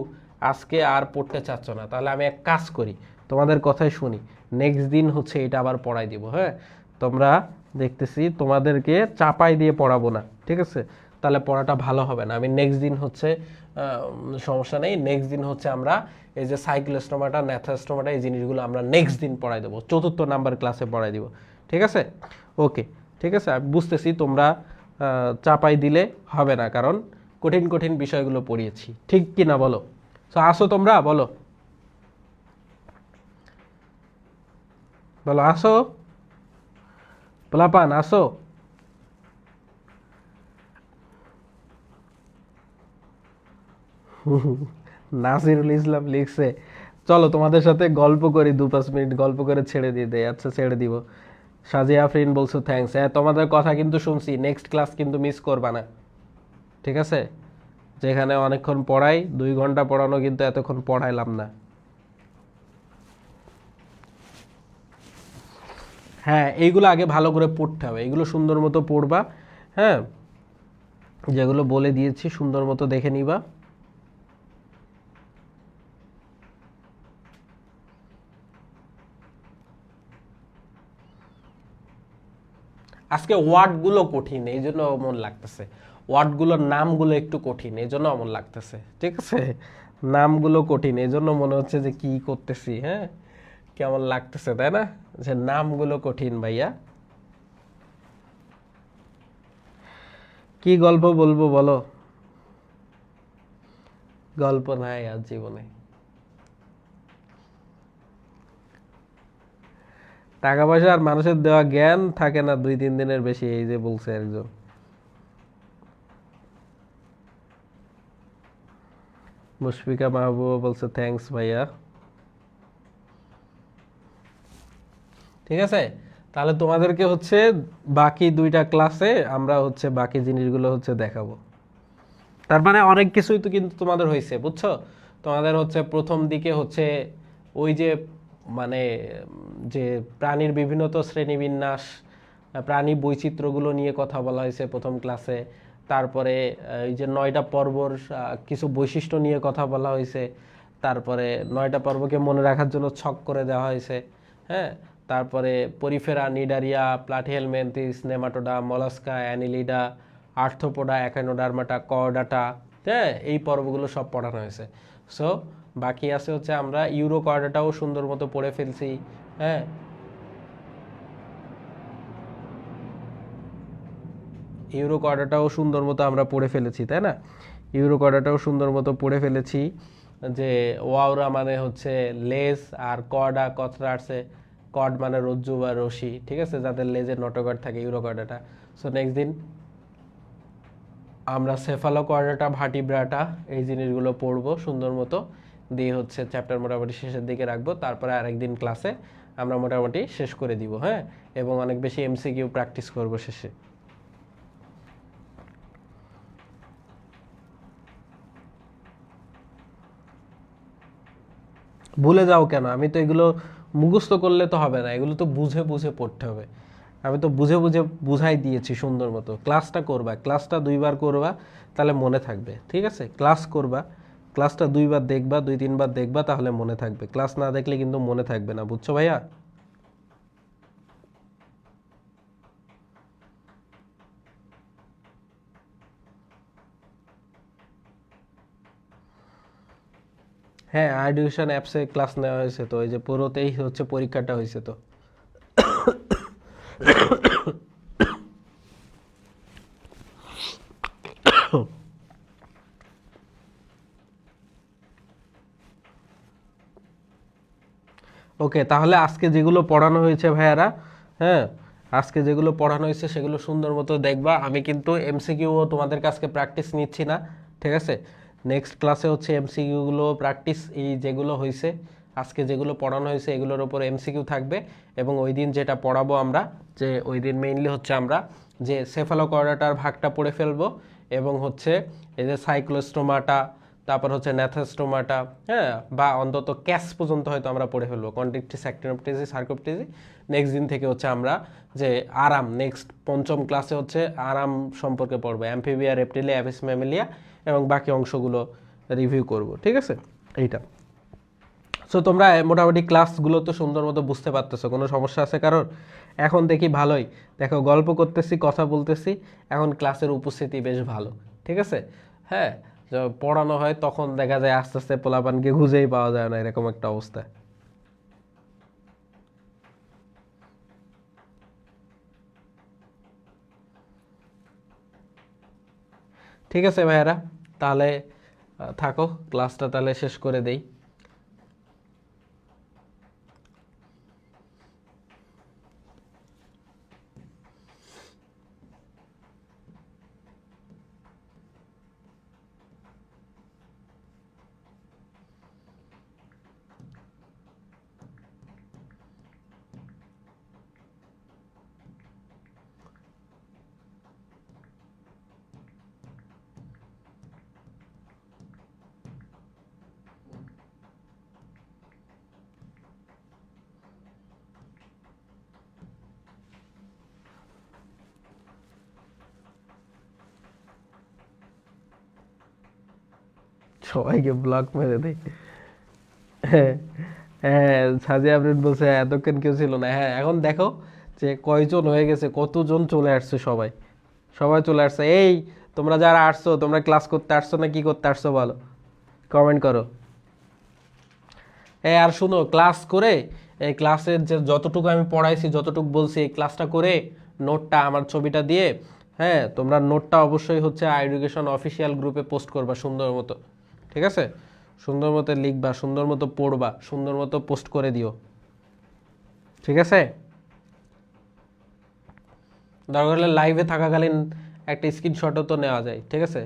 আজকে আর পড়তে চাচ্ছ না। তাহলে আমি এক কাজ করি, তোমাদের কথাই শুনি, নেক্সট দিন হচ্ছে এটা আবার পড়াই দিব। হ্যাঁ, তোমরা দেখতেছি তোমাদেরকে চাপাই দিয়ে পড়াবো না। ঠিক আছে। তাহলে পড়াটা ভালো হবে না। আমি নেক্সট দিন হচ্ছে সমস্যা নেই, নেক্সট দিন হচ্ছে আমরা এই যে সাইক্লোস্টোমাটা, ন্যাথাস্টোমাটা, এই জিনিসগুলো আমরা নেক্সট দিন পড়াই দেবো, 4র্থ নাম্বার ক্লাসে পড়াই দিব। ঠিক আছে। ওকে, ঠিক আছে। আমি বুঝতেছি তোমরা চাপাই দিলে হবে না, কারণ কঠিন কঠিন বিষয়গুলো পড়িয়েছি। ঠিক কি না বলো? তো আসো তোমরা, বলো বলো, আসো পোলাপান, আসো। নাসিরুল ইসলাম লিখছে চলো তোমাদের সাথে গল্প করি, 2-5 মিনিট গল্প করে ছেড়ে দিয়ে দেয়। আচ্ছা, ছেড়ে দিব। সাজিয়া আফরিন বলছো থ্যাঙ্কস। হ্যাঁ, তোমাদের কথা কিন্তু শুনছি, নেক্সট ক্লাস কিন্তু মিস করবা না। ঠিক আছে। যেখানে অনেকক্ষণ পড়াই, 2 ঘন্টা পড়ানো, কিন্তু এতক্ষণ পড়াইলাম না। হ্যাঁ, এইগুলো আগে ভালো করে পড়তে হবে, এইগুলো সুন্দর মতো পড়বা। হ্যাঁ, যেগুলো বলে দিয়েছি সুন্দর মতো দেখে নিবা। আজকে ওয়ার্ডগুলো কঠিন, এই জন্য অমন লাগতেছে। ওয়ার্ডগুলোর নামগুলো একটু কঠিন, এই জন্য অমন লাগতেছে। ঠিক আছে। নামগুলো কঠিন, এই জন্য মনে হচ্ছে যে কি করতেছি। হ্যাঁ, কেমন লাগতেছে, তাই না? যে নামগুলো কঠিন ভাইয়া। কি গল্প বলবো বলো? গল্প নাই আর জীবনে। টাকা পয়সা আর মানুষের দেওয়া জ্ঞান থাকে না 2-3 দিনের বেশি, এই যে বলছে একজন। মুশফিকা মাহবুবা বলছে থ্যাঙ্কস ভাইয়া। ঠিক আছে। তাহলে তোমাদেরকে হচ্ছে বাকি 2টা ক্লাসে আমরা হচ্ছে বাকি জিনিসগুলো হচ্ছে দেখাবো। তার মানে অনেক কিছুই তো কিন্তু তোমাদের হয়েছে, বুঝছো? তোমাদের হচ্ছে প্রথম দিকে হচ্ছে ওই যে মানে যে প্রাণীর বিভিন্ন তো শ্রেণীবিন্যাস, প্রাণী বৈচিত্র্যগুলো নিয়ে কথা বলা হয়েছে প্রথম ক্লাসে। তারপরে এই যে 9টা পর্বর কিছু বৈশিষ্ট্য নিয়ে কথা বলা হয়েছে। তারপরে 9টা পর্বকে মনে রাখার জন্য ছক করে দেওয়া হয়েছে। হ্যাঁ, তারপরে Porifera, Cnidaria, Platyhelminthes, nematoda, Mollusca, Annelida, arthropoda, Echinodermata, chordata, হ্যাঁ, এই পর্বগুলো সব পড়ানো হয়েছে। সো বাকি আছে হচ্ছে আমরা ইউরো কোয়াড্রাটাও সুন্দর মতো পড়ে ফেলছি। হ্যাঁ, ইউরো কোয়াড্রাটাও সুন্দর মতো আমরা পড়ে ফেলেছি, তাই না? ইউরো কোয়াড্রাটাও সুন্দর মতো পড়ে ফেলেছি, যে ওয়াওরা মানে হচ্ছে লেজ, আর কর্ডা কথাটা আসছে, কর্ড মানে রজ্জু বা রশি, ঠিক আছে, যাদের লেজের নটোকর্ড থাকে, ইউরো কোয়াড্রাটা। সো নেক্সট দিন আমরা সেফালো কোয়াড্রাটা, ভার্টিব্রাটা, এই জিনিসগুলো পড়বো সুন্দর মতো, দিয়ে হচ্ছে চ্যাপ্টার মোটামুটি শেষের দিকে রাখবো। তারপরে আরেকদিন ক্লাসে আমরা মোটামুটি শেষ করে দিব। হ্যাঁ, এবং অনেক বেশি এমসিকিউ প্র্যাকটিস করবো শেষে। ভুলে যাও কেন? আমি তো এগুলো মুখস্থ করলে তো হবে না, এগুলো তো বুঝে বুঝে পড়তে হবে। আমি তো বুঝে বুঝে বুঝাই দিয়েছি সুন্দর মতো। ক্লাসটা করবা, ক্লাসটা 2বার করবা, তাহলে মনে থাকবে, ঠিক আছে? ক্লাস করবা, ক্লাসটা 2বার দেখবা, 2-3বার দেখবা, তাহলে মনে থাকবে। ক্লাস না দেখলে কিন্তু মনে থাকবে না, বুঝছো ভাইয়া? হ্যাঁ, এডুকেশন অ্যাপসে ক্লাস নেওয়া হয়েছে তো, ওই যে পুরোতেই হচ্ছে পরীক্ষাটা হয়েছে তো। ওকে, তাহলে আজকে যেগুলো পড়ানো হয়েছে ভাইয়ারা, হ্যাঁ, আজকে যেগুলো পড়ানো হয়েছে সেগুলো সুন্দর মতো দেখবা। আমি কিন্তু এমসিকিউও তোমাদের কাছকে প্র্যাকটিস নিচ্ছি না, ঠিক আছে? নেক্সট ক্লাসে হচ্ছে এমসিকিউগুলো প্র্যাকটিস, এই যেগুলো হয়েছে আজকে যেগুলো পড়ানো হয়েছে এগুলোর উপর এমসিকিউ থাকবে। এবং ওই দিন যেটা পড়াবো আমরা, যে ওই দিন মেইনলি হচ্ছে আমরা যে সেফালোকর্ডাটার ভাগটা পড়ে ফেলবো, এবং হচ্ছে এই যে সাইক্লোস্টোমাটা, তারপর হচ্ছে ন্যাথাস্টোমাটা, হ্যাঁ, বা অন্তত ক্যাস পর্যন্ত হয়তো আমরা পড়ে ফেলবো, কন্ট্রিকটিস, অ্যাক্টিনোপটেসিস, সার্কোপটেসিস। নেক্সট দিন থেকে হচ্ছে আমরা যে আরাম, নেক্সট পঞ্চম ক্লাসে হচ্ছে আরাম সম্পর্কে পড়বো, অ্যাম্ফিবিয়া, রেপটিলিয়া, অ্যাভিস ম্যামেলিয়া, এবং বাকি অংশগুলো রিভিউ করব, ঠিক আছে? এইটা। সো তোমরা মোটামুটি ক্লাসগুলো তো সুন্দর মতো বুঝতে পারতেছো, কোনো সমস্যা আছে কারোর? এখন দেখি ভালোই, দেখো গল্প করতেছি, কথা বলতেছি, এখন ক্লাসের উপস্থিতি বেশ ভালো, ঠিক আছে? হ্যাঁ, পড়ানো হয় তখন দেখা যায় আস্তে আস্তে পোলাপানকে খুঁজেই পাওয়া যায় না, এরকম একটা অবস্থা। ঠিক আছে ভাইয়ারা, তাহলে থাকো, ক্লাসটা তাহলে শেষ করে দেই। সবাইকে ব্লক মেরে দেই। হ্যাঁ, হ্যাঁ, সাজিয়া আফরিন বলছে এতক্ষণ কেউ ছিল না। হ্যাঁ, এখন দেখো যে কয়জন হয়ে গেছে, কতজন চলে আসছে, সবাই সবাই চলে আসছে। এই তোমরা যারা আসছো, তোমরা ক্লাস করতে আসছো না কি করতে আসছো বলো, কমেন্ট করো। আর শুনো, ক্লাস করে এই ক্লাসের যে যতটুকু আমি পড়াইছি, যতটুকু বলছি, এই ক্লাসটা করে নোটটা, আমার ছবিটা দিয়ে, হ্যাঁ, তোমরা নোটটা অবশ্যই হচ্ছে এডুকেশন অফিসিয়াল গ্রুপে পোস্ট করবা সুন্দর মতো, ঠিক আছে? সুন্দর মতো লিখবা, সুন্দর মতো পড়বা, সুন্দর মতো পোস্ট করে দিও, ঠিক আছে? দরকার হলে লাইভে থাকাকালীন একটা স্ক্রিনশটও তো নেওয়া যায়, ঠিক আছে?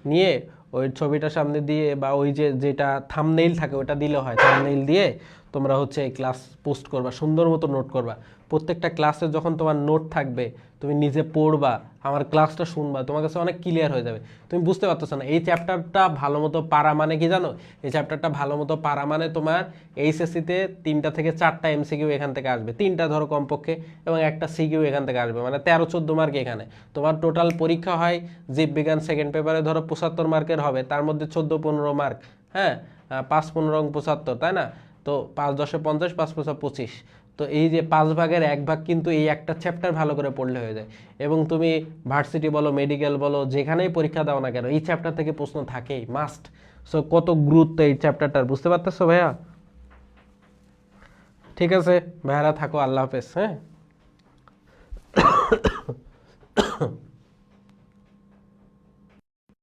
নিয়ে ওই ছবিটা সামনে দিয়ে, বা ওই যে যেটা থাম্বনেইল থাকে ওটা দিলে হয়, থাম্বনেইল দিয়ে তোমরা হচ্ছে এই ক্লাস পোস্ট করবা, সুন্দর মতো নোট করবা। প্রত্যেকটা ক্লাসে যখন তোমার নোট থাকবে, তুমি নিজে পড়বা, আমার ক্লাসটা শুনবা, তোমার কাছে অনেক ক্লিয়ার হয়ে যাবে। তুমি বুঝতে পারতেছো না এই চ্যাপ্টারটা ভালো মতো পারা মানে কি জানো? এই চ্যাপ্টারটা ভালো মতো পারা মানে তোমার এইচএসসিতে 3টা থেকে 4টা এমসিকিউ এখান থেকে আসবে, 3টা ধরো কমপক্ষে, এবং একটা সিকিউ এখান থেকে আসবে, মানে 13-14 মার্ক এখানে। তোমার টোটাল পরীক্ষা হয় জীববিজ্ঞান সেকেন্ড পেপারে ধরো 75 মার্কের হবে, তার মধ্যে 14-15 মার্ক, হ্যাঁ, 5-15 75, তাই না? তো 5-10-50, 5-5-25, তো এই যে 5/1 কিন্তু এই একটা চ্যাপ্টার ভালো করে পড়লে হয়ে যায়। এবং তুমি ভার্সিটি বলো, মেডিকেল বলো, যেখানেই পরীক্ষা দাও না কেন, এই চ্যাপ্টার থেকে প্রশ্ন থাকেই, মাস্ট। সো কত গুরুত্ব এই চ্যাপ্টারটার, বুঝতে পারতেছো ভাইয়া? ঠিক আছে ভাইয়ারা, থাকো, আল্লাহ হাফেজ, হ্যাঁ।